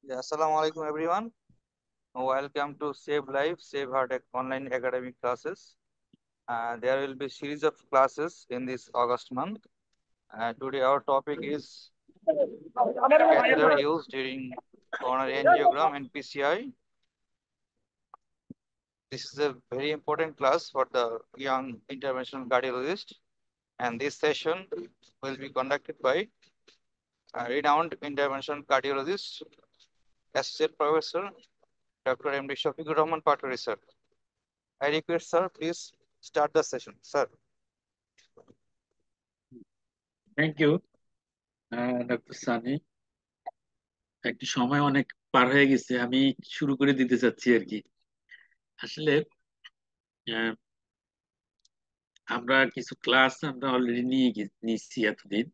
Yeah, Assalamu alaikum everyone. Welcome to Save Life, Save Heart online academic classes. There will be series of classes in this August month. Today our topic is catheter use during coronary angiogram and PCI. This is a very important class for the young interventional cardiologist. And this session will be conducted by a renowned interventional cardiologist, Associate Professor Dr. M.D. Shafiqur Rahman Patwari, sir. I request, sir, please start the session, sir. Thank you doctor Sunny. একটু সময় অনেক পার হয়ে গেছে, আমি শুরু করে দিতে চাচ্ছি আর কি। আসলে আহ, আমরা কিছু ক্লাস আমরা অলরেডি নিচ্ছি এতদিন।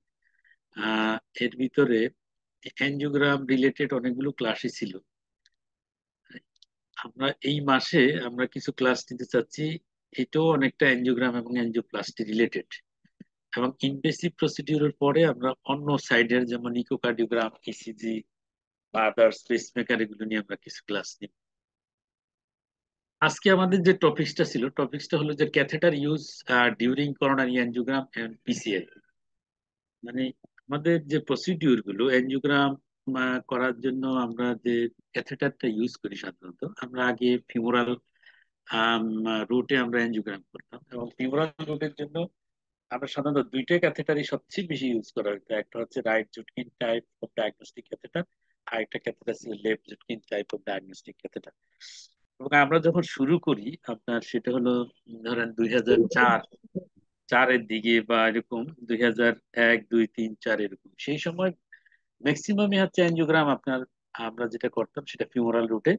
আহ, এর ভিতরে অ্যানজিওগ্রাম রিলেটেড অনেকগুলো ক্লাসই ছিল। আমরা এই মাসে আমরা কিছু ক্লাস নিতে চাচ্ছি, এটাও অনেকটা অ্যানজিওগ্রাম এবং অ্যানজিওপ্লাস্টি রিলেটেড। এবং ইনভেসিভ প্রসিডিউরের পরে আমরা অন্য সাইডের যেমন ইকোকার্ডিওগ্রাম, ইসিজি বা আদার্স পেসমেকার এগুলো নিয়ে আমরা কিছু ক্লাস নিব। আজকে আমাদের যে টপিকসটা ছিল, টপিকসটা হলো যে catheter use during coronary angiogram and PCI. মানে আমাদের যে প্রসিডিউর গুলো অ্যানজিওগ্রাম করার জন্য আমরা যে ক্যাথেটারটা ইউজ করি, সাধারণত আমরা আগে ফিমোরাল রুটে আমরা অ্যানজিওগ্রাম করতাম, এবং ফিমোরাল রুটের জন্য আমরা সাধারণত দুইটা ক্যাথেটারই সবচেয়ে বেশি ইউজ করা হতো। একটা হচ্ছে right Judkins type of diagnostic catheter, আর একটা ক্যাথেটার ছিল left Judkins type of diagnostic catheter. এবং আমরা যখন শুরু করি আপনার, সেটা হলো ধরেন 2004-4-এর দিকে বা এরকম, 2001-2-3-4 এরকম সেই সময় ম্যাক্সিমামই হচ্ছে অ্যানজিওগ্রাম আপনার। আমরা যেটা করতাম সেটা ফিউমারাল রুটে,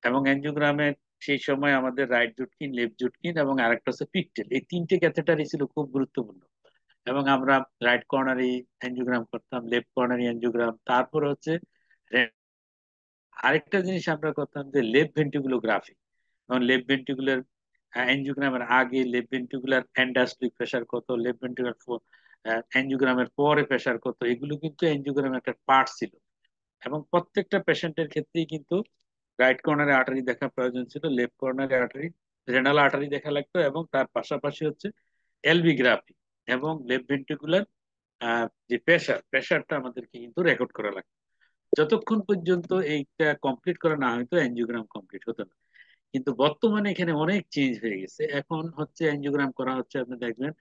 এবং অ্যানজিওগ্রামের সেই সময় আমাদের রাইট জুটকিন, লেফট জুটকিন এবং আরেকটা হচ্ছে পিকটেল, এই তিনটে ক্যাথেটারই ছিল খুব গুরুত্বপূর্ণ। এবং আমরা রাইট কর্নারি অ্যানজিওগ্রাম করতাম, লেফট কর্নারি অ্যানজিওগ্রাম, তারপর হচ্ছে আরেকটা জিনিস আমরা করতাম যে লেফট ভেন্ট্রিকুলোগ্রাফি। এবং লেফট ভেন্ট্রিকুলার অ্যানজিওগ্রামের আগে লেফট ভেন্ট্রিকুলার এন্ডাস্ট্রিক প্রেসার কত, লেফট ভেন্ট্রিকুলার অ্যানজিওগ্রামের পরে প্রেসার কত, এগুলো কিন্তু অ্যানজিওগ্রামের একটা পার্ট ছিল। এবং প্রত্যেকটা পেশেন্টের ক্ষেত্রেই কিন্তু রাইট কর্নারে আর্টারি দেখা প্রয়োজন ছিল, লেফট কর্নারে আর্টারি, রেনাল আর্টারি দেখা লাগতো, এবং তার পাশাপাশি হচ্ছে এলভি গ্রাফি এবং লেফট ভেন্ট্রিকুলার যে প্রেসারটা আমাদেরকে কিন্তু রেকর্ড করা লাগতো। যতক্ষণ পর্যন্ত এইটা কমপ্লিট করা না হয়তো অ্যানজিওগ্রাম কমপ্লিট হতো না। কিন্তু বর্তমানে এখানে অনেক চেঞ্জ হয়ে গেছে। এখন হচ্ছে অ্যানজিওগ্রাম করা হচ্ছে, আপনি দেখবেন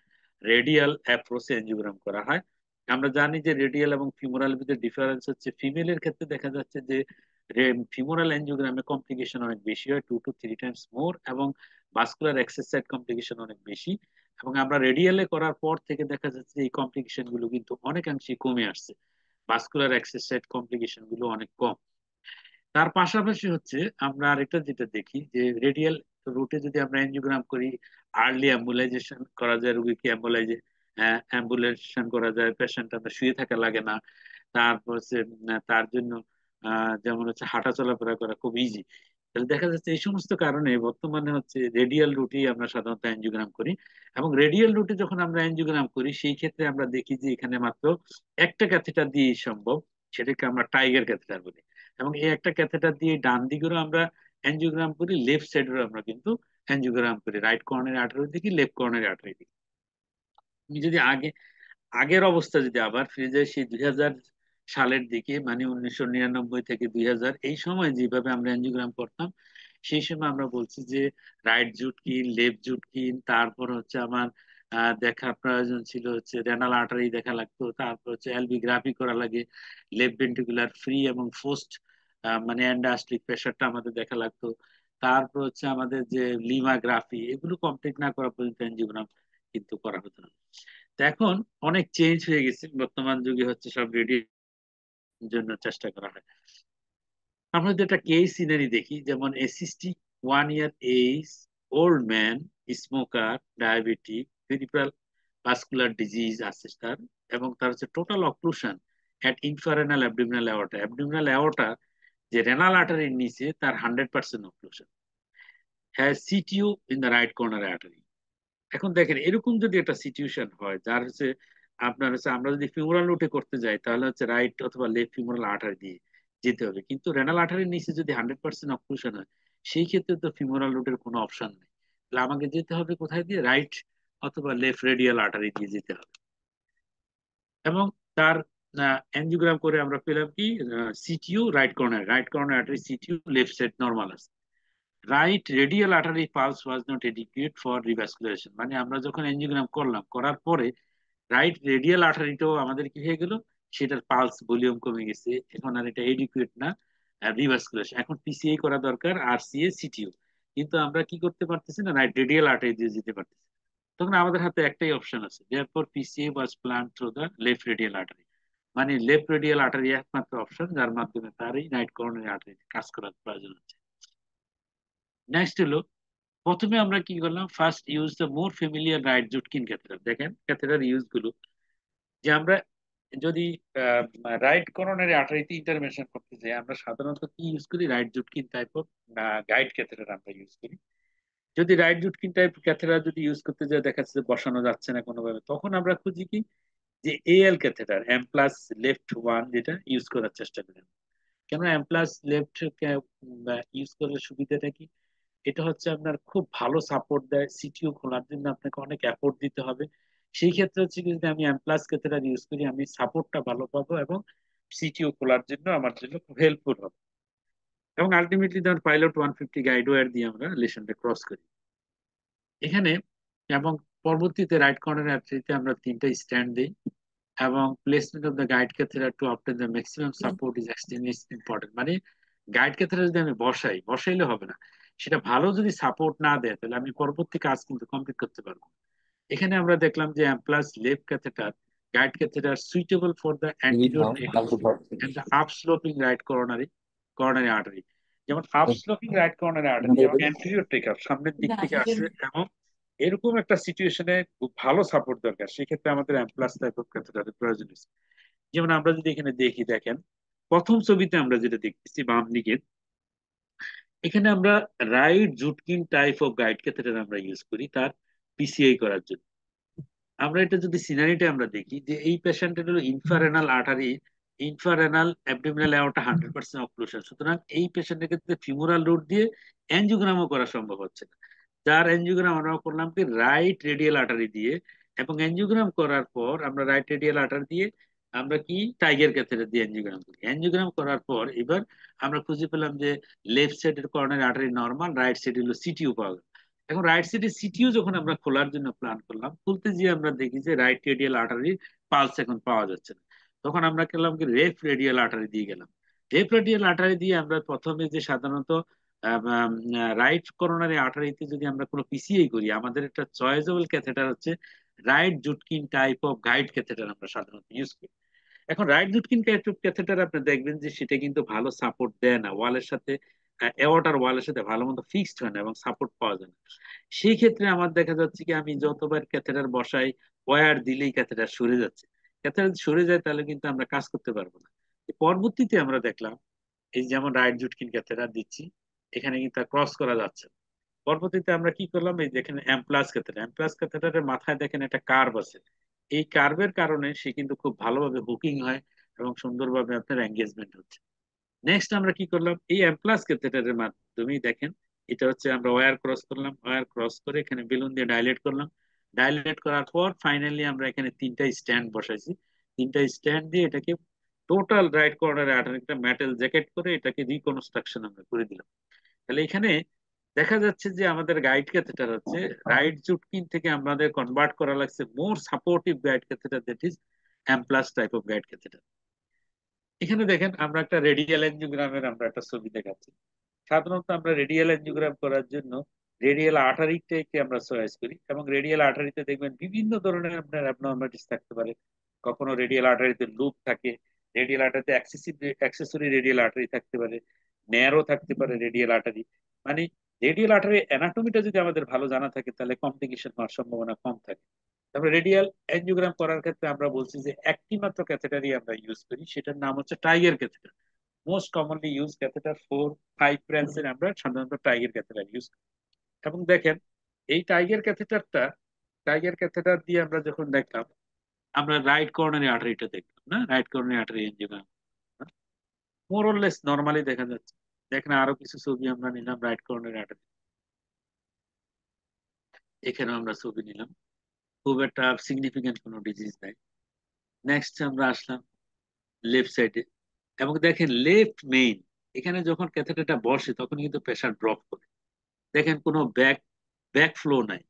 রেডিয়াল অ্যাপ্রোচে অ্যানজিওগ্রাম করা হয়। আমরা জানি যে রেডিয়াল এবং ফিমোরাল ভিতরে ডিফারেন্স হচ্ছে, ফিমেলের ক্ষেত্রে দেখা যাচ্ছে যে ফিমোরাল অ্যানজিওগ্রামে কমপ্লিকেশন অনেক বেশি হয়, 2 to 3 times মোর, এবং ভাস্কুলার এক্সেস সাইট কমপ্লিকেশন অনেক বেশি। এবং আমরা রেডিয়ালে করার পর থেকে দেখা যাচ্ছে যে এই কমপ্লিকেশন গুলো কিন্তু অনেকাংশে কমে আসছে, ভাস্কুলার এক্সেস সাইট কমপ্লিকেশন গুলো অনেক কম। তার পাশাপাশি হচ্ছে আমরা আরেকটা যেটা দেখি যে রেডিয়াল রুটে যদি আমরা এনজিওগ্রাম করি, আর্লি অ্যাম্বুলাইজেশন করা যায়, রোগীকে অ্যাম্বুলেশন করা যায়, পেশেন্ট আমরা শুয়ে থাকা লাগে না। তারপর হচ্ছে তার জন্য যেমন হচ্ছে হাঁটা চলাফেরা করা খুব ইজি। তাহলে দেখা যাচ্ছে এই সমস্ত কারণে বর্তমানে হচ্ছে রেডিয়াল রুটেই আমরা সাধারণত এনজিওগ্রাম করি। এবং রেডিয়াল রুটে যখন আমরা এনজিওগ্রাম করি, সেই ক্ষেত্রে আমরা দেখি যে এখানে মাত্র একটা ক্যাথেটার দিয়ে সম্ভব, সেটাকে আমরা টাইগার ক্যাথেটার বলি। এবং এই একটা ক্যাথেটার দিয়ে ডান দিকেরও আমরা অ্যানজিওগ্রাম করি, লেফট সাইডেরও আমরা কিন্তু অ্যানজিওগ্রাম করি, রাইট কর্নারি আর্টারি দিকে, লেফট কর্নারি আর্টারি দিকে। আমি যদি আগের অবস্থা যদি আবার ফিরে যায়, সেই 2000 সালের দিকে, মানে 1999 থেকে 2000, এই সময় যেভাবে আমরা অ্যানজিওগ্রাম করতাম, সেই সময় আমরা বলছি যে রাইট জুটকিন, লেফট জুটকিন, তারপর হচ্ছে আমার দেখার প্রয়োজন ছিল হচ্ছে রেনাল আর্টারি দেখা লাগতো, তারপর হচ্ছে এলভি গ্রাফি করা লাগে, লেফট ভেন্ট্রিকুলার ফ্রি এবং ফোর্সড মানে অ্যান্ডাস্ট্রিক প্রেশারটা আমাদের দেখা লাগতো। তারপর হচ্ছে আমাদের যে লিমাগ্রাফি, এগুলো কমপ্লিট না করা পর্যন্ত অ্যানজিওগ্রাম কিন্তু করা হতো না। তো এখন অনেক চেঞ্জ হয়ে গেছে, বর্তমান যুগে হচ্ছে সব রেডির জন্য চেষ্টা করা হয়। আমরা যদি একটা কেস সিনারি দেখি, যেমন a 61 year age old man, smoker, diabetic, peripheral vascular disease আছে তার, এবং তার হচ্ছে total occlusion at infrarenal abdominal aorta, abdominal aorta যে রেনাল আর্টারির নিচে, তার 100% occlusion, has CTO in the right coronary artery. এখন দেখেন, এরকম যদি একটা সিচুয়েশন হয়, যার হচ্ছে আপনার হচ্ছে, আমরা যদি ফিউমারাল রুটে করতে যাই, তাহলে হচ্ছে রাইট অথবা লেফট ফিউমারাল আর্টারি দিয়ে, যেতে হবে। কিন্তু রেনাল আর্টারির নিচে যদি 100% অক্লুশন হয়, সেই ক্ষেত্রে তো ফিমোরাল রুটের কোনো অপশন নেই। তাহলে আমাকে যেতে হবে কোথায় দিয়ে? রাইট অথবা লেফট রেডিয়াল আর্টারি দিয়ে যেতে হবে। এবং তার অ্যানজিওগ্রাম করে আমরা পেলাম কি, CTO right coronary artery CTO, left side normal আছে। Right radial artery pulse was not adequate for revascularisation, মানে আমরা যখন এনজিওগ্রাম করলাম, করার পরে রাইট রেডিয়াল আর্টারিটাও আমাদের কি হয়ে গেল, সেটার পালস ভলিউম কমে গেছে, এখন আর এটা এডিকুয়েট না রিভাস্কুলেশন, এখন পিসিআই করা দরকার, আরসিএ সিটিও। কিন্তু আমরা কি করতে পারতেছি না, রাইট রেডিয়াল আর্টারি দিয়ে যেতে পারতেছি। তখন আমাদের হাতে একটাই অপশন আছে, therefore PCI was plan through the left radial artery, মানে লেফট রেডিয়াল আর্টারি একমাত্র অপশন যার মাধ্যমে তার এই রাইট করোনারি আর্টারি কাজ করার প্রয়োজন হচ্ছে। নেক্সট হলো, প্রথমে আমরা কি করলাম, first use the more familiar right Judkins catheter. দেখেন ক্যাথেটার ইউজ গুলো, যে আমরা যদি রাইট করোনারি আর্টারিতে ইন্টারভেনশন করতে যাই, আমরা সাধারণত কি ইউজ করি, right Judkins type of guide catheter আমরা ইউজ করি। যদি রাইট জুটকিন টাইপ ক্যাথেটার যদি ইউজ করতে যাই, দেখা যাচ্ছে যে বসানো যাচ্ছে না কোনোভাবে, তখন আমরা খুঁজি কি, যে AL catheter, M plus left one, যেটা ইউজ করার চেষ্টা করি। কেন এম প্লাস লেফট ইউজ করার সুবিধাটা কি? এটা হচ্ছে আপনার খুব ভালো সাপোর্ট দেয়, সিটিও খোলার জন্য আপনাকে অনেক এফোর্ট দিতে হবে। সেই ক্ষেত্রে হচ্ছে কি, যদি আমি এম প্লাস ক্যাথেটার ইউজ করি, আমি সাপোর্টটা ভালো পাবো এবং সিটিও খোলার জন্য আমার জন্য খুব হেল্পফুল হবে। এবং আলটিমেটলি ধর পাইলট 150 গাইড ওয়্যার দিয়ে আমরা লেশনটা ক্রস করি এখানে। এবং পরবর্তীতে রাইট কর্নার অ্যাট্রিতে আমরা তিনটা স্ট্যান্ড দিই, এবং placement of the guide catheter two obtain the maximum support is extremely important. মানে গাইড ক্যাথেটার যদি আমি বসাইলে হবে না, সেটা ভালো যদি সাপোর্ট না দেয়, তাহলে আমি পরবর্তী কাজ কিন্তু কমপ্লিট করতে পারবো না। এখানে আমরা দেখলাম যে plus left catheter, guide catheter suitable for the anterior takeoff and the upsloping right coronary artery. যেমন আপস্লোপিং রাইট করোনারি আর্টারি এবং অ্যান্টিরিয়র টেকআপ সামনের দিক থেকে আসে, এবং এরকম একটা সিচুয়েশনে খুব ভালো সাপোর্ট দরকার, সেক্ষেত্রে আমাদের অ্যাম্প্লাস টাইপ অফ ক্যাথেটারের প্রয়োজন আছে। যেমন আমরা যদি এখানে দেখি, দেখেন প্রথম ছবিতে আমরা যেটা দেখতেছি বাম দিকে, এখানে আমরা right Judkins type of guide catheter আমরা ইউজ করি তার পিসিআই করার জন্য। আমরা এটা যদি সিনারিটা আমরা দেখি, যে এই পেশেন্টের হলো ইনফারেনাল আর্টারি, ইনফারেনাল অ্যাবডোমিনাল অ্যাওর্টা 100% অক্লুশন, সুতরাং এই পেশেন্টের ক্ষেত্রে ফিমোরাল রুট দিয়ে অ্যানজিওগ্রামও করা সম্ভব হচ্ছে না। যার অ্যানজিওগ্রাম আমরা করলাম কি, রাইট রেডিয়াল আর্টারি দিয়ে, এবং অ্যানজিওগ্রাম করার পর আমরা রাইট রেডিয়াল আর্টারি দিয়ে আমরা কি টাইগার ক্যাথেটার দিয়ে অ্যানজিওগ্রাম করি। অ্যানজিওগ্রাম করার পর এবার আমরা খুঁজে পেলাম যে লেফট সাইডের corner artery normal, right side হলো সিটিও পাওয়া গেল। এখন রাইট সাইডে সিটিও যখন আমরা খোলার জন্য প্ল্যান করলাম, খুলতে গিয়ে আমরা দেখি যে রাইট রেডিয়াল আর্টারি পালস এখন পাওয়া যাচ্ছে না। তখন আমরা গেলাম কি, লেফট রেডিয়াল আর্টারি দিয়ে গেলাম। লেফট রেডিয়াল আর্টারি দিয়ে আমরা প্রথমে যে সাধারণত রাইট করোনারি আর্টারিতে যদি আমরা কোনো পিসিআই করি, আমাদের একটা চয়েসেবল ক্যাথেটার হচ্ছে right Judkins type of guide catheter আমরা সাধারণত ইউজ করি। এখন রাইট জুটকিন ক্যাথেটার আপনি দেখবেন যে সেটা কিন্তু ভালো সাপোর্ট দেয় না ওয়ালের সাথে, এওয়াটার ওয়ালের সাথে ভালো মতো ফিক্সড হয় না এবং সাপোর্ট পাওয়া যায় না। সেই ক্ষেত্রে আমার দেখা যাচ্ছে কি, আমি যতবার ক্যাথেটার বসাই, ওয়্যার দিলেই ক্যাথেটার সরে যাচ্ছে। ক্যাথেটার সরে যায়, তাহলে কিন্তু আমরা কাজ করতে পারবো না। পরবর্তীতে আমরা দেখলাম, এই যেমন রাইট জুটকিন ক্যাথেটার দিচ্ছি, এখানে কিন্তু ক্রস করা যাচ্ছে না। পরবর্তীতে আমরা কি করলাম, এই দেখেন এম প্লাস ক্যাথেটারের মাথায় দেখেন একটা কার্ভ আছে। এই কার্ভের কারণে সে কিন্তু খুব ভালোভাবে হুকিং হয় এবং সুন্দরভাবে আপনার এঙ্গেজমেন্ট হচ্ছে। নেক্সট আমরা কি করলাম, এই এমপ্লাস ক্যাথেটারের মাধ্যমেই দেখেন, এটা হচ্ছে আমরা ওয়্যার ক্রস করলাম, ওয়্যার ক্রস করে এখানে বেলুন দিয়ে ডাইলেট করলাম। ডাইলেট করার পর ফাইনালি আমরা এখানে তিনটা স্ট্যান্ড বসাইছি। তিনটা স্ট্যান্ড দিয়ে এটাকে টোটাল রাইট কর্নারে একটা মেটাল জ্যাকেট করে এটাকে রিকনস্ট্রাকশন আমরা করে দিলাম। তাহলে এখানে দেখা যাচ্ছে যে আমাদের গাইড ক্যাথেটার হচ্ছে রাইট জুটকিন থেকে আমাদের কনভার্ট করা লাগছে more supportive guide catheter, that is Amplatz type of guide catheter. এখানে দেখেন আমরা একটা রেডিয়াল এনজিওগ্রামের আমরা একটা ছবি দেখাচ্ছি। সাধারণত আমরা রেডিয়াল এনজিওগ্রাম করার জন্য রেডিয়াল আর্টারিটাকে আমরা চয়েস করি, এবং রেডিয়াল আর্টারিতে দেখবেন বিভিন্ন ধরনের আপনার অ্যাবনরমালিটিস থাকতে পারে। কখনো রেডিয়াল আর্টারিতে লুপ থাকে, রেডিয়াল আর্টারিতে অ্যাক্সেসরি রেডিয়াল আর্টারি থাকতে পারে, ন্যারো থাকতে পারে রেডিয়াল আর্টারি। মানে রেডিয়াল আর্টারি অ্যানাটমিটা যদি আমাদের ভালো জানা থাকে, তাহলে কমপ্লিকেশন হওয়ার সম্ভাবনা কম থাকে। তারপরে রেডিয়াল অ্যাঞ্জিওগ্রাম করার ক্ষেত্রে আমরা বলছি যে একটি মাত্র ক্যাথেটারই আমরা ইউজ করি, সেটার নাম হচ্ছে tiger catheter. Most commonly use catheter 4-5 ব্রাঞ্চের আমরা সাধারণত টাইগার ক্যাথেটার ইউজ করি। এবং দেখেন এই টাইগার ক্যাথেটার দিয়ে আমরা যখন দেখলাম, আমরা রাইট কর্নারি আর্টারিটা দেখলাম না, right coronary artery angiogram. মোরলেস normally দেখা যাচ্ছে। দেখেন আরো কিছু ছবি আমরা নিলাম রাইট কর্নারে, এখানেও আমরা ছবি নিলাম, খুব একটা সিগনিফিকেন্ট কোনো ডিজিজ নাই। নেক্সট আমরা আসলাম লেফট সাইডে, এবং দেখেন লেফট মেইন, এখানে যখন ক্যাথেটারটা বসে তখন কিন্তু প্রেসার ড্রপ করে। দেখেন কোনো ব্যাক ফ্লো নাই,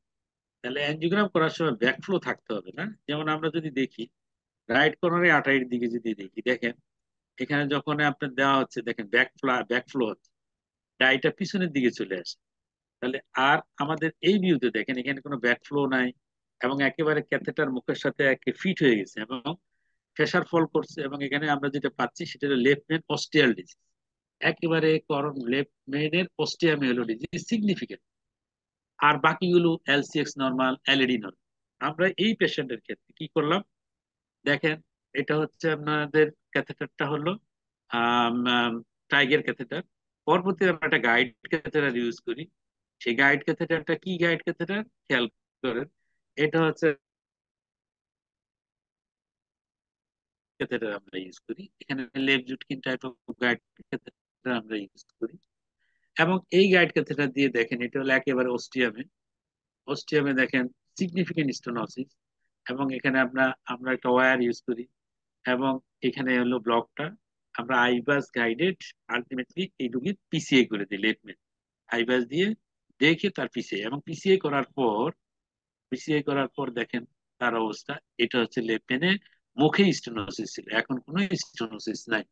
তাহলে অ্যাঞ্জিওগ্রাম করার সময় ব্যাক ফ্লো থাকতে হবে না। যেমন আমরা যদি দেখি রাইট কর্নারে আটাইয়ের দিকে যদি দেখি, দেখেন এখানে যখন আপনার দেওয়া হচ্ছে দেখেন ব্যাক ফ্লো হচ্ছে, ডাইটা পিছনের দিকে চলে আসে। তাহলে আর আমাদের এই ভিউতে দেখেন এখানে কোনো ব্যাক ফ্লো নাই, এবং একেবারে ক্যাথেটার মুখের সাথে একে ফিট হয়ে গেছে এবং প্রেসার ফল করছে। এবং এখানে আমরা যেটা পাচ্ছি সেটা হলো লেফট মেন অস্টিয়াল ডিজিজ, একেবারে করণ লেফট মেনের অস্টিয়ামে হলো ডিজিজ সিগনিফিকেন্ট, আর বাকিগুলো এলসিএক্স নর্মাল, এলইডি নর্মাল। আমরা এই পেশেন্টের ক্ষেত্রে কি করলাম, দেখেন এটা হচ্ছে আপনাদের ক্যাথেটারটা হলো টাইগার ক্যাথেটার। পরবর্তী আমরা একটা গাইড ক্যাথেটার ইউজ করি। সেই গাইড ক্যাথেটারটা কি গাইড ক্যাথেটার খেয়াল করেন, এটা হচ্ছে ক্যাথেটার আমরা ইউজ করি। এখানে left Judkins type of guide catheter আমরা ইউজ করি। এবং এই গাইড ক্যাথেটার দিয়ে দেখেন এটা হলো একেবারে অস্টিয়ামে, অস্টিয়ামে দেখেন সিগনিফিকেন্ট স্টেনোসিস। এবং এখানে আমরা আমরা একটা ওয়্যার ইউজ করি, এবং এখানে হলো ব্লকটা আমরা আইবাস গাইডেড আলটিমেটলি এই রুগীর পিসিএ করে দিই লেফট মেন, আইবাস দিয়ে দেখে তার পিসিএ, এবং পিসিএ করার পর দেখেন তার অবস্থা। এটা হচ্ছে লেফট মেনে মুখে স্টেনোসিস ছিল, এখন কোনো স্টেনোসিস নাই।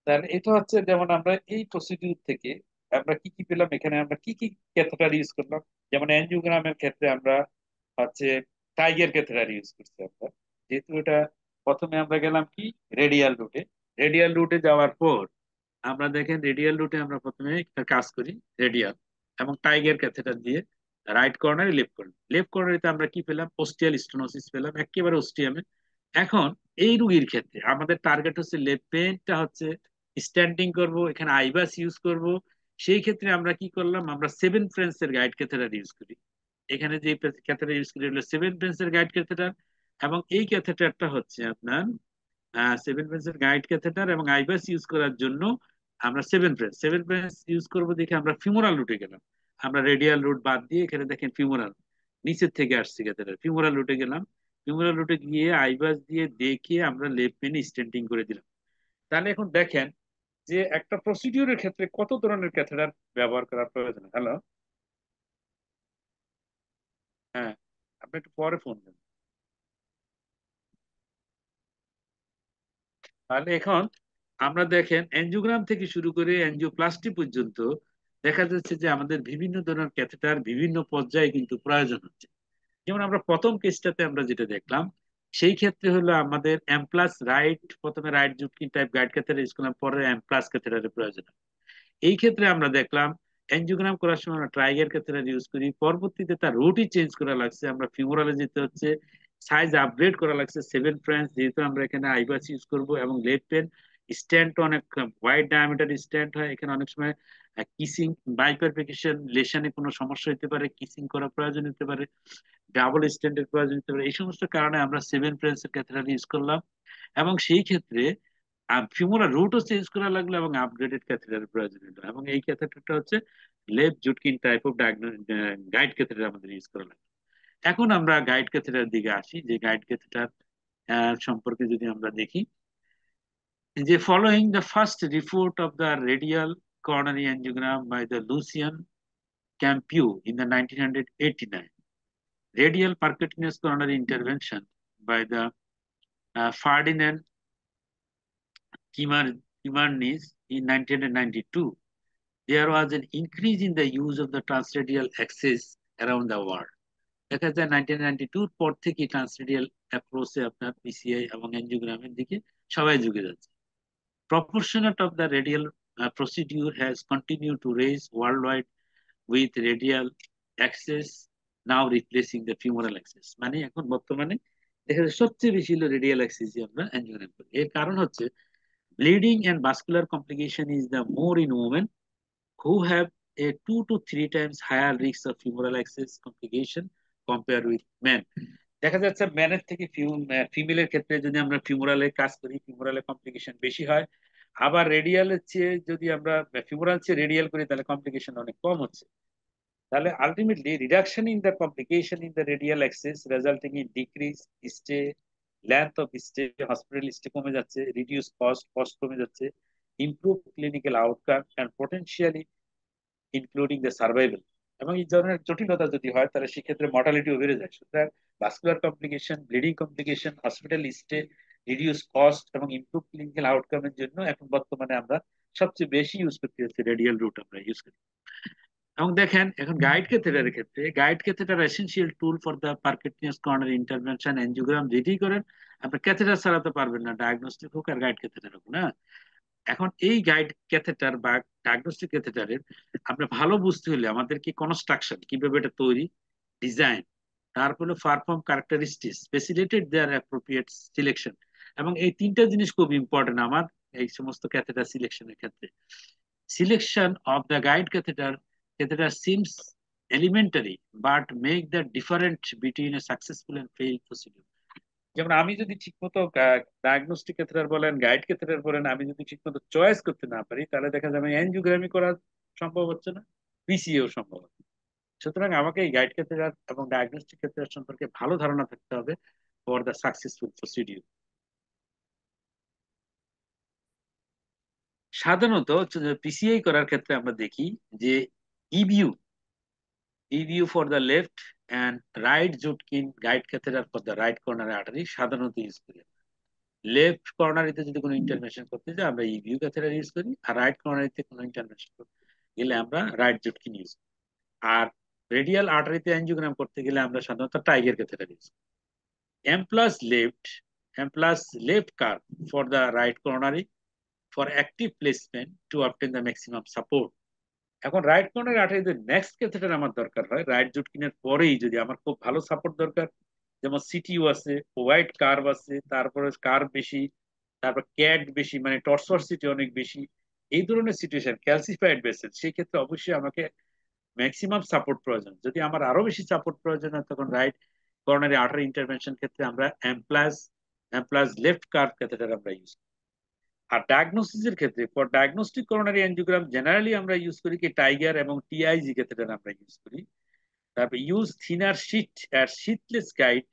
তাহলে এটা হচ্ছে যেমন আমরা এই প্রসিডিউর থেকে আমরা কি কি পেলাম, এখানে আমরা কি কি ক্যাথেটার ইউজ করলাম। যেমন অ্যানজিওগ্রামের ক্ষেত্রে আমরা হচ্ছে টাইগার ক্যাথেটার ইউজ করছি আমরা, যেহেতু এটা প্রথমে আমরা গেলাম কি রেডিয়াল রুটে। রেডিয়াল রুটে যাওয়ার পর আমরা দেখেন রেডিয়াল রুটে আমরা প্রথমে একটা কাজ করি রেডিয়াল, এবং টাইগার ক্যাথেটার দিয়ে রাইট কর্নারে লেফট কর্নারে আমরা কি পেলাম, অস্টিয়াল স্টেনোসিস পেলাম একেবারে অস্টিয়ামে। এখন এই রুগীর ক্ষেত্রে আমাদের টার্গেট হচ্ছে লেফট পেনটা হচ্ছে স্ট্যান্ডিং করব, এখানে আইবাস ইউজ করব। সেই ক্ষেত্রে আমরা কি করলাম, আমরা সেভেন ফ্রেন্স এর গাইড ক্যাথেটার ইউজ করি। এখানে যে ক্যাথেটার ইউজ করি হলো সেভেন ফ্রেন্স এর গাইড ক্যাথেটার, এবং এই ক্যাথেটারটা হচ্ছে আপনার সেভেন ফ্রেন্স এর গাইড ক্যাথেটার, এবং আইবাস ইউজ করার জন্য আমরা সেভেন ফ্রেন্স ইউজ করব দেখে আমরা ফিমোরাল রুটে গেলাম। আমরা রেডিয়াল রুট বাদ দিয়ে এখানে দেখেন ফিমোরাল নিচের থেকে আসছে ক্যাথেটার, ফিমোরাল রুটে গেলাম। ফিমোরাল রুটে গিয়ে আইবাস দিয়ে দেখে আমরা লেফট পেনে স্টেন্টিং করে দিলাম। তাহলে এখন দেখেন যে একটা প্রসিডিউরের ক্ষেত্রে কত ধরনের ক্যাথেটার ব্যবহার করার প্রয়োজন। হ্যালো, হ্যাঁ, আপনি একটু পরে ফোন দেন। তাহলে এখন আমরা দেখেন এনজিওগ্রাম থেকে শুরু করে এনজিওপ্লাস্টি পর্যন্ত দেখা যাচ্ছে যে আমাদের বিভিন্ন ধরনের ক্যাথেটার বিভিন্ন পর্যায়ে কিন্তু প্রয়োজন হচ্ছে। যেমন আমরা প্রথম কেসটাতে আমরা যেটা দেখলাম, সেই ক্ষেত্রে হলো আমাদের এমপ্লাস রাইট, প্রথমে right Judkins type guide catheter use করলাম, পরে এমপ্লাস ক্যাথেটারের প্রয়োজন। এই ক্ষেত্রে আমরা দেখলাম এনজিওগ্রাম করার সময় আমরা ট্রাইগার ক্যাথেটার ইউজ করি, পরবর্তীতে তার রুটই চেঞ্জ করা লাগছে, আমরা ফিমোরালে যেতে হচ্ছে, সাইজ আপগ্রেড করা লাগছে সেভেন ফ্রেন্স, যেহেতু আমরা এখানে আইবাস ইউজ করব, এবং লেফট পেন স্ট্যান্ড অনেক ওয়াইড ডায়ামিটার স্ট্যান্ড হয়, এখানে অনেক সময় কিসিং বাইপারফিকেশন লেশনে কোনো সমস্যা হতে পারে, কিসিং করার প্রয়োজন হতে পারে, ডাবল স্ট্যান্ডের প্রয়োজন হতে পারে। এই সমস্ত কারণে আমরা সেভেন ফ্রেন্স এর ক্যাথেটার ইউজ করলাম, এবং সেই ক্ষেত্রে ফিমোরাল রুটও চেঞ্জ করা লাগলো, এবং আপগ্রেডেড ক্যাথেটারের প্রয়োজন হলো, এবং এই ক্যাথেটারটা হচ্ছে left Judkins type of guide catheter আমাদের ইউজ করা লাগলো। এখন আমরা গাইড ক্যাথেটার দিকে আসি, যে গাইড ক্যাথেটার সম্পর্কে যদি আমরা দেখি, যে following the first report of the radial coronary angiogram by the Lucian Campiu in the 1989, radial percutaneous coronary intervention by the Ferdinand Kimarnis in 1992, there was an increase in the use of the transradial access around the world. দেখা যায় 1992 পর থেকে ট্রান্সরেডিয়াল অ্যাপ্রোচে আপনার PCI এবং এনজিওগ্রামের দিকে সবাই ঝুঁকে যাচ্ছে। Proportionate of the radial procedure has continued to rise worldwide, with radial access now replacing the femoral access। মানে এখন বর্তমানে দেখা যায় সবচেয়ে বেশি হলো রেডিয়াল অ্যাক্সেস আমরা এনজিওগ্রাম করি। এর কারণ হচ্ছে bleeding and vascular complication is the more in women who have a 2 to 3 times higher risk of femoral access complication compared with men। দেখা যাচ্ছে ম্যানের থেকে ফিমেলের ক্ষেত্রে যদি আমরা ফিমোরালে কাজ করি, ফিমোরালে কমপ্লিকেশন বেশি হয়, আবার রেডিয়ালের চেয়ে যদি আমরা ফিমোরাল চেয়ে রেডিয়াল করি তাহলে কমপ্লিকেশন অনেক কম হচ্ছে। তাহলে ultimately reduction in the complication in the radial Axis resulting in decrease stay, length of stay, hospital stay কমে যাচ্ছে, রিডিউস কস্ট কমে যাচ্ছে, improve clinical outcome and potentially including the survival. এবং এই ধরনের জটিলতা যদি হয় তাহলে সেক্ষেত্রে মর্টালিটিও বেড়ে যায়। সুতরাং vascular complication, bleeding complication, hospital stay, reduce cost এবং ইমপ্রুভ ক্লিনিক্যাল আউটকামের জন্য এখন বর্তমানে আমরা সবচেয়ে বেশি ইউজ করতে হচ্ছে রেডিয়াল রুট আমরা ইউজ করি। এবং দেখেন এখন গাইড ক্যাথেটারের ক্ষেত্রে, guide catheter essential tool for the percutaneous coronary intervention, angiogram যেটাই করেন আপনি ক্যাথেটার ছাড়াতে পারবেন না, ডায়াগনস্টিক হোক আর গাইড ক্যাথেটার হোক না। এখন এই গাইড ক্যাথেটার বা ডায়াগনস্টিক ক্যাথেটারের আপনি ভালো বুঝতে হলে আমাদের কি কনস্ট্রাকশন কিভাবে এটা তৈরি, ডিজাইন, তারপরে পারফর্ম ক্যারেক্টারিস্টিক্স, ফেসিলিটেট দেয়ার অ্যাপ্রোপ্রিয়েট সিলেকশন। এবং এই তিনটা জিনিস খুব ইম্পর্টেন্ট আমার এই সমস্ত ক্যাথেটার সিলেকশনের ক্ষেত্রে। Selection of the guide catheter seems elementary, but make the difference between a successful and failed procedure. যেমন আমি যদি ঠিকমতো ডায়াগনস্টিক ক্যাথেটার বলেন, গাইড ক্যাথেটার বলেন, আমি যদি ঠিকমতো চয়েস করতে না পারি তাহলে দেখা যাবে এনজিওগ্রামি করা সম্ভব হচ্ছে না, পিসিও সম্ভব হচ্ছে না। সুতরাং আমাকে এই গাইড ক্যাথেটার এবং ডায়াগনস্টিক ক্যাথেটার সম্পর্কে ভালো ধারণা থাকতে হবে ফর দ্য সাকসেসফুল প্রসিডিউর। সাধারণত পিসিআই করার ক্ষেত্রে আমরা দেখি যে ইবিউ EVU for the left and right Jutkin guide catheter for the right coronary artery সাধারণত ইউজ করি। লেফট কর্নারিতে যদি কোনো ইন্টারভেনশন করতে যাই আমরা ইভিউ ক্যাথেটার ইউজ করি, আর রাইট কর্নারিতে কোনো ইন্টারভেনশন করতে গেলে আমরা রাইট জুটকিন ইউজ করি। আর রেডিয়াল আর্টারিতে অ্যাঞ্জিওগ্রাম করতে গেলে আমরা সাধারণত টাইগার ক্যাথেটার ইউজ করি। M plus left, M plus left curve for the right coronary for active placement to obtain the maximum support. এখন রাইট কর্নার আর্টারিতে নেক্সট ক্যাথেটার আমার দরকার হয় রাইট জুটকিনের পরেই, যদি আমার খুব ভালো সাপোর্ট দরকার, যেমন সিটিইউ আছে, হোয়াইট কার্ভ আছে, তারপরে কার্ভ বেশি, তারপর ক্যাট বেশি মানে টর্সোসিটি অনেক বেশি, এই ধরনের সিচুয়েশন ক্যালসিফাইড ভেসেল, সেই ক্ষেত্রে অবশ্যই আমাকে ম্যাক্সিমাম সাপোর্ট প্রয়োজন। যদি আমার আরো বেশি সাপোর্ট প্রয়োজন হয় তখন রাইট কর্নারি আর্টারি ইন্টারভেনশন ক্ষেত্রে আমরা M plus left curve catheter আমরা ইউজ করি। আর ডায়াগনোসিসের ক্ষেত্রে for diagnostic coronary angiogram generally আমরা ইউজ করি কি টাইগার এবং টিআইজি ক্যাথেটার আমরা ইউজ করি। তারপর ইউজ থিনার শীট আর শীটলেস গাইড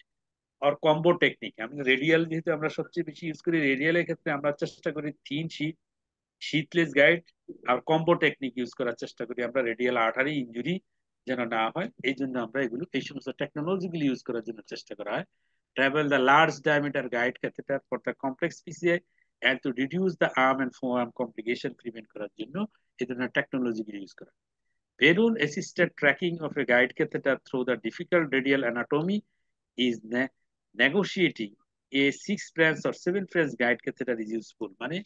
আর কম্বো টেকনিক। আমি রেডিয়াল যেহেতু আমরা সবচেয়ে বেশি ইউজ করি, রেডিয়ালের ক্ষেত্রে আমরা চেষ্টা করি থিন শীট, শীটলেস গাইড আর কম্বো টেকনিক ইউজ করার চেষ্টা করি আমরা, রেডিয়াল আর্টারি ইনজুরি যেন না হয় এই জন্য আমরা এগুলো এই সমস্ত টেকনোলজিগুলো ইউজ করার জন্য চেষ্টা করা হয়। Travel the large diameter guide catheter for the complex PCI and to reduce the arm and forearm complication prevent করার জন্য এই ধরনের টেকনোলজি ইউজ করা। Balloon assisted tracking of a guide catheter through the difficult radial anatomy is negotiating a 6 branch or 7 branch guide catheter is useful। মানে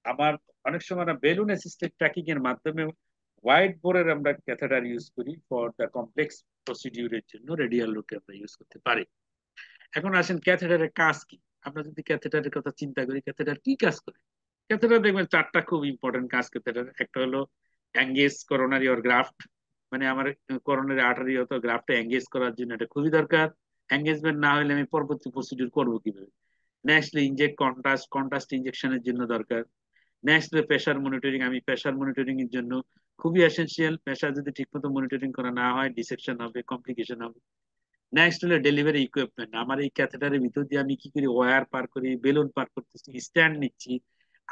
আমার অনেক সময় আমরা বেলুন অ্যাসিস্টেড ট্র্যাকিং এর মাধ্যমে হোয়াইট বোর্ডের আমরা ক্যাথেটার ইউজ করি ফর দ্য কমপ্লেক্স প্রসিডিউরের জন্য, রেডিয়াল রুটে আমরা ইউজ করতে পারি। এখন আসেন ক্যাথেটারের কাজ কি। আমরা যদি ক্যাথেটারের কথা চিন্তা করি, ক্যাথেটার কি কাজ করে? ক্যাথেটার দেখবেন চারটা খুব ইম্পর্টেন্ট কাজ ক্যাথেটার। একটা হলো এঙ্গেজ করোনারি অর গ্রাফট, মানে আমার করোনারি আর্টারি অথবা গ্রাফটে এঙ্গেজ করার জন্য এটা খুবই দরকার। এঙ্গেজমেন্ট না হলে আমি পরবর্তী প্রসিডিউর করবো কিভাবে? নেক্সট ইনজেক্ট কন্ট্রাস্ট ইনজেকশনের জন্য দরকার। নেক্সট প্রেশার মনিটরিং, আমি প্রেশার মনিটরিং এর জন্য খুবই এসেনশিয়াল। প্রেশার যদি ঠিকমতো মনিটরিং করা না হয় ডিসেকশন হবে, কমপ্লিকেশন হবে। নেক্সট হলো ডেলিভারি ইকুইপমেন্ট, আমার এই ক্যাথেটারের ভিতর দিয়ে আমি কি করি, ওয়্যার পার করি, বেলুন পার করতেছি, স্ট্যান্ড নিচ্ছি,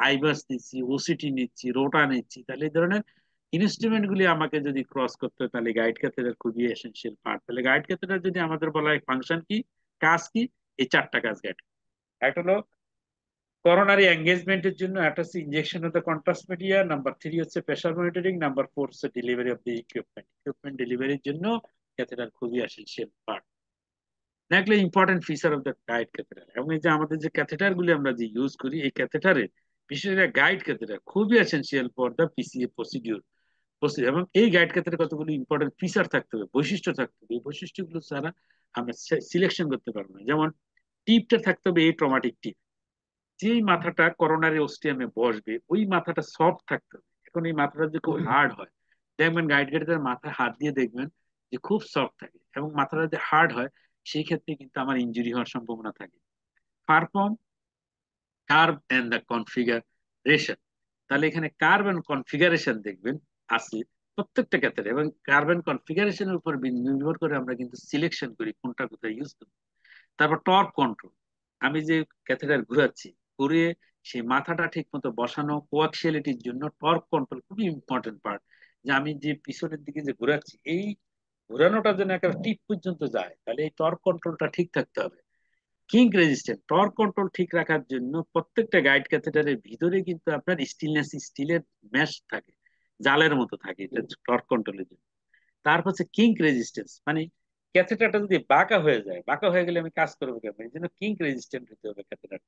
আইবাস নিচ্ছি, ওসিটি নিচ্ছি, রোটা নিচ্ছি। তাহলে এই ধরনের ইনস্ট্রুমেন্ট গুলি আমাকে যদি ক্রস করতে হয় তাহলে গাইড ক্যাথেটার খুবই এসেনশিয়াল পার্ট। তাহলে গাইড ক্যাথেটার যদি আমাদের বলা হয় ফাংশন কি, কাজ কি, এই চারটা কাজ গাইড। একটা হলো করোনারি এঙ্গেজমেন্টের জন্য, একটা হচ্ছে injection of the contrast media, number 3 হচ্ছে প্রেশার মনিটরিং, নাম্বার 4 হচ্ছে ডেলিভারি অফ দ্য ইকুইপমেন্ট ডেলিভারির জন্য ক্যাথেটার খুবই এসেনশিয়াল পার্ট। দেখলে important feature of the guide catheter. এবং এই যে আমাদের যে ক্যাথেটার গুলি আমরা যে ইউজ করি এই ক্যাথেটারে বিশেষ করে গাইড ক্যাথেটার খুবই essential for the PCA procedure. এবং এই গাইড ক্যাথেটারে কতগুলো ইম্পর্টেন্ট ফিচার থাকতে হবে, বৈশিষ্ট্য থাকতে হবে। এই বৈশিষ্ট্যগুলো ছাড়া আমরা সিলেকশন করতে পারবো না। যেমন টিপটা থাকতে হবে এই ট্রমাটিক টিপ, যেই মাথাটা করোনারি অস্টিয়ামে বসবে ওই মাথাটা সফট থাকতে হবে। এখন এই মাথাটা যদি খুব হার্ড হয়, দেখবেন গাইড ক্যাথেটার মাথায় হাত দিয়ে দেখবেন যে খুব সফট থাকে, এবং মাথাটা যদি হার্ড হয় সেই ক্ষেত্রে কিন্তু আমার ইনজুরি হওয়ার সম্ভাবনা থাকে। Perform curve and the configuration, তাহলে এখানে কার্বন কনফিগারেশন দেখবেন আছে প্রত্যেকটা ক্ষেত্রে, এবং কার্বন কনফিগারেশনের উপর নির্ভর করে আমরা কিন্তু সিলেকশন করি কোনটা কোথায় ইউজ করব। তারপর টর্ক কন্ট্রোল, আমি যে ক্যাথেটার ঘুরাচ্ছি, ঘুরিয়ে সেই মাথাটা ঠিক মতো বসানো, কোয়াক্সিয়ালিটির জন্য টর্ক কন্ট্রোল খুবই ইম্পর্টেন্ট পার্ট। যে আমি যে পিছনের দিকে যে ঘুরাচ্ছি, এই ঘোরানোটা যেন একটা টিপ পর্যন্ত যায়, তাহলে এই টর্ক কন্ট্রোলটা ঠিক থাকতে হবে। কিঙ্ক রেজিস্ট্যান্ট টর্ক কন্ট্রোল ঠিক রাখার জন্য প্রত্যেকটা গাইড ক্যাথেটারের ভিতরে কিন্তু আপনার স্টিলনেস স্টিলের মেশ থাকে, জালের মতো থাকে, এটা টর্ক কন্ট্রোলের জন্য। তারপর হচ্ছে কিঙ্ক রেজিস্ট্যান্স, মানে ক্যাথেটারটা যদি বাঁকা হয়ে যায়, বাঁকা হয়ে গেলে আমি কাজ করবো কেমন, এই জন্য কিঙ্ক রেজিস্ট্যান্ট হতে হবে ক্যাথেটার।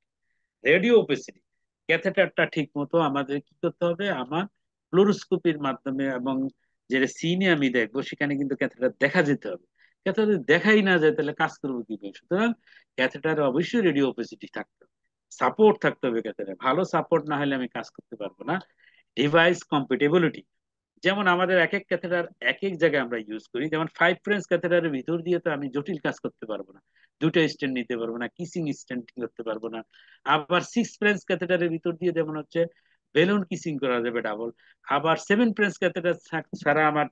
রেডিও ওপেসিটি, ক্যাথেটারটা ঠিক মতো আমাদের কি করতে হবে, আমার ফ্লোরোস্কোপির মাধ্যমে এবং যে সিনে আমি দেখবো সেখানে কিন্তু ক্যাথেটার দেখা যেতে হবে। ক্যাথেটার যদি দেখাই না যায় তাহলে কাজ করবো কিভাবে? সুতরাং ক্যাথেটারে অবশ্যই রেডিও ওপেসিটি থাকতে হবে, সাপোর্ট থাকতে হবে ক্যাথেটারে, ভালো সাপোর্ট না হলে আমি কাজ করতে পারবো না। ডিভাইস কম্পেটেবিলিটি, যেমন আমাদের এক এক ক্যাথেটার এক এক জায়গায় আমরা ইউজ করি, যেমন 5 ফ্রেঞ্চ ক্যাথেটারের ভিতর দিয়ে তো আমি জটিল কাজ করতে পারবো না, দুটো স্ট্যান্ড নিতে পারবো না, কিসিং স্ট্যান্ড করতে পারবো না। আবার 6 ফ্রেঞ্চ ক্যাথেটারের ভিতর দিয়ে যেমন হচ্ছে বেলুন কিসিং করা যাবে ডাবল। আবার 7 ফ্রেঞ্চ ক্যাথেটার ছাড়া আমার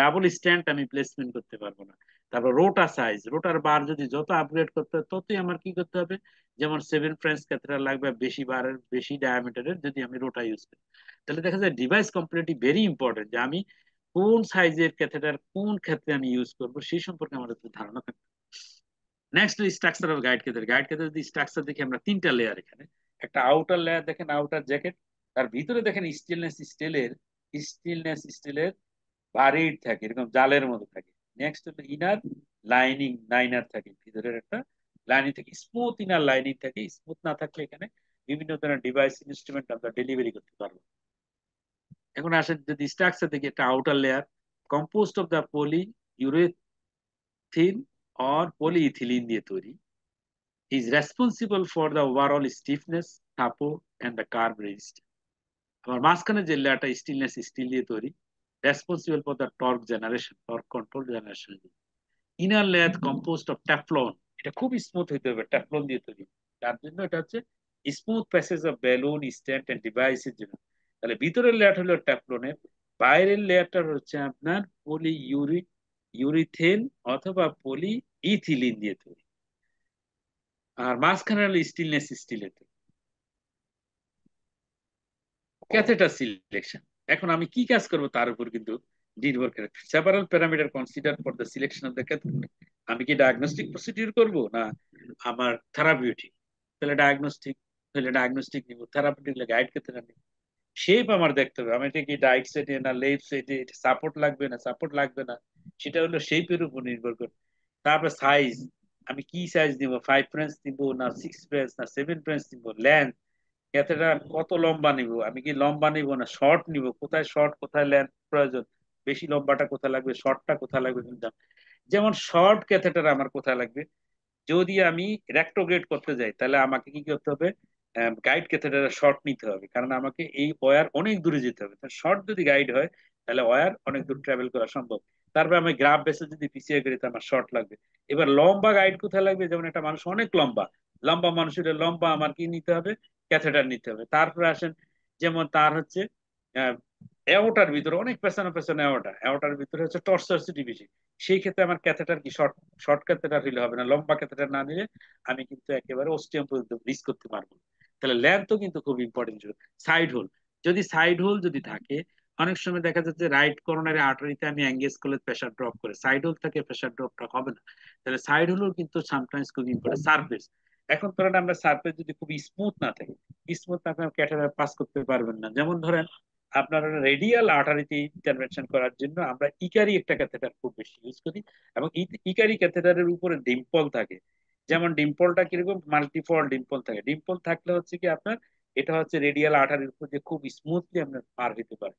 ডাবল স্ট্যান্ড আমি প্লেসমেন্ট করতে পারবো না। তারপর রোটা সাইজ, রোটার বার যদি যত আপগ্রেড করতে হবে ততই আমার কি করতে হবে, যেমন 7 ফ্রেঞ্চ ক্যাথেটার লাগবে বেশি বারের বেশি ডায়ামিটারের যদি আমি রোটা ইউজ করি। তাহলে দেখা যায় ডিভাইস কমপ্লিটলি ভেরি ইম্পর্টেন্ট, যে আমি কোন সাইজের ক্যাথেটার কোন ক্ষেত্রে আমি ইউজ করব সেই সম্পর্কে আমাদের একটু ধারণা থাকবে। Next structure of guide catheter. Guide catheter যদি স্ট্রাকচার দেখি আমরা তিনটা লেয়ার এখানে। একটা আউটার লেয়ার দেখেন, আউটার জ্যাকেট, তার ভিতরে দেখেন স্টেনলেস স্টিলের বারিড থাকে, এরকম জালের মতো থাকে। নেক্সট হলো ইনার লাইনিং, লাইনার থাকে, ভিতরের একটা লাইনিং থাকে, স্মুথ ইনার লাইনিং থাকে। স্মুথ না থাকলে এখানে বিভিন্ন ধরনের ডিভাইস ইনস্ট্রুমেন্ট আমরা ডেলিভারি করতে পারবো। এখন আসেন যদি স্ট্রাকচার দেখি, একটা outer layer composed of the polyurethane or polyethylene দিয়ে তৈরি, is responsible for the overall stiffness, support and the carb resistance. আমার মাঝখানে যে লেয়ারটা স্টিলনেস স্টিল দিয়ে তৈরি, responsible for the torque generation, torque control generation. Inner layer composed of Teflon, এটা খুব স্মুথ হইতে হবে, ট্যাফলন দিয়ে তৈরি। তার জন্য এটা হচ্ছে smooth passage of balloon stent and ডিভাইসের জন্য। তাহলে ভিতরের লেয়ার হলো ট্যাফলনের, বাইরের লেয়ারটা হচ্ছে আপনার পলি ইউরিথেন অথবা পলি ইথিলিন দিয়ে তৈরি, আর মাঝখানে হলো স্টিলনেস স্টিলের। ক্যাথেটার সিলেকশন, এখন আমি কি কাজ করব তার উপর কিন্তু নির্ভর করে। Several parameter consider for the selection of the catheter. আমি কি ডায়াগনস্টিক প্রসিডিউর করব না আমার থেরাপিউটিক? তাহলে ডায়াগনস্টিক নিব, থেরাপিউটিক গাইড ক্যাথেটার নিব। শেপ আমার দেখতে হবে, আমি এটা কি রাইট সাইডে না লেফট সাইডে, সাপোর্ট লাগবে না সাপোর্ট লাগবে না, সেটা হলো শেপের উপর নির্ভর করে। তারপর সাইজ, আমি কি সাইজ নিব, 5 ফ্রেঞ্চ নিব না 6 ফ্রেঞ্চ না 7 ফ্রেঞ্চ নিব। লেন্থ, ক্যাথেটার কত লম্বা নিব, আমি কি লম্বা নিব না শর্ট নিব, কোথায় শর্ট কোথায় লেন্থ প্রয়োজন, বেশি লম্বাটা কোথায় লাগবে শর্টটা কোথায় লাগবে বুঝলাম। যেমন শর্ট ক্যাথেটার আমার কোথায় লাগবে, যদি আমি রেক্টোগ্রেড করতে যাই তাহলে আমাকে কি করতে হবে, গাইড ক্যাথেটারের শর্ট নিতে হবে, কারণ আমাকে এই ওয়্যার অনেক দূরে যেতে হবে। শর্ট যদি গাইড হয় তাহলে ওয়্যার অনেক দূর ট্রাভেল করা সম্ভব। তারপর আমি গ্রাফ বেসে যদি পিছিয়ে করি তো আমার শর্ট লাগবে। এবার লম্বা গাইড কোথায় লাগবে, যেমন একটা মানুষ অনেক লম্বা, লম্বা মানুষের লম্বা আমার কি নিতে হবে, ক্যাথেটার নিতে হবে। তারপরে আসেন, যেমন তার হচ্ছে এওটার ভিতরে অনেক পেছনে পেছনে এওটা, এওটার ভিতরে হচ্ছে টর্সাসিটি বেশি, সেই ক্ষেত্রে আমার ক্যাথেটার কি শর্ট, শর্ট ক্যাথেটার হলে হবে না, লম্বা ক্যাথেটার না নিলে আমি কিন্তু একেবারে ওস্টিয়াম পর্যন্ত রিস্ক করতে পারবো না। তাহলে ল্যান্থও কিন্তু খুব ইম্পর্টেন্ট। সাইড হোল, যদি সাইড হোল যদি থাকে, অনেক সময় দেখা যাচ্ছে রাইট কর্নারে আর্টারিতে আমি এঙ্গেজ করলে প্রেসার ড্রপ করে, সাইড হোল থাকে প্রেসার ড্রপটা হবে না। তাহলে সাইড হোলও কিন্তু সামটাইমস খুব ইম্পর্টেন্ট। সারফেস, এখন ধরেন আমরা সারফেস যদি খুব স্মুথ না থাকে, স্মুথ না আপনার ক্যাথেটার পাস করতে পারবেন না। যেমন ধরেন আপনার রেডিয়াল আর্টারিতে ইন্টারভেনশন করার জন্য আমরা ইকারি একটা ক্যাথেটার খুব বেশি ইউজ করি, এবং ইকারি ক্যাথেটারের উপরে ডিম্পল থাকে। যেমন ডিম্পলটা কিরকম, মাল্টিফল ডিম্পল থাকে, ডিম্পল থাকলে হচ্ছে কি আপনার এটা হচ্ছে রেডিয়াল আর্টারির উপর যে খুব স্মুথলি আপনার পার হইতে পারে।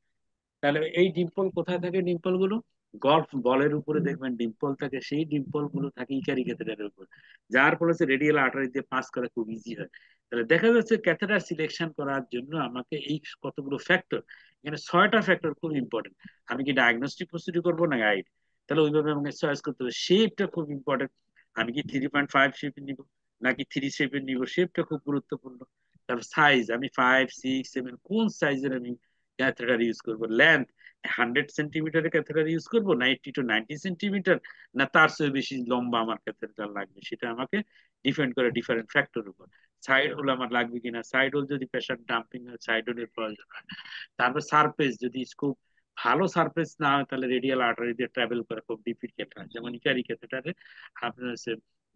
তাহলে এই ডিম্পল কোথায় থাকে, ডিম্পল গুলো গলফ বলের উপরে দেখবেন ডিম্পল থাকে, সেই ডিম্পল গুলো থাকে ইকারি ক্যাথেটারের উপর, যার ফলে রেডিয়াল আর্টারি দিয়ে পাস করা খুব ইজি হয়। তাহলে দেখা যাচ্ছে ক্যাথেটার সিলেকশন করার জন্য আমাকে এই কতগুলো ফ্যাক্টর, এখানে 6টা ফ্যাক্টর খুব ইম্পর্টেন্ট। আমি কি ডায়াগনস্টিক প্রসিডিউর করবো না গাইড, তাহলে ওইভাবে আমাকে চয়েস করতে হবে। শেপটা খুব ইম্পর্টেন্ট, আমি কি 3.5 শেপের নিব নাকি 3 শেপের নিব, শেপটা খুব গুরুত্বপূর্ণ। তারপর সাইজ, আমি 5, 6, 7 কোন সাইজের আমি ক্যাথেটার ইউজ করবো, লেন্থ 100 সেন্টিমিটারের ক্যাথেটার ইউজ করবো না 80 to 90 সেন্টিমিটার, না তার চেয়ে বেশি লম্বা আমার ক্যাথেটার লাগবে, সেটা আমাকে ডিপেন্ড করে ডিফারেন্ট ফ্যাক্টর উপর। সাইড হোল আমার লাগবে কিনা, সাইড হোল যদি প্রেশার ডাম্পিং হয় সাইড হোলের প্রয়োজন হয়। তারপর সারফেস যদি খুব ভালো সারফেস না হয় তাহলে রেডিয়াল আর্টারি দিয়ে ট্রাভেল করে খুব ডিফিকাল্ট হয়, যেমন ইকারি ক্যাথেটারে আপনার হচ্ছে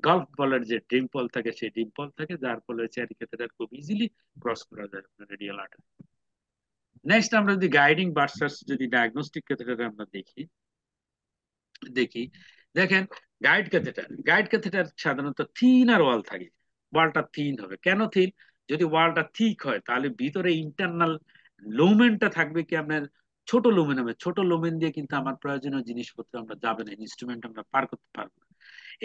গল্ফ বলের যে ডিম্পল থাকে সেই ডিম্পল থাকে, যার ফলে চেয়ারি ক্যাথেটার খুব ইজিলি ক্রস করা যায় আপনার রেডিয়াল আর্টারি। নেক্সট আমরা যদি গাইডিং ভার্সাস যদি ডায়াগনস্টিক ক্যাথেটারে আমরা দেখি দেখি দেখেন, গাইড ক্যাথেটার সাধারণত থিন আর ওয়াল থাকে, ওয়ালটা থিন হবে। কেন থিন? যদি ওয়ালটা থিক হয় তাহলে ভিতরে ইন্টারনাল লুমেনটা থাকবে কি আপনার ছোট লুমেন হবে, ছোট লুমেন দিয়ে কিন্তু আমার প্রয়োজনীয় জিনিসপত্র আমরা যাবে না, ইনস্ট্রুমেন্ট আমরা পার করতে পারবো না।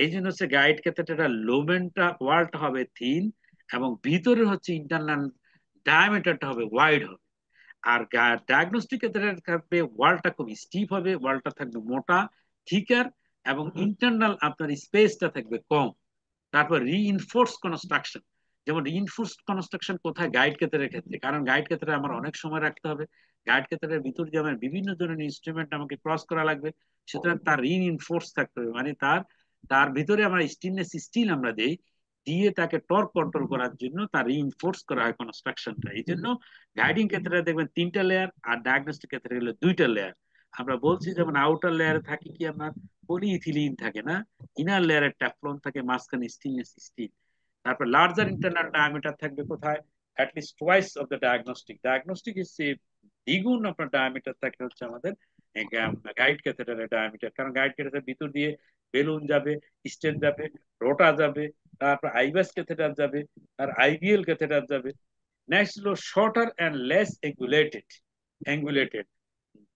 এই জন্য হচ্ছে গাইড ক্যাথেটার লুমেনটা ওয়ালটা হবে থিন এবং ভিতরে হচ্ছে ইন্টারনাল ডায়ামিটারটা হবে ওয়াইড হবে। আর ডায়াগনস্টিক ক্ষেত্রে থাকবে ওয়ালটা খুব স্টিফ হবে, ওয়ালটা থাকবে মোটা, থিকার, এবং ইন্টারনাল আপনার স্পেসটা থাকবে কম। তারপর রিইনফোর্স কনস্ট্রাকশন, যেমন রিইনফোর্স কনস্ট্রাকশন কোথায়? গাইড ক্ষেত্রের ক্ষেত্রে, কারণ গাইড ক্ষেত্রে আমার অনেক সময় রাখতে হবে, গাইড ক্ষেত্রের ভিতর দিয়ে আমার বিভিন্ন ধরনের ইনস্ট্রুমেন্ট আমাকে ক্রস করা লাগবে, সুতরাং তার রিইনফোর্স থাকতে হবে, মানে তার তার ভিতরে আমার স্টিলনেস স্টিল আমরা দেই, দিয়ে তাকে টর্ক কন্ট্রোল করার জন্য তার রিইনফোর্স করা হয় কনস্ট্রাকশনটা। এই জন্য গাইডিং ক্ষেত্রে দেখবেন 3টা লেয়ার আর ডায়াগনস্টিক ক্ষেত্রে গেলে 2টা লেয়ার। আমরা বলছি যেমন আউটার লেয়ারে থাকে কি আপনার পলিইথিলিন থাকে না, ইনার লেয়ারের ট্যাফলন থাকে, মাঝখানে স্টেনলেস স্টিল। তারপর লার্জার ইন্টারনাল ডায়ামিটার থাকবে কোথায়? At least twice of the diagnostic হচ্ছে দ্বিগুণ আপনার ডায়ামিটার থাকে হচ্ছে আমাদের গাইড ক্যাথেটারের ডায়ামিটার, কারণ গাইড ক্যাথেটারের ভিতর দিয়ে বেলুন যাবে, স্টেন যাবে, রোটা যাবে, তারপর আইবাস ক্যাথেটার যাবে, আর আইবিএল ক্যাথেটার যাবে। নেক্সট হলো shorter and less angulated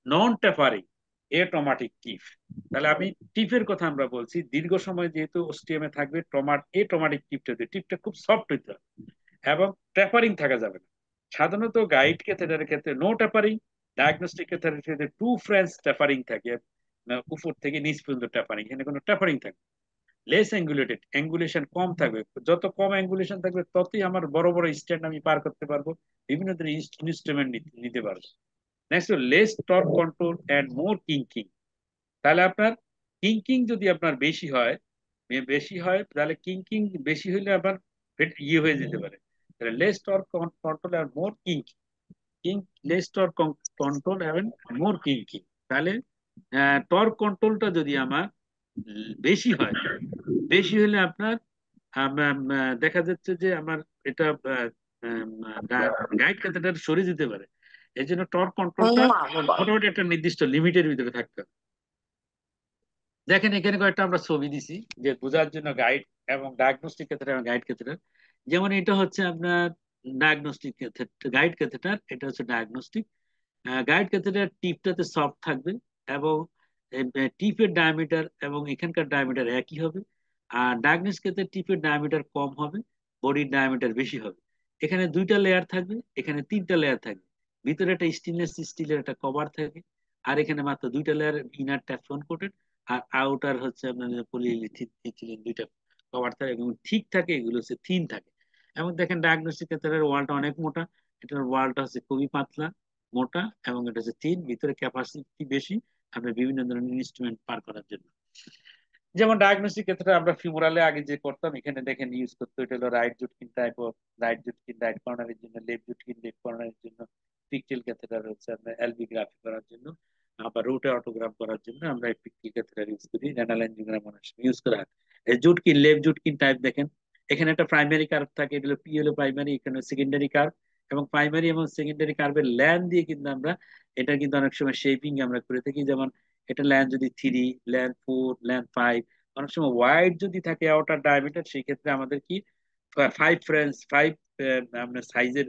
non tapering atraumatic tip. তাহলে আমি টিপের কথা আমরা বলছি, দীর্ঘ সময় যেহেতু ওস্টিয়ামে থাকবে, এটমাটিক টিপটা খুব সফট হইতে হবে এবং ট্যাপারিং থাকা যাবে না। সাধারণত গাইড ক্যাথেটারের ক্ষেত্রে নো ট্যাপারিং, ডায়াগনস্টিক ক্যাথেটারের ক্ষেত্রে টু ফ্রেঞ্চ ট্যাপারিং থাকে, উপর থেকে নিচ পর্যন্ত ট্যাপারিং, এখানে কোনো ট্যাপারিং থাকে। লেস অ্যাঙ্গুলেটেড, অ্যাঙ্গুলেশন কম থাকবে, যত কম অ্যাঙ্গুলেশন থাকবে ততই আমার বড় বড় স্ট্যান্ড আমি পার করতে পারবো, বিভিন্ন ধরনের ইনস্ট্রুমেন্ট নিতে পারবো। Next less torque control and more kinking. তাহলে আপনার কিঙ্কিং যদি আপনার বেশি হয় তাহলে কিঙ্কিং বেশি হলে আবার ইয়ে হয়ে যেতে পারে। তাহলে লেস টর্ক কন্ট্রোল আর মোর কিঙ্কিং, কিং লেস টর্ক কন্ট্রোল এবং মোর কিঙ্কিং। তাহলে টর্ক কন্ট্রোলটা যদি আমার বেশি হয়, বেশি হলে আপনার দেখা যাচ্ছে যে আমার এটা গাইড কাঁথাটা সরে যেতে পারে। এই জন্য টর্ক কন্ট্রোলটা মোটামুটি একটা নির্দিষ্ট লিমিটের ভিতরে থাকতে হবে। দেখেন এখানে কয়েকটা আমরা ছবি দিছি যে বোঝার জন্য, গাইড এবং ডায়াগনস্টিক ক্ষেত্রে এবং গাইড ক্ষেত্রে। যেমন এটা হচ্ছে আপনার ডায়াগনস্টিক ক্ষেত্রে, গাইড ক্যাথেটার, এটা হচ্ছে ডায়াগনস্টিক। গাইড ক্যাথেটার টিপটাতে সফট থাকবে এবং টিপের ডায়ামিটার এবং এখানকার ডায়ামিটার একই হবে। আর ডায়াগনস্টিক ক্ষেত্রে টিপের ডায়ামিটার কম হবে, বডির ডায়ামিটার বেশি হবে। এখানে 2টা লেয়ার থাকবে, এখানে 3টা লেয়ার থাকবে, ভিতরে একটা স্টেনলেস স্টিলের একটা কভার থাকে, আর এখানে মাত্র 2টা লেয়ার, ইনার ট্যাফলন কোটেড আর আউটার হচ্ছে আপনার পলিইথিলিন, 2টা কভার থাকে এবং ঠিক থাকে, এগুলো হচ্ছে থিন থাকে। এবং দেখেন ডায়াগনস্টিক ক্ষেত্রে ওয়ালটা অনেক মোটা, এটার ওয়ালটা হচ্ছে খুবই পাতলা, মোটা, এবং এটা হচ্ছে থিন, ভিতরে ক্যাপাসিটি বেশি আপনার বিভিন্ন ধরনের ইনস্ট্রুমেন্ট পার করার জন্য। যেমন ডায়াগনস্টিক ক্ষেত্রে আমরা ফিমোরালে আগে যে করতাম, এখানে দেখেন ইউজ করতে, এটা হলো রাইট জুটকিন রাইট কর্নারের জন্য, লেফট জুটকিন লেফট কর্নারের জন্য, পিকটেল ক্যাথেটার হচ্ছে আপনার এলবিগ্রাফি করার জন্য, আবার রুটে অটোগ্রাফ করার জন্য আমরা এই পিকটেল ক্যাথেটার ইউজ করি, রেনাল অ্যাঞ্জিওগ্রাম অনেক সময় ইউজ করা হয়। এই জুটকিন লেফট জুটকিন টাইপ দেখেন, এখানে একটা প্রাইমারি কার্ভ থাকে, এটা হলো পি হলো প্রাইমারি, এখানে সেকেন্ডারি কার্ভ, এবং প্রাইমারি এবং সেকেন্ডারি কার্ভের ল্যান দিয়ে কিন্তু আমরা এটা কিন্তু অনেক সময় শেপিং আমরা করে থাকি। যেমন এটা ল্যান যদি 3, ল্যান 4, ল্যান 5, অনেক সময় ওয়াইড যদি থাকে আউটার ডায়ামিটার, সেই ক্ষেত্রে আমাদের কি 5 আপনার সাইজের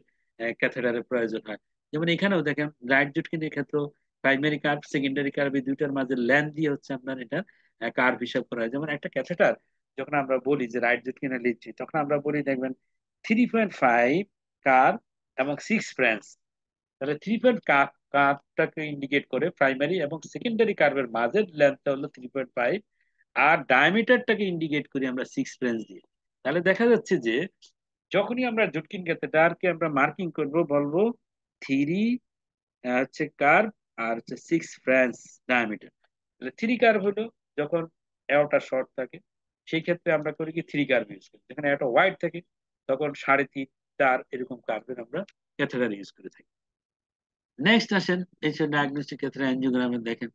ক্যাথেটারের প্রয়োজন হয়। যেমন এখানেও দেখেন রাইট জুটকিনের ক্ষেত্রে প্রাইমারি কার্ভ সেকেন্ডারি কার্ভ এই দুইটার মাঝে ল্যান্ড দিয়ে হচ্ছে আপনার এটা কার্ভ হিসাব করা হয়। যেমন একটা ক্যাথেটার যখন আমরা বলি যে রাইট জুটকিনে লিখছি, তখন আমরা বলি দেখবেন 3.5 কার্ভ এবং 6 ফ্রেন্স। তাহলে 3.5 কার্ভটাকে ইন্ডিকেট করে প্রাইমারি এবং সেকেন্ডারি কার্ভের মাঝের লেন্থটা হলো 3.5, আর ডায়ামিটারটাকে ইন্ডিকেট করি আমরা 6 ফ্রেঞ্চ দিয়ে। তাহলে দেখা যাচ্ছে যে যখনই আমরা জুটকিন ক্যাথেটারকে আমরা মার্কিং করব বলবো থ্রি হচ্ছে কার্ভ আর হচ্ছে 6 ফ্রান্স ডায়ামিটার। তাহলে থ্রি কার্ভ হলো যখন এওটা শর্ট থাকে, সেই ক্ষেত্রে আমরা করি কি থ্রি কার্ভ ইউজ করি। যেখানে এওটা ওয়াইড থাকে তখন 3.5 4 এরকম কার্ভের আমরা ক্যাথেটার ইউজ করে থাকি। নেক্সট আসেন এই যে ডায়াগনস্টিক ক্ষেত্রে অ্যাঞ্জিওগ্রামে দেখেন,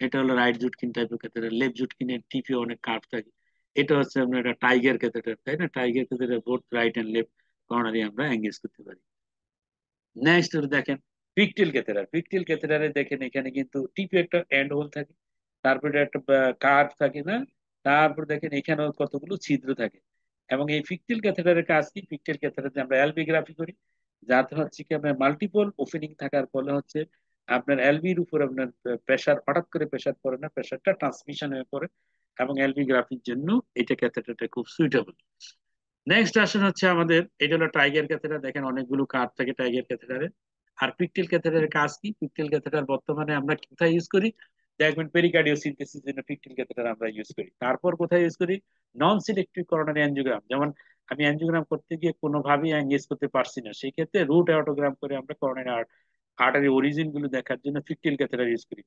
এটা হলো রাইট জুটকিন টাইপের ক্যাথেটার, লেফট জুটকিনের টিপে অনেক কার্ভ থাকে। এটা হচ্ছে আপনার একটা টাইগার ক্যাথেটার, তাই না? Tiger catheter both right and left কর্নারে আমরা এঙ্গেজ করতে পারি। নেক্সট দেখেন পিকটিল ক্যাথেটার। পিকটিল ক্যাথেটারে দেখেন এখানে কিন্তু টিপে একটা এন্ড হোল থাকে, তারপরে একটা কার্ভ থাকে না, তারপর দেখেন এখানেও কতগুলো ছিদ্র থাকে। এবং এই পিকটিল ক্যাথেটারের কাজ কি? পিকটিল ক্যাথেটারে আমরা এলবিগ্রাফি করি, যাতে হচ্ছে কি আপনার মাল্টিপল ওপেনিং থাকার ফলে হচ্ছে আপনার এলবির উপর আপনার প্রেশার, হঠাৎ করে প্রেশার পড়ে না, প্রেশারটা ট্রান্সমিশন হয়ে পড়ে। এবং এলবিগ্রাফির জন্য এটা ক্যাথেটারটা খুব সুইটেবল। নেক্সট আসেন হচ্ছে আমাদের এটা হলো টাইগার ক্যাথেটার। দেখেন অনেকগুলো কার্ভ থাকে টাইগার ক্যাথেটারে। আর পিকটিল ক্যাথেটারের কাজ কি? পিকটিল ক্যাথেটার বর্তমানে আমরা কোথায় ইউজ করি? দেখবেন পেরিকার্ডিওসিনথেসিসের জন্য পিকটিল ক্যাথেটার আমরা ইউজ করি। তারপর কোথায় ইউজ করি? নন সিলেক্টিভ করোনারি অ্যাঞ্জিওগ্রাম, যেমন আমি অ্যাঞ্জিওগ্রাম করতে গিয়ে কোনোভাবেই এঙ্গেজ করতে পারছি না, সেই ক্ষেত্রে রুট অটোগ্রাম করে আমরা করোনারি আর্টারি অরিজিন গুলো দেখার জন্য পিকটিল ক্যাথেটার ইউজ করি।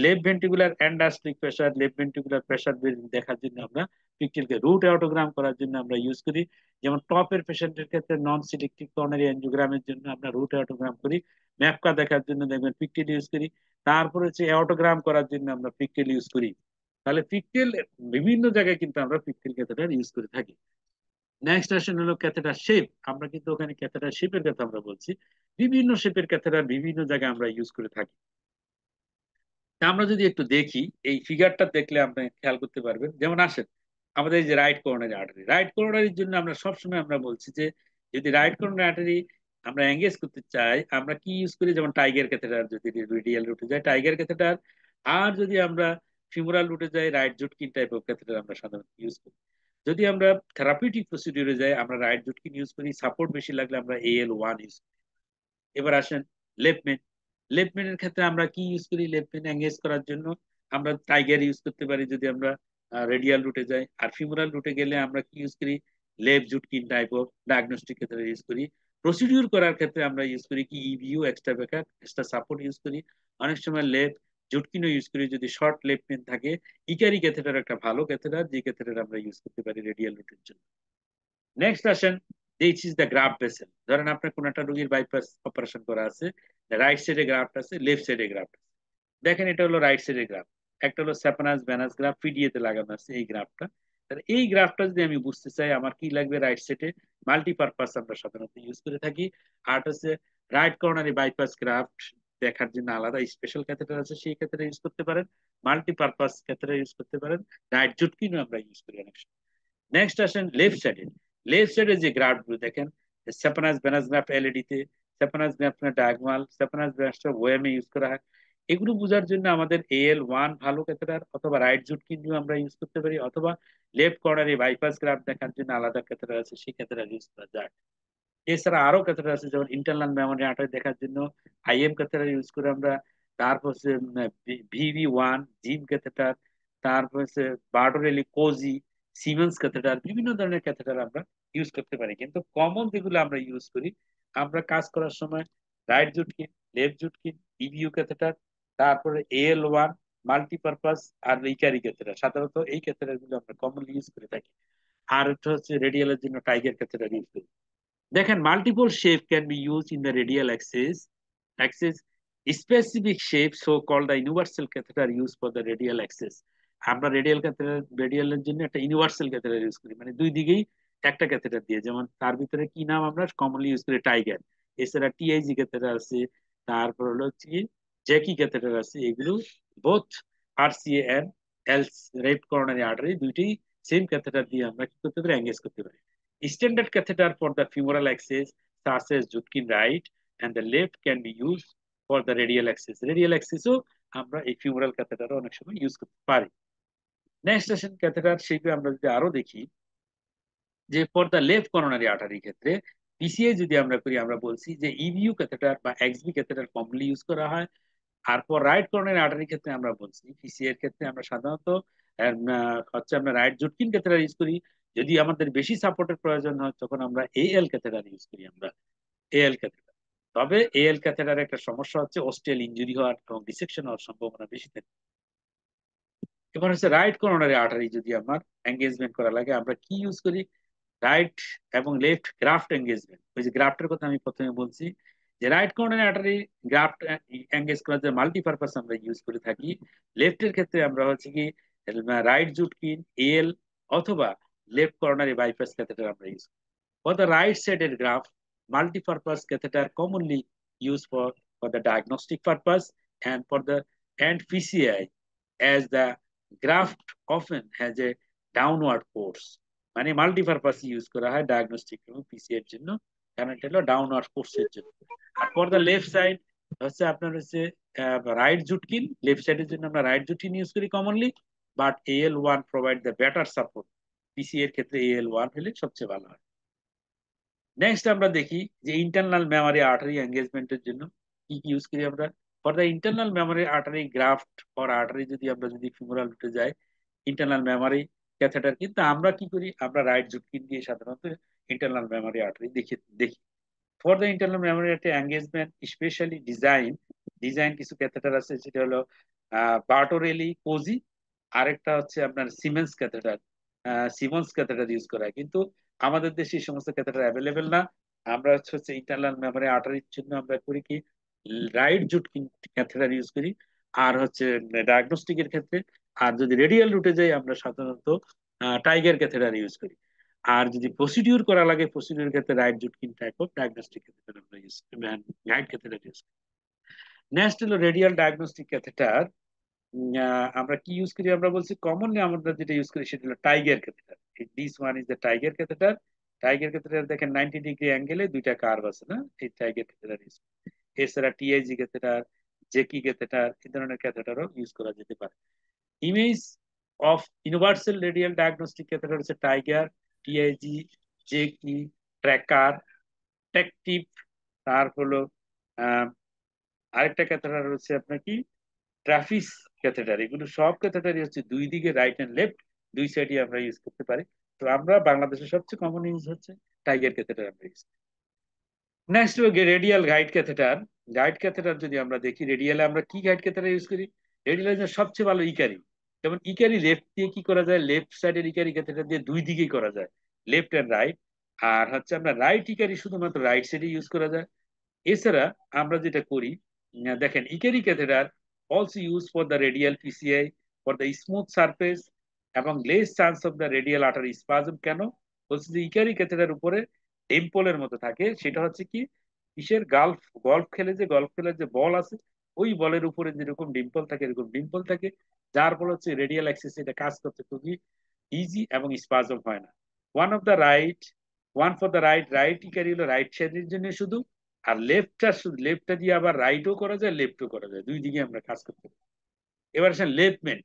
Left ventricular end diastolic pressure, left ventricular pressure দেখার জন্য আমরা পিকটিলকে রুট অটোগ্রাম করার জন্য আমরা ইউজ করি। যেমন টপের পেশেন্টের ক্ষেত্রে নন সিলেক্টিভ করোনারি অ্যাঞ্জিওগ্রামের জন্য আমরা রুট অটোগ্রাম করি। ম্যাপকা দেখার জন্য দেখবেন পিকটিল ইউজ করি। তারপরে হচ্ছে অটোগ্রাম করার জন্য আমরা পিকটিল ইউজ করি। তাহলে পিকটিল বিভিন্ন জায়গায় কিন্তু আমরা পিকটিল ক্যাথেটার ইউজ করে থাকি। নেক্সট আসেন হলো ক্যাথেটার শেপ। আমরা কিন্তু ওখানে ক্যাথেটার শেপের কথা আমরা বলছি, বিভিন্ন শেপের ক্যাথেটার বিভিন্ন জায়গায় আমরা ইউজ করে থাকি। তা আমরা যদি একটু দেখি, এই ফিগারটা দেখলে আপনি খেয়াল করতে পারবেন। যেমন আসেন আমাদের এই যে রাইট করোনারি আর্টারি, রাইট করোনারির জন্য আমরা সবসময় আমরা বলছি যে যদি রাইট করোনারি আর্টারি আমরা এঙ্গেজ করতে চাই আমরা কি ইউজ করি? যেমন টাইগার ক্যাথেটার, যদি রেডিয়াল রুটে যায় টাইগার ক্যাথেটার, আর যদি আমরা ফিমোরাল রুটে যাই right Judkins type of catheter আমরা সাধারণত ইউজ করি। যদি আমরা থেরাপিউটিক প্রসিডিউরে যাই আমরা রাইট জুটকিন ইউজ করি, সাপোর্ট বেশি লাগলে আমরা AL1 ইউজ করি। এবার আসেন লেফট মেন। লেফট মেনের ক্ষেত্রে আমরা কি ইউজ করি? লেফট মেন এঙ্গেজ করার জন্য আমরা টাইগার ইউজ করতে পারি যদি আমরা রেডিয়াল রুটে যাই। আর ফিমোরাল রুটে গেলে আমরা কি ইউজ করি? Left Judkins type of diagnostic ক্ষেত্রে ইউজ করি। প্রসিডিউর করার ক্ষেত্রে আমরা ইউজ করি কি? ইভিউ, এক্সট্রা বেকার, এক্সট্রা সাপোর্ট ইউজ করি। অনেক সময় লেফট জুটকিনও ইউজ করি যদি শর্ট লেফট মেন থাকে। ইকারি ক্যাথেটার একটা ভালো ক্যাথেটার, যে ক্যাথেটার আমরা ইউজ করতে পারি রেডিয়াল রুটের জন্য। নেক্সট আসেন this is the graft vessel. ধরেন আপনার কোন একটা রোগীর বাইপাস অপারেশন করা আছে, রাইট সাইডে গ্রাফট আছে, লেফট সাইডে গ্রাফট আছে। দেখেন এটা হলো রাইট সাইডে গ্রাফট, একটা হলো স্যাপানাস ভেনাস গ্রাফ পিডিএ তে লাগানো আছে এই গ্রাফটা। তাহলে এই গ্রাফটা যদি আমি বুঝতে চাই আমার কি লাগবে? রাইট সাইডে মাল্টিপারপাস আমরা সাধারণত ইউজ করে থাকি। আর হচ্ছে রাইট কর্নারি বাইপাস গ্রাফট দেখার জন্য আলাদা স্পেশাল ক্যাথেটার আছে, সেই ক্ষেত্রে ইউজ করতে পারেন। মাল্টিপারপাস ক্যাথেটার ইউজ করতে পারেন। রাইট জুটকিনও আমরা ইউজ করি অনেক সময়। নেক্সট আসেন লেফট সাইডে। লেফট সাইডে যে গ্রাফ গুলো দেখেন, সেপানাস ভেনাস গ্রাফ এলইডি তে, সেপানাস গ্রাফ ডায়াগোনাল, সেপানাস গ্রাফটা ওএমএ ইউজ করা হয়। এগুলো বোঝার জন্য আমাদের AL1 ভালো ক্যাথেটার, অথবা রাইট জুটকিন আমরা ইউজ করতে পারি, অথবা লেফট কর্নারে বাইপাস গ্রাফ দেখার জন্য আলাদা ক্যাথেটার আছে, সেই ক্যাথেটার ইউজ করা যায়। এছাড়া আরো ক্যাথেটার আছে, যেমন ইন্টারনাল মেমোরি আর্টারি দেখার জন্য IM ক্যাথেটার ইউজ করে আমরা। তারপর হচ্ছে VV1 জিম ক্যাথেটার, তারপর হচ্ছে বার্টোরেলি কোজি, সিমেন্স ক্যাথেটার, বিভিন্ন ধরনের ক্যাথেটার আমরা ইউজ করতে পারি। কিন্তু কমন যেগুলো আমরা ইউজ করি আমরা কাজ করার সময় রাইট জুটকিন, লেফট জুটকিন, ইভিউ ক্যাথেটার, তারপরে AL1, মাল্টিপারপাস আর রিকারি ক্যাথেটার, সাধারণত এই ক্যাথেটার গুলো আমরা কমনলি ইউজ করে থাকি। আর একটা হচ্ছে রেডিয়ালের জন্য টাইগার ক্যাথেটার ইউজ করি। দেখেন multiple shape can be used in the radial axis specific shape so called the universal catheter used for the radial axis। আমরা রেডিয়াল ক্যাথেটার, রেডিয়ালের জন্য একটা ইউনিভার্সাল ক্যাথেটার ইউজ করি, মানে দুই দিকেই একটা ক্যাথেটার দিয়ে। যেমন তার ভিতরে কি নাম আমরা কমনলি ইউজ করি? টাইগার। এছাড়া TIG ক্যাথেটার আছে, তারপর হলো হচ্ছে জ্যাকি ক্যাথেটার আছে। এগুলো both RCA and L left coronary artery দুইটি সেম ক্যাথেটার দিয়ে আমরা কি করতে পারি? এঙ্গেজ করতে পারি। Standard catheter for the femoral axis, such as Judkin right and the left, can be used for the radial axis. Radial axis ও আমরা এই femoral catheter অনেক সময় ইউজ করতে পারি। নেক্সট আসেন ক্যাথেটার শেপে আমরা যদি আরো দেখি, যে for the left coronary artery ক্ষেত্রে PCI যদি আমরা করি আমরা বলছি যে ইভিউ ক্যাথেটার বা XB ক্যাথেটার কমনলি ইউজ করা হয়। আর ফর রাইট করোনারি আর্টারির ক্ষেত্রে আমরা বলছি PCI এর ক্ষেত্রে আমরা সাধারণত হচ্ছে আমরা রাইট জুটকিন ক্যাথেটার ইউজ করি, যদি আমাদের বেশি সাপোর্টের প্রয়োজন হয় তখন আমরা এএল ক্যাথেটার ইউজ করি, আমরা এএল ক্যাথেটার। তবে এএল ক্যাথেটার একটা সমস্যা হচ্ছে অস্টিয়াল ইনজুরি হওয়ার এবং ডিসেকশন হওয়ার সম্ভাবনা বেশি থাকে। এবার হচ্ছে রাইট করোনারি আর্টারি যদি আমার এঙ্গেজমেন্ট করা লাগে আমরা কি ইউজ করি? রাইট এবং লেফট গ্রাফট এঙ্গেজমেন্ট। ওই যে গ্রাফটের কথা আমি প্রথমে বলছি, যে right coronary artery graft engage করার যে মাল্টিপারপাস আমরা ইউজ করে থাকি। লেফটের ক্ষেত্রে আমরা হচ্ছে কি রাইট জুটকিন, এল, অথবা লেফট কর্নারি বাইপাস ক্যাথেটার আমরা ইউজ করি। For the right sided graft, multi-purpose catheter commonly used for the diagnostic purpose and for the and PCI, as the graft often has a downward course. মানে multipurpose use করা হয় diagnostic এবং পিসি এর জন্য, কারণ এটা হলো ডাউনওয়ার্ড কোর্সের জন্য। আর ফর দ্য লেফট সাইড হচ্ছে আপনার হচ্ছে রাইট জুটকিন, লেফট সাইডের জন্য আমরা রাইট জুটকিন ইউজ করি commonly, but AL one provide the better support. PC এর ক্ষেত্রে এএল ওয়ান হলে সবচেয়ে ভালো হয়। নেক্সট আমরা দেখি যে ইন্টারনাল মেমোরি আর্টারি এঙ্গেজমেন্টের জন্য কি কি ইউজ করি আমরা। For the internal memory artery graft or artery যদি আমরা যদি ফিমোরাল রুটে যাই ইন্টারনাল মেমোরি ক্যাথেটার, কিন্তু আমরা কি করি, আমরা রাইট জুটকিন দিয়ে সাধারণত ইন্টারনাল মেমোরি আর্টারি দেখি দেখি। For the internal memory artery engagement specially design কিছু ক্যাথেটার আছে, যেটা হলো বার্টোরেলি কোজি, আরেকটা হচ্ছে আপনার Simmons catheter, Simmons catheter use করা হয়। কিন্তু আমাদের দেশে এই সমস্ত ক্যাথেটার অ্যাভেলেবেল না। আমরা হচ্ছে ইন্টারনাল মেমোরি আর্টারির জন্য আমরা করি কি রাইট জুটকিন ক্যাথেটার ইউজ করি, আর হচ্ছে ডায়াগনস্টিকের ক্ষেত্রে। আর যদি রেডিয়াল রুটে যাই আমরা সাধারণত টাইগার ক্যাথেটার ইউজ করি। আর যদি প্রসিডিউর করা লাগে প্রসিডিউর ক্ষেত্রে right Judkins type of diagnostic catheter আমরা ইউজ করি, গাইড ক্যাথেটার ইউজ করি। নেক্সট হলো রেডিয়াল ডায়াগনস্টিক ক্যাথেটার। আমরা কি ইউজ করি, আমরা বলছি কমনলি আমরা যেটা ইউজ করি সেটা হলো tiger catheter. This one is the tiger catheter. Tiger catheter দেখেন 90 ডিগ্রি অ্যাঙ্গেলে দুইটা কার্ভ আছে না, এই টাইগার ক্যাথেটার ইউজ। এছাড়া টিআইজি ক্যাথেটার, জেকি ক্যাথেটার, এই ধরনের ক্যাথেটারও ইউজ করা যেতে পারে। Image of universal radial diagnostic catheter হচ্ছে টাইগার, টিআইজি, জেকি, ট্র্যাকার, টেকটিভ, তার হলো আরেকটা ক্যাথেটার হচ্ছে আপনার কি ট্রাফিস ক্যাথেটার। এগুলো সব ক্যাথেটারই হচ্ছে দুই দিকে রাইট এন্ড লেফট দুই সাইডে আমরা ইউজ করতে পারি। তো আমরা বাংলাদেশের সবচেয়ে কমন ইউজ হচ্ছে টাইগার ক্যাথেটার আমরা use. Next radial guide catheter. Guide catheter যদি আমরা দেখি রেডিয়ালে আমরা কি গাইড ক্যাথেটার ইউজ করি, রেডিয়ালে সবচেয়ে ভালো ইকারি। যেমন ইকারি লেফট দিয়ে কি করা যায়, লেফট সাইডের ইকারি ক্যাথেটার দিয়ে দুই দিকেই করা যায়, লেফট এন্ড রাইট। আর হচ্ছে আমরা রাইট ইকারি শুধুমাত্র রাইট সাইডে ইউজ করা যায়। এছাড়া আমরা যেটা করি দেখেন Ikari catheter also use for the radial PCI for the smooth surface এবং less chance of the radial artery spasm. কেন বলছি যে ইকারি ক্যাথেটার উপরে টেম্পলের মতো থাকে, সেটা হচ্ছে কি কিসের গল্ফ গল্ফ খেলে যে গল্ফ খেলার যে বল আছে ওই বলের উপরে যেরকম ডিম্পল থাকে এরকম ডিম্পল থাকে, যার ফলে হচ্ছে রেডিয়াল অ্যাক্সিস এটা কাজ করতে খুবই ইজি এবং স্পাজম হয় না। One of the right one for the right right Ikari হলো রাইট সাইডের জন্য শুধু, আর লেফটটা শুধু লেফটটা দিয়ে আবার রাইটও করা যায় লেফটও করা যায়, দুই দিকে আমরা কাজ করতে পারি। এবার আসেন লেফটম্যান।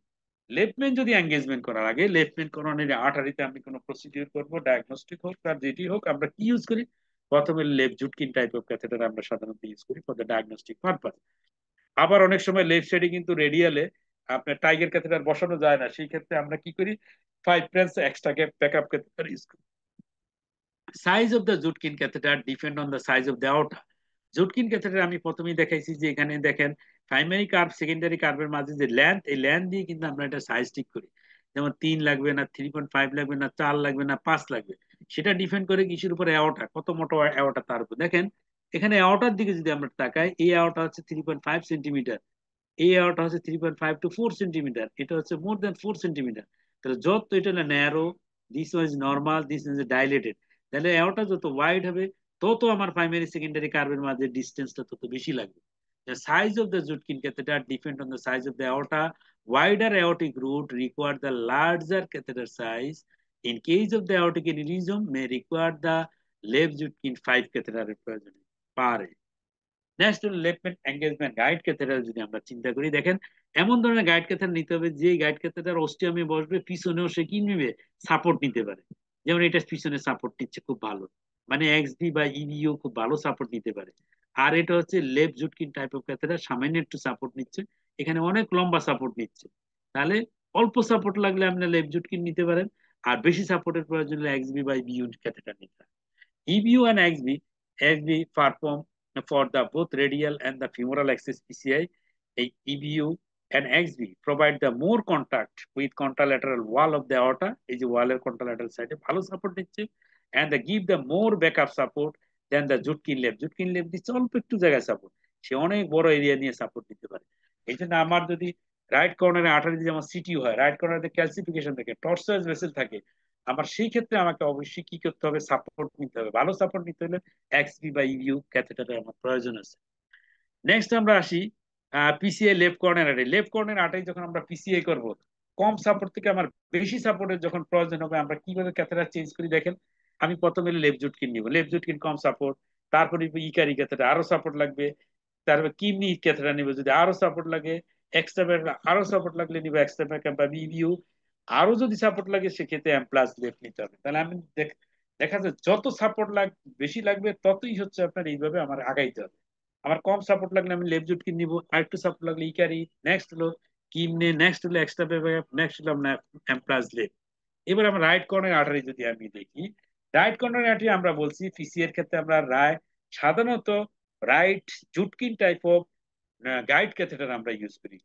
লেফটম্যান যদি এঙ্গেজমেন্ট করার আগে লেফটম্যান করানোর আর্টারিতে আমি কোনো প্রসিডিউর করবো ডায়াগনস্টিক হোক আর যেটি হোক আমরা কি ইউজ করি, প্রথমে left Judkins type of catheter আমরা সাধারণত ইউজ করি ফর দ্য ডায়াগনস্টিক পারপাস। আবার অনেক সময় লেফট সাইডে কিন্তু রেডিয়ালে আপনার টাইগার ক্যাথেটার বসানো যায় না, সেই ক্ষেত্রে আমরা কি করি 5 French extra cap backup catheter use করি। Size of the Judkins catheter depend on the size of the aorta. Judkins catheter আমি প্রথমেই দেখাইছি যে এখানে দেখেন প্রাইমারি কার্ভ সেকেন্ডারি কার্ভের মাঝে যে লেন্থ, এই লেন্থ দিয়ে কিন্তু আমরা এটা সাইজ ঠিক করি। যেমন 3 লাগবে না 3.5 লাগবে না 4 লাগবে না 5 লাগবে, সেটা ডিপেন্ড করে কিসের উপর অ্যাওটা কত মোটা অ্যাওটা তার উপর। দেখেন এখানে অ্যাওটার দিকে যদি আমরা তাকাই এই অ্যাওটা হচ্ছে 3.5 সেন্টিমিটার, এই অ্যাওটা হচ্ছে 3.5 to 4 সেন্টিমিটার, এটা হচ্ছে মোর দেন 4 সেন্টিমিটার। তাহলে যত এটা narrow, this was normal, this is dilated, তাহলে অ্যাওটা যত ওয়াইড হবে তত আমার প্রাইমারি সেকেন্ডারি কার্ভের মাঝে ডিস্টেন্সটা তত বেশি লাগবে। The size of the Judkin catheter depend on the size of the aorta. Wider aortic root require the larger catheter size. In case of the aortic aneurysm, may require the left Judkin 5 catheter represented per next হলো left engagement guide catheter. যদি আমরা চিন্তা করি দেখেন এমন ধরনের guide catheter নিতে হবে যে গাইড ক্যাথেটার অস্টিয়ামে বসবে পিছনেও সে কি নিবে সাপোর্ট নিতে পারে। যেমন এটা পিছনে সাপোর্ট নিচ্ছে খুব ভালো, মানে এক্সডি বা ইবিও খুব ভালো সাপোর্ট নিতে পারে। আর এটা হচ্ছে left Judkins type of catheter, সামান্য একটু সাপোর্ট নিচ্ছে, এখানে অনেক লম্বা সাপোর্ট নিচ্ছে। তাহলে অল্প সাপোর্ট লাগলে আপনি লেফট জুটকিন নিতে পারেন, আর বেশি সাপোর্টের প্রয়োজন হলে এক্সবি বা ইবিউ ক্যাথেটার নিতে হয়। EBU and XB perform for the both radial and the femoral axis PCI. EBU and XB provide the more contact with contralateral wall of the aorta, এই যে ওয়ালের contralateral side ভালো সাপোর্ট দিচ্ছে, and they give the more backup support than the Judkin লেপ। জুটকিন লেপ দিচ্ছে অল্প একটু জায়গায় সাপোর্ট, সে অনেক বড় এরিয়া নিয়ে সাপোর্ট দিতে পারে। এই জন্য আমার যদি রাইট কর্নারে আঠারি যেমন সিটিউ হয়, রাইট কর্নারে ক্যালসিফিকেশন থাকে, টর্সোয়াস ভেসেল থাকে, আমার সেই ক্ষেত্রে আমাকে অবশ্যই কি করতে হবে, সাপোর্ট নিতে হবে। ভালো সাপোর্ট নিতে হলে এক্সবি বা ইউ ক্যাথেটারের আমার প্রয়োজন আছে। নেক্সট আমরা আসি PCI left coronary artery. Left coronary artery যখন আমরা পিসিআই করব, কম সাপোর্ট থেকে আমার বেশি সাপোর্টের যখন প্রয়োজন হবে, আমরা কিভাবে ক্যাথেটার চেঞ্জ করি দেখেন। আমি প্রথমে লেফট জুটকিন নিব, লেফট জুটকিন কম সাপোর্ট, তারপরে ইকারি ক্যাথেটার আরো সাপোর্ট লাগবে, তারপর কিডনি ক্যাথেটার নিব যদি আরো সাপোর্ট লাগে, এক্সট্রা আরো সাপোর্ট লাগলে নিব এক্সট্রা ব্যাকআপ বা বিবিইউ, আরো যদি সাপোর্ট লাগে সেক্ষেত্রে এম প্লাস লেফট নিতে হবে। তাহলে আমি দেখা যায় যত সাপোর্ট বেশি লাগবে ততই হচ্ছে আপনার এইভাবে আমার আগাইতে হবে। আমার কম সাপোর্ট লাগলে আমি লেফট জুটকিন নিব, আর একটু সাপোর্ট লাগলে ইকারি, নেক্সট হলো কিমনে, নেক্সট হলো এক্সট্রা ব্যাকআপ, নেক্সট হলো আপনার এম প্লাস লেফট। এবার আমরা রাইট কর্নার আর্টারি যদি আমি দেখি, রাইট কর্নার আর্টারি আমরা বলছি ফিসি এর ক্ষেত্রে আমরা সাধারণত right Judkins type of guide catheter আমরা ইউজ করি।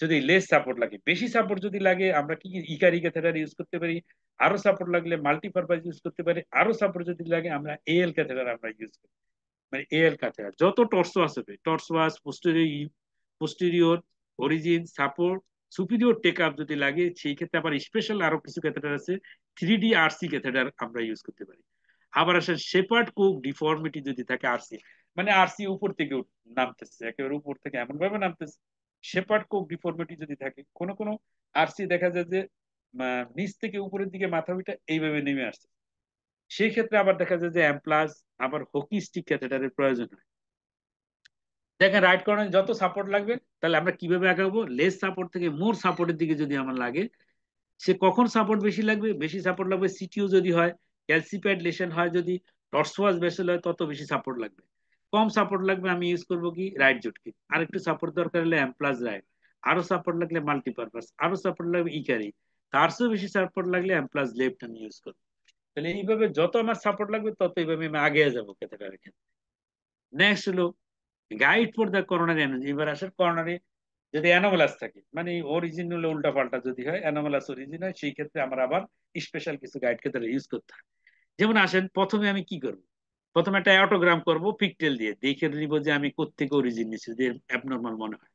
যদি লেস সাপোর্ট লাগে, বেশি সাপোর্ট যদি লাগে আমরা কি ইকারি ক্যাথেটার ইউজ করতে পারি, আরো সাপোর্ট লাগলে মাল্টিপারপাস ইউজ করতে পারি, আরো সাপোর্ট যদি লাগে আমরা এএল ক্যাথেটার আমরা ইউজ করি। মানে এএল ক্যাথেটার যত টর্সো আসবে, tortuous, posterior, origin, support, superior take up যদি লাগে, সেই ক্ষেত্রে আবার স্পেশাল আরো কিছু ক্যাথেটার আছে, 3D আরসি ক্যাথেটার আমরা ইউজ করতে পারি। আবার আসলে শেপার্ড কুক ডিফর্মিটি যদি থাকে, আরসি মানে আরসি উপর থেকে নামতেছে, একেবারে উপর থেকে এমন ভাবে নামতেছে, শেপার্ড কুক ডিফর্মিটি যদি থাকে, কোনো কোনো আরসি দেখা যায় যে নিচ থেকে উপরের দিকে মাথা ওইটা এইভাবে নেমে আসছে, সেই ক্ষেত্রে আবার দেখা যায় যে অ্যাম্প্লাস আবার হকি স্টিক ক্যাথেটারের প্রয়োজন হয়। দেখেন রাইট কর্নারে যত সাপোর্ট লাগবে, তাহলে আমরা কিভাবে আগাবো, লেস সাপোর্ট থেকে মোর সাপোর্টের দিকে যদি আমার লাগে, সে কখন সাপোর্ট বেশি লাগবে, বেশি সাপোর্ট লাগবে সিটিও যদি হয়, ক্যালসিফাইড লেশন হয়, যদি টর্সোয়াস ভেসেল হয়, তত বেশি সাপোর্ট লাগবে। কম সাপোর্ট লাগবে আমি ইউজ করবো কি রাইট জুটকি, আর একটু সাপোর্ট দরকার হলে এম প্লাস রাইট, আরো সাপোর্ট লাগলে মাল্টিপারপাস, আরো সাপোর্ট লাগবে ইকারি, তার চেয়েও বেশি সাপোর্ট লাগলে এম প্লাস লেফট আমি ইউজ করবো। তাহলে এইভাবে যত আমার সাপোর্ট লাগবে তত এইভাবে আমি আগে যাবো ক্যাথেটারের ক্ষেত্রে। নেক্সট হলো guide for the coronary energy. এবার আসলে করোনারি যদি অ্যানোমালাস থাকে, মানে অরিজিন হলে উল্টা পাল্টা যদি হয়, অ্যানোমালাস অরিজিন হয়, সেই ক্ষেত্রে আমার আবার স্পেশাল কিছু গাইডকে তাহলে ইউজ করতে হয়। যেমন আসেন প্রথমে আমি কি করব, প্রথমে একটা অটোগ্রাম করব পিকটেল দিয়ে, দেখে নিব যে আমি কোত্থেকে অরিজিন নিচ্ছি, যে অ্যাবনর্মাল মনে হয়।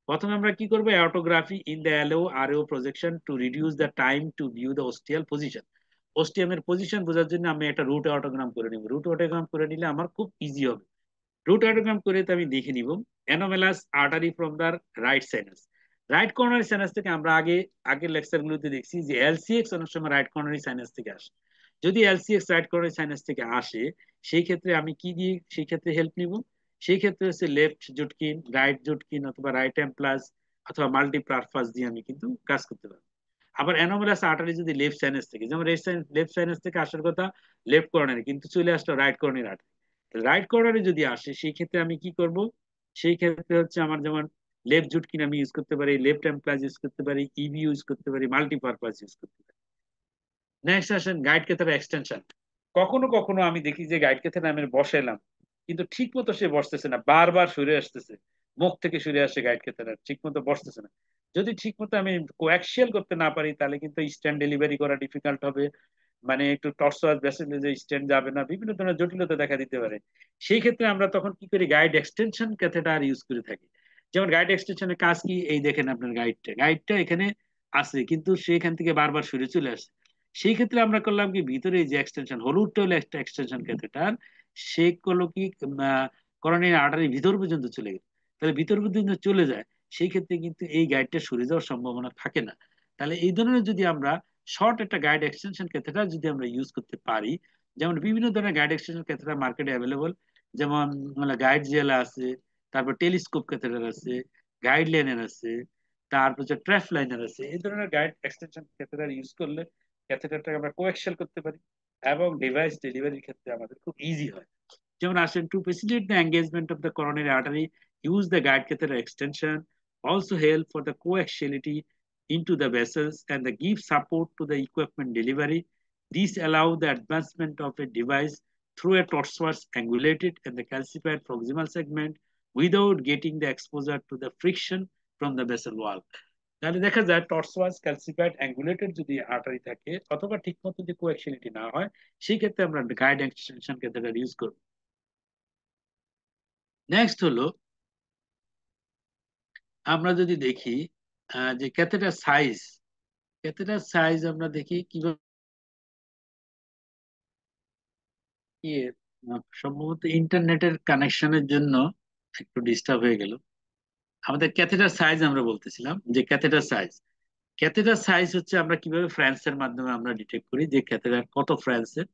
প্রথমে আমরা কি করবো, অটোগ্রাফি ইন দ্য অ্যালো আরও projection to reduce the time to view the ostial position. অস্টিয়ামের পজিশন বোঝার জন্য আমি একটা রুট অটোগ্রাম করে নিব। রুট অটোগ্রাম করে নিলে আমার খুব ইজি হবে। রুট অটোগ্রাম করে তো আমি দেখে নিব anomalous artery from the right sinus. Right coronary sinus থেকে আমরা আগের লেকচার গুলোতে দেখছি যে এলসিএক্স অনেক সময় রাইট কর্নারি সাইনাস থেকে আসে। যদি এলসিএক্স রাইট কর্নারি সাইনাস থেকে আসে, সেই ক্ষেত্রে আমি কি দিয়ে সেই ক্ষেত্রে হেল্প নিব, সেই ক্ষেত্রে হচ্ছে লেফট জুটকিন, রাইট জুটকিন অথবা রাইট এম প্লাস অথবা মাল্টিপারপাস দিয়ে আমি কিন্তু কাজ করতে পারবো। আবার অ্যানোমালাস আর্টারি যদি লেফট সাইনাস থেকে, যেমন লেফট সাইনাস থেকে আসার কথা লেফট কর্নারে, কিন্তু চলে আসলো রাইট কর্নারি আর্টারি, রাইট কর্নারে যদি আসে সেই ক্ষেত্রে আমি কি করব, সেই ক্ষেত্রে হচ্ছে আমার যেমন লেফট জুটকিন আমি ইউজ করতে পারি, লেফট এমপ্লাস ইউজ করতে পারি, ইবি ইউজ করতে পারি, মাল্টিপারপাস ইউজ করতে পারি। নেক্সট আসেন গাইড ক্যাথেটার এক্সটেনশন। কখনো কখনো আমি দেখি যে গাইড ক্যাথেটার আমি বসাইলাম, কিন্তু ঠিক মতো সে বসতেছে না, বারবার সরে আসতেছে, মুখ থেকে সরে আসে গাইড ক্যাথেটার, ঠিক মতো বসতেছে না। যদি ঠিক মতো আমি কোয়াক্সিয়াল করতে না পারি, তাহলে কিন্তু স্ট্যান্ড ডেলিভারি করা ডিফিকাল্ট হবে, মানে একটু টর্সোয়াস ভেসেলে যে স্ট্যান্ড যাবে না, বিভিন্ন ধরনের জটিলতা দেখা দিতে পারে। সেই ক্ষেত্রে আমরা তখন কি করি, গাইড এক্সটেনশন ক্যাথেটার ইউজ করে থাকি। যেমন গাইড এক্সটেনশনের কাজ কি, এই দেখেন আপনার গাইডটা গাইডটা এখানে আছে, কিন্তু সেখান থেকে বারবার সরে চলে আসছে। সেই ক্ষেত্রে আমরা করলাম কি, ভিতরে যে এক্সটেনশন, হলুদটা হলো একটা এক্সটেনশন ক্যাথেটার, সে করলো কি করোনারি আর্টারির ভিতর পর্যন্ত চলে গেল। তাহলে ভিতর পর্যন্ত চলে যায়, সেই ক্ষেত্রে কিন্তু এই গাইডটা সরে যাওয়ার সম্ভাবনা থাকে না। তাহলে এই ধরনের যদি আমরা শর্ট একটা গাইড এক্সটেনশন ক্যাথেটার যদি আমরা ইউজ করতে পারি, যেমন বিভিন্ন ধরনের গাইড এক্সটেনশন ক্যাথেটার মার্কেটে অ্যাভেলেবল, যেমন গাইড জেলা আছে, তারপর টেলিস্কোপ ক্যাথেটার আছে, গাইড লাইনার আছে, তারপর হচ্ছে ট্র্যাফ লাইনার আছে। এই ধরনের গাইড এক্সটেনশন ক্যাথেটার ইউজ করলে ক্যাথেটারটাকে আমরা কোএক্সিয়াল করতে পারি, এবং ডিভাইস ডেলিভারির ক্ষেত্রে আমাদের খুব ইজি হয়। যেমন আসেন two facilitate the engagement of the coronary artery, use the guide catheter extension, also help for the coaxiality into the vessels and the give support to the equipment delivery. These allow the advancement of a device through a tortuous angulated and the calcified proximal segment without getting the exposure to the friction from the vessel wall. তাহলে দেখা যায় টর্সওয়াস calcified অ্যাঙ্গুলেটেড যদি artery থাকে অথবা ঠিকমতো যদি কোঅ্যাক্সিয়ালিটি না হয় সেই ক্ষেত্রে আমরা গাইড এক্সটেনশন ক্যাথেটার ইউজ করব। নেক্সট হলো আমরা যদি দেখি যে ক্যাথেটার সাইজ আমরা দেখি কিভাবে সম্ভবত ইন্টারনেটের কানেকশনের জন্য একটু ডিস্টার্ব হয়ে গেল। আমাদের ক্যাথেটার সাইজ আমরা বলতেছিলাম যে ক্যাথেটার সাইজ হচ্ছে আমরা কিভাবে ফ্রান্সের মাধ্যমে আমরা ডিটেক্ট করি যে ক্যাথেটার কত ফ্রান্সের,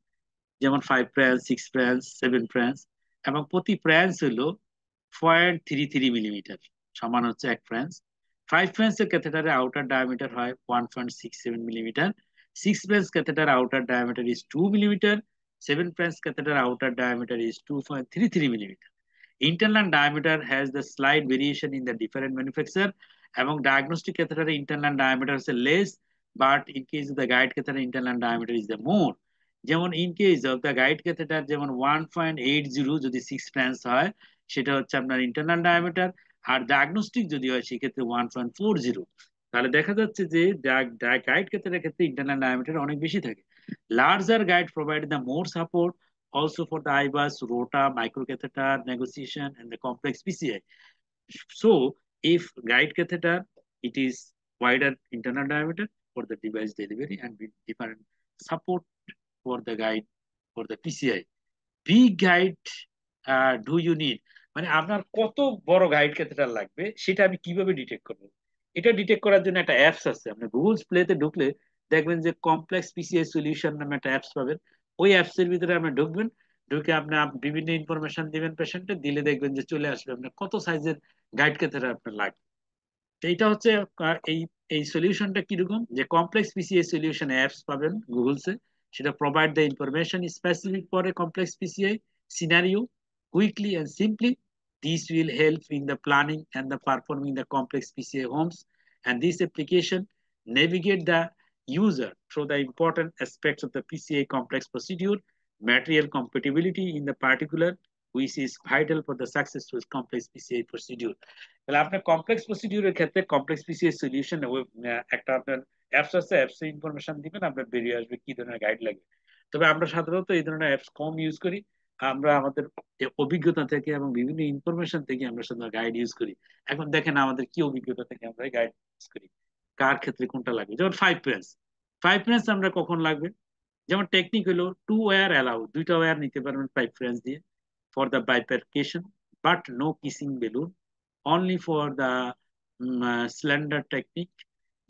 যেমন 5 ফ্রান্স, 6 ফ্রান্স, 7 ফ্রান্স, এবং প্রতি ফ্রান্স হলো 0.33 মিলিমিটার, সমান হচ্ছে 1 ফ্রান্স। 5 ফ্রান্সের ক্যাথেটারের আউটার ডায়ামিটার হয় 1.67 millimetre. 6 France catheter outer diameter is 2 millimetre. 7 France catheter outer diameter is 2.33 millimeter. Internal diameter has the slight variation in the different manufacturer এবং diagnostic catheter internal diameter is less, but in case of the guide catheter internal diameter is the more. যেমন in case of the guide catheter যেমন 1.80 যদি 6 France হয় সেটা হচ্ছে আপনার internal diameter, আর diagnostic যদি হয় সেক্ষেত্রে 1.40। তাহলে দেখা যাচ্ছে যে গাইড ক্যাথেটারের ক্ষেত্রে ইন্টারনাল ডায়ামিটার অনেক বেশি থাকে। Larger guide provide the more support also for the IBUS, ROTA, microcatheter, negotiation, and the complex PCI. So, if guide catheter, it is wider internal diameter for the device delivery and with different support for the guide for the PCI. Big guide do you need? মানে আপনার কত বড় guide catheter লাগবে সেটা আমি কিভাবে detect করবো? এটা ডিটেক্ট করার জন্য একটা অ্যাপস আছে। আপনি গুগল প্লেতে ঢুকলে দেখবেন যে কমপ্লেক্স পিসিআই সলিউশন নামে একটা অ্যাপস পাবেন। ওই অ্যাপস এর ভিতরে আপনি ঢুকবেন, ঢুকে আপনি বিভিন্ন ইনফরমেশন দিবেন পেশেন্টে, দিলে দেখবেন যে চলে আসবে আপনার কত সাইজের গাইড ক্যাথেটার আপনার লাগবে। তো এইটা হচ্ছে এই এই সলিউশনটা কিরকম, যে কমপ্লেক্স পিসিআই সলিউশন অ্যাপস পাবেন গুগলসে, সেটা provide the information specific for a complex PCI scenario quickly and simply. These will help in the planning and the performing the complex PCA homes, and this application navigate the user through the important aspects of the PCA complex procedure, material compatibility in the particular, which is vital for the successful complex PCA procedure. তাহলে আপনার complex প্রসিডিউরের ক্ষেত্রে complex PCS solution একটা আপনার apps আছে, apps এ information দিবেন, আপনার বেরিয়ে আসবে কি ধরনের গাইড লাগবে। তবে আমরা সাধারণত এই ধরনের অ্যাপস কম ইউজ করি। আমরা আমাদের অভিজ্ঞতা থেকে এবং বিভিন্ন ইনফরমেশন থেকে আমরা সাধারণত গাইড ইউজ করি। এখন দেখেন আমাদের কি অভিজ্ঞতা থেকে আমরা গাইড ইউজ করি, কার ক্ষেত্রে কোনটা লাগবে। যেমন 5 ফ্রান্স, 5 ফ্রান্স আমরা কখন লাগবে, যেমন টেকনিক হলো 2 ওয়্যার অ্যালাউ, 2টা ওয়্যার নিতে পারবেন 5 ফ্রান্স দিয়ে for the bifurcation, but no kissing balloon, only for the slender technique.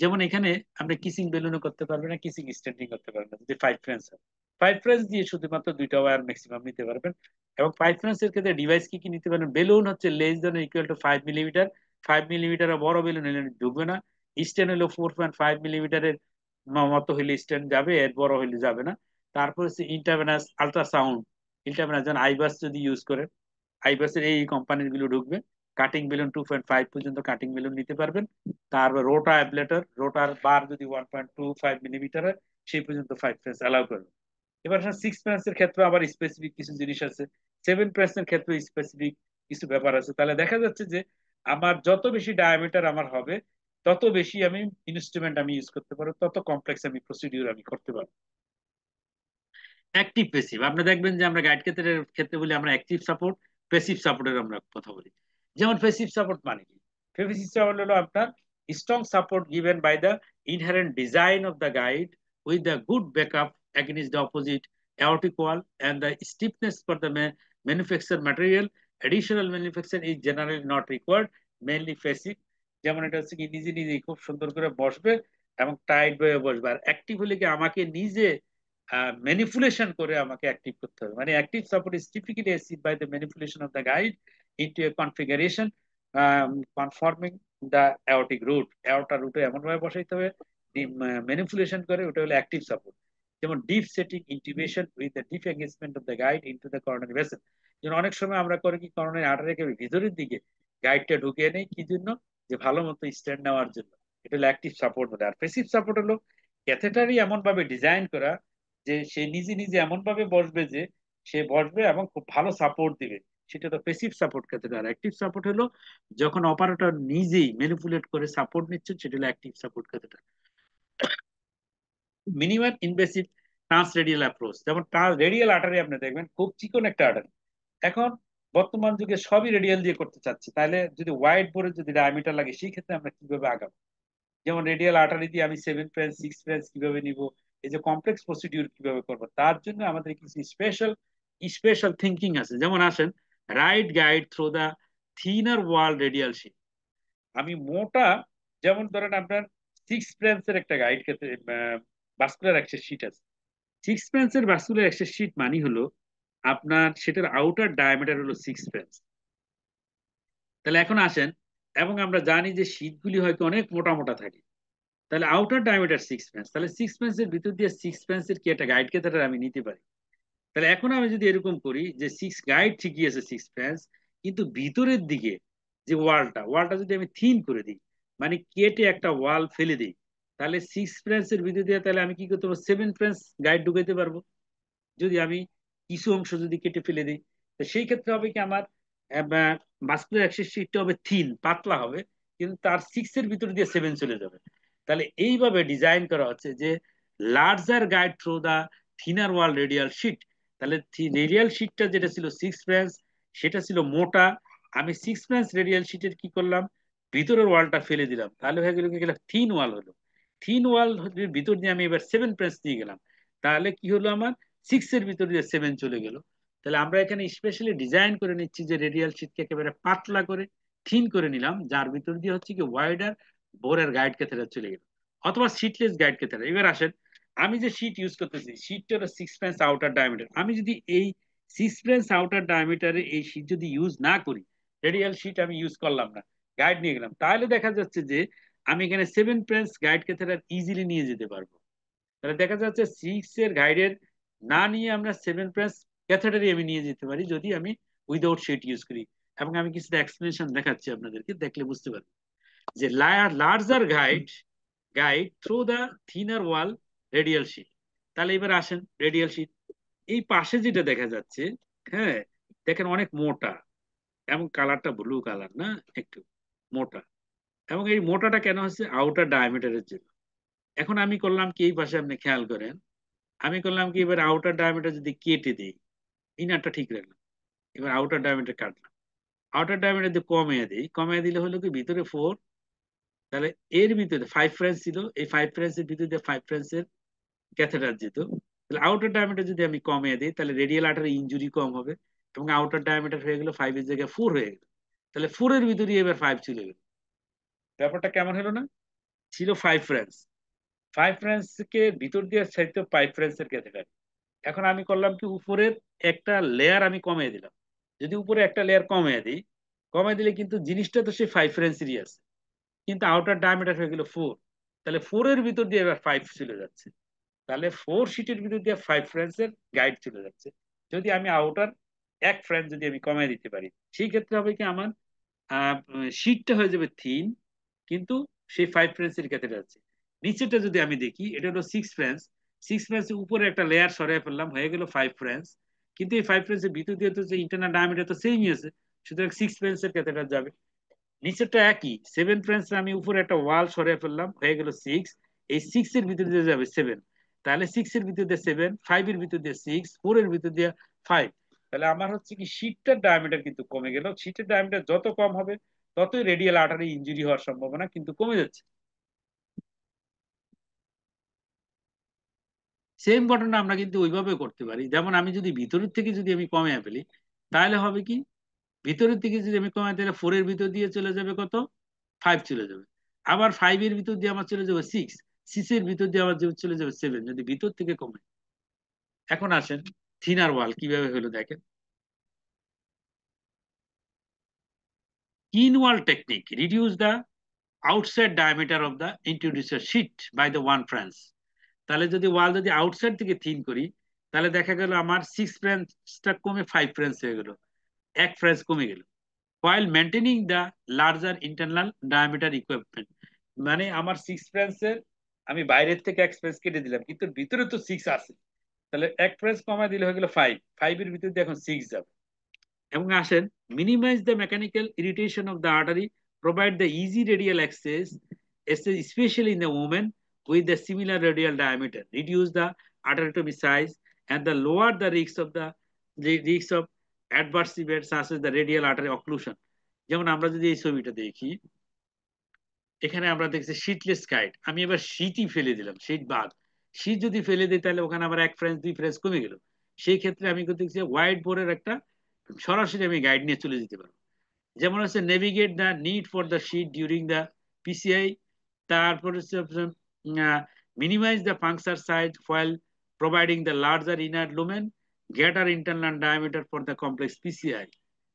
যেমন এখানে আপনি কিসিং বেলুনও করতে পারবেন না, কিসিং স্ট্যান্ডিং করতে পারবেন না যদি 5 ফ্রান্স হয়। 5 ফ্রান্স দিয়ে শুধুমাত্র 2টা ওয়্যার ম্যাক্সিমাম নিতে পারবেন। এবং 5 ফ্রান্স এর ক্ষেত্রে ডিভাইস কি কি নিতে পারবেন, বেলুন হচ্ছে less than equal to 5 millimetre. 5 millimetre বড় বেলুন হলে ঢুকবে না। স্ট্যান্ড হলো 4.5 মিলিমিটারের মতো হইলে স্ট্যান্ড যাবে, এর বড় হইলে যাবে না। তারপর হচ্ছে ইন্টারভেনাস আল্ট্রাসাউন্ড, ইন্টারভেনাস যেমন আইবাস যদি ইউজ করে, আইবাসের এই কোম্পানির গুলো ঢুকবে। কাটিং বেলুন 2.5 পর্যন্ত কাটিং বেলুন নিতে পারবেন। তারপর রোটা অ্যাবলেটর, রোটার বার যদি 1.25 মিলিমিটার হয় সেই পর্যন্ত 5 ফ্রান্স অ্যালাউ করবে। এবার 6 ফ্রান্স এর ক্ষেত্রে আবার স্পেসিফিক কিছু জিনিস আছে, 7 ফ্রান্স এর ক্ষেত্রে স্পেসিফিক কিছু ব্যাপার আছে। তাহলে দেখা যাচ্ছে যে আমার যত বেশি ডায়ামিটার আমার হবে তত বেশি আমি ইনস্ট্রুমেন্ট আমি ইউজ করতে পারবো, তত কমপ্লেক্স আমি প্রসিডিউর আমি করতে পারবো। অ্যাক্টিভ পেসিভ, আপনি দেখবেন যে আমরা গাইড ক্ষেত্রের ক্ষেত্রে বলি আমরা অ্যাক্টিভ সাপোর্ট, পেসিভ সাপোর্টের আমরা কথা বলি। যেমন পেসিভ সাপোর্ট মানে কি, পেসিভ সাপোর্ট হলো আপনার strong support given by the inherent design of the guide with the good backup against the opposite aortic wall and the stiffness for the manufactured material. Additional manufacture is generally not required, mainly passive। যেমন এটা হচ্ছে কি নিজে নিজেই খুব সুন্দর করে বসবে এবং টাইট ভাবে বসবে। আর অ্যাক্টিভ হলে কি আমাকে নিজে ম্যানিপুলেশন করে আমাকে অ্যাক্টিভ করতে হবে। মানে active support is typically achieved by the manipulation of the guide into a configuration conforming the aortic root. Aorta রুটে এমন ভাবে বসাইতে হবে ম্যানিপুলেশন করে, ওটা হলো অ্যাক্টিভ সাপোর্ট। যেমন deep seating intubation with the deep engagement of the guide into the coronary vessel. যেমন অনেক সময় আমরা করি কি, করোনারি আর্টারি একেবারে ভিতরের দিকে গাইডটা ঢুকিয়ে নেই, কি জন্য, যে ভালো মতো স্ট্যান্ড নেওয়ার জন্য। এটা হলো অ্যাক্টিভ সাপোর্ট বলে। আর প্যাসিভ সাপোর্ট হলো ক্যাথেটারই এমন ভাবে ডিজাইন করা যে সে নিজে নিজে এমন ভাবে বসবে যে সে বসবে এবং খুব ভালো সাপোর্ট দিবে, সেটা তো passive support catheter. Active support হলো যখন অপারেটর নিজেই ম্যানিপুলেট করে সাপোর্ট নিচ্ছে, সেটা হলো active support catheter. Minimum invasive trans radial approach, যেমন রেডিয়াল আর্টারি আপনি দেখবেন খুব চিকন একটা আর্টারি। এখন বর্তমান যুগে সবই রেডিয়াল দিয়ে করতে চাচ্ছি, তাহলে যদি ওয়াইড বোর্ডে যদি ডায়ামিটার লাগে সেই ক্ষেত্রে আমরা কিভাবে আগাবো? যেমন রেডিয়াল আর্টারি দিয়ে আমি 7 ফ্রেঞ্চ 6 ফ্রেঞ্চ কিভাবে নিব, এই যে কমপ্লেক্স প্রসিডিউর কিভাবে করবো, তার জন্য আমাদের কিছু স্পেশাল স্পেশাল থিঙ্কিং আছে। যেমন আসেন, right guide through the thinner wall radial sheath. আমি মোটা, যেমন ধরেন আপনার 6 ফ্রেঞ্চের একটা গাইড ক্ষেত্রে ভাস্কুলার অ্যাক্সেস শিট আছে। 6 ফ্রেঞ্চের ভাস্কুলার অ্যাক্সেস শিট মানে হলো আপনার সেটার আউটার ডায়ামিটার হলো 6 ফ্রেঞ্চ। তাহলে এখন আসেন, এবং আমরা জানি যে শীটগুলি হয়তো অনেক মোটা মোটা থাকে, তাহলে আউটার ডায়ামিটার 6 ফ্রেঞ্চ, তাহলে 6 ফ্রেঞ্চের ভিতর দিয়ে 6 ফ্রেঞ্চের কি একটা গাইড ক্যাথেটার আমি নিতে পারি। তাহলে এখন আমি যদি এরকম করি যে সিক্স গাইড ঠিকই আছে 6 ফ্রেঞ্চ, কিন্তু ভিতরের দিকে যে ওয়ালটা যদি আমি থিন করে দিই, মানে কেটে একটা ওয়াল ফেলে দিই, তাহলে 6 ফ্রেঞ্চের ভিতর দিয়ে তাহলে আমি কি করতে পারবো, 7 ফ্রেঞ্চ গাইড ঢুকাইতে পারবো। যদি আমি কিছু অংশ যদি কেটে ফেলে দিই, তো সেই ক্ষেত্রে হবে কি আমার মাস্কুলার অ্যাক্সিস শিটটা হবে থিন, পাতলা হবে, কিন্তু তার 6 এর ভিতর দিয়ে 7 চলে যাবে। তাহলে এইভাবে ডিজাইন করা হচ্ছে যে larger guide through the thinner wall radial sheath. তাহলে রেডিয়াল শিটটা যেটা ছিল 6 ফ্রেঞ্চ, সেটা ছিল মোটা। আমি 6 ফ্রেঞ্চ রেডিয়াল শিটের কি করলাম, ভিতরের ওয়ালটা ফেলে দিলাম, তাহলে হয়ে গেল কি গেলাম থিন ওয়াল হলো। থিন ওয়াল ভিতর দিয়ে আমি এবার 7 ফ্রেঞ্চ নিয়ে গেলাম, তাহলে কি হলো আমার 6 এর ভিতর দিয়ে 7 চলে গেল। তাহলে আমরা এখানে স্পেশালি ডিজাইন করে নিচ্ছি যে রেডিয়াল শীটকে একেবারে পাতলা করে থিন করে নিলাম, যার ভিতর দিয়ে হচ্ছে কি ওয়াইডার বোরের গাইড ক্যাথেটার চলে গেল, অথবা সিটলেস গাইড ক্যাথেটার। এবার আসেন, আমি যে শীট ইউজ করতেছি শীটটা হলো 6 ফ্রেঞ্চ আউটার ডায়ামিটার, আমি যদি এই 6 ফ্রেঞ্চ আউটার ডায়ামিটারে এই শীট যদি ইউজ না করি, রেডিয়াল শীট আমি ইউজ করলাম না, গাইড নিয়ে গেলাম, তাহলে দেখা যাচ্ছে যে আমি এখানে 7 ফ্রেঞ্চ গাইড ক্যাথেটার ইজিলি নিয়ে যেতে পারবো। তাহলে দেখা যাচ্ছে 6 এর গাইডের না নিয়ে আমরা 7 প্লাস ক্যাথেটারি আমি নিয়ে যেতে পারি যদি আমি উইদাউট শিট ইউজ করি। এবং আমি কিছুটা এক্সপ্লেনেশন দেখাচ্ছি আপনাদেরকে, দেখলে বুঝতে পারবেন যে larger guide through the thinner wall radial sheath. তাহলে এবার আসেন রেডিয়াল শিট, এই পাশে যেটা দেখা যাচ্ছে, হ্যাঁ দেখেন অনেক মোটা, এবং কালারটা ব্লু কালার না, একটু মোটা। এবং এই মোটাটা কেন হচ্ছে, আউটার ডায়ামিটারের জন্য। এখন আমি করলাম কি, এই পাশে আপনি খেয়াল করেন, আমি করলাম কি এবার আউটার ডায়ামিটার যদি কেটে দিই, ইনারটা ঠিক রাখলাম, এবার আউটার ডায়ামিটার কাটলাম, আউটার ডায়ামিটার যদি কমিয়ে দিলে হলো কি ভিতরে 4, তাহলে এর ভিতরে 5 ফ্রেঞ্চ ছিল, এই 5 ফ্রেঞ্চের ভিতরে দিয়ে 5 ফ্রেঞ্চের ক্যাথেটার যেত। তাহলে আউটার ডায়ামিটার যদি আমি কমিয়ে দিই, তাহলে রেডিয়াল আর্টারি ইনজুরি কম হবে, এবং আউটার ডায়ামিটার হয়ে গেল 5 এর জায়গায় 4 হয়ে গেল। তাহলে 4 এর ভিতরে এবার 5 চলে গেল। ব্যাপারটা কেমন হলো না? ছিল 5 ফ্রেঞ্চ, 5 ফ্রেঞ্চকে ভিতর দিয়ে চাইতো 5 ফ্রেঞ্চের ক্যাথেটার। এখন আমি করলাম কি, উপরের একটা লেয়ার আমি কমিয়ে দিলাম। যদি উপরে একটা লেয়ার কমিয়ে দিলে কিন্তু জিনিসটা তো সেই 5 ফ্রেন্সেরই আছে, কিন্তু আউটার ডায়ামিটার হয়ে গেল 4। তাহলে 4 এর ভিতর দিয়ে এবার 5 চলে যাচ্ছে, তাহলে 4 শিটের ভিতর দিয়ে 5 ফ্রেন্সের গাইড চলে যাচ্ছে। যদি আমি আউটার 1 ফ্রেন্স যদি আমি কমিয়ে দিতে পারি, সেই ক্ষেত্রে হবে কি আমার শিটটা হয়ে যাবে থিন, কিন্তু সেই 5 ফ্রেন্সের কাছে যাচ্ছে। নিচেটা যদি আমি দেখি, এটা হলো 6 ফ্রেন্স, 6 ফ্রেন্সের উপরে একটা লেয়ার সরিয়ে ফেললাম, হয়ে গেল 5 ফ্রেন্স। কিন্তু এই 5 ফ্রেন্সের ভিতর দিয়ে তো যে ইন্টারনাল ডায়ামিটার তো সেমই আছে, সুতরাং 6 ফ্রেন্সের ক্যাথেটার যাবে। নিচেরটা একই, 7 ফ্রেন্স আমি উপরে একটা ওয়াল সরিয়ে ফেললাম, হয়ে গেল 6, এই 6 এর ভিতর দিয়ে যাবে 7, তাহলে 6 এর ভিতর দিয়ে 7, 5 এর ভিতর দিয়ে 6, 4 এর ভিতর দিয়ে 5। তাহলে আমার হচ্ছে কি শীটটার ডায়ামিটার কিন্তু কমে গেল, শীটের ডায়ামিটার যত কম হবে ততই রেডিয়াল আর্টারি ইনজুরি হওয়ার সম্ভাবনা কিন্তু কমে যাচ্ছে। সেম ঘটনা আমরা কিন্তু ওইভাবে করতে পারি, যেমন আমি যদি ভিতরের থেকে যদি আমি কমিয়ে ফেলি, তাহলে হবে কি, ভিতরের থেকে যদি আমি কমাই তাহলে 4 এর ভিতর দিয়ে চলে যাবে কত, 5 চলে যাবে। আবার 5 এর ভিতর দিয়ে আমার চলে যাবে 6, 6 এর ভিতর দিয়ে আবার চলে যাবে 7, যদি ভিতর থেকে কমে। এখন আসেন থিনার ওয়াল কিভাবে হলো দেখেন। Thin wall technique reduce the outside diameter of the introducer sheath by the 1 French. তাহলে যদি ওয়াল যদি আউটসাইড থেকে থিন করি, তাহলে দেখা গেল আমার 6 ফ্রেন্সটা কমে 5 ফ্রেন্স হয়ে গেল, 1 ফ্রেন্স কমে গেল, while maintaining the larger internal diameter equipment. মানে আমার 6 ফ্রেন্ডসের আমি বাইরের থেকে এক ফ্রেন্স কেটে দিলাম, কিন্তু ভিতরে তো 6 আছে, তাহলে এক ফ্রেন্স কমায় দিলে হয়ে গেল 5, 5 এর ভিতর দিয়ে এখন 6 যাবে। এবং আসেন, minimise the mechanical irritation of the artery, provide the easy radial access, especially in the women with the similar radial diameter, reduce the arteriotomy size, and the lower the risks of adverse events such as the radial artery occlusion. যেমন আমরা যদি এই ছবিটা দেখি, এখানে আমরা দেখছি শীটলেস guide, আমি এবার শীটই ফেলে দিলাম, শীট বাদ, শীট যদি ফেলে দিই তাহলে ওখানে আবার এক ফ্রেঞ্চ দুই ফ্রেঞ্চ কমে গেল। সেই ক্ষেত্রে আমি দেখছি হোয়াইট বোর্ডের একটা সরাসরি আমি গাইড নিয়ে চলে যেতে পারবো। যেমন হচ্ছে navigate the need for the sheath during the PCI, তারপর হচ্ছে minimise the puncture size while providing the larger inner lumen, greater internal diameter for the complex PCI।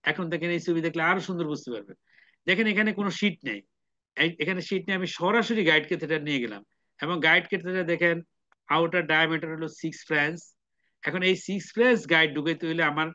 এখন দেখেন এই ছবি দেখলে আরো সুন্দর বুঝতে পারবেন। দেখেন এখানে কোনো শীট নেই, এখানে শীট নিয়ে আমি সরাসরি গাইড ক্যাথেটার নিয়ে গেলাম, এবং গাইড ক্যাথেটার দেখেন আউটার ডায়ামিটার হলো 6 ফ্রেঞ্চ। এখন এই 6 ফ্রেঞ্চ গাইড ঢুকাইতে হইলে আমার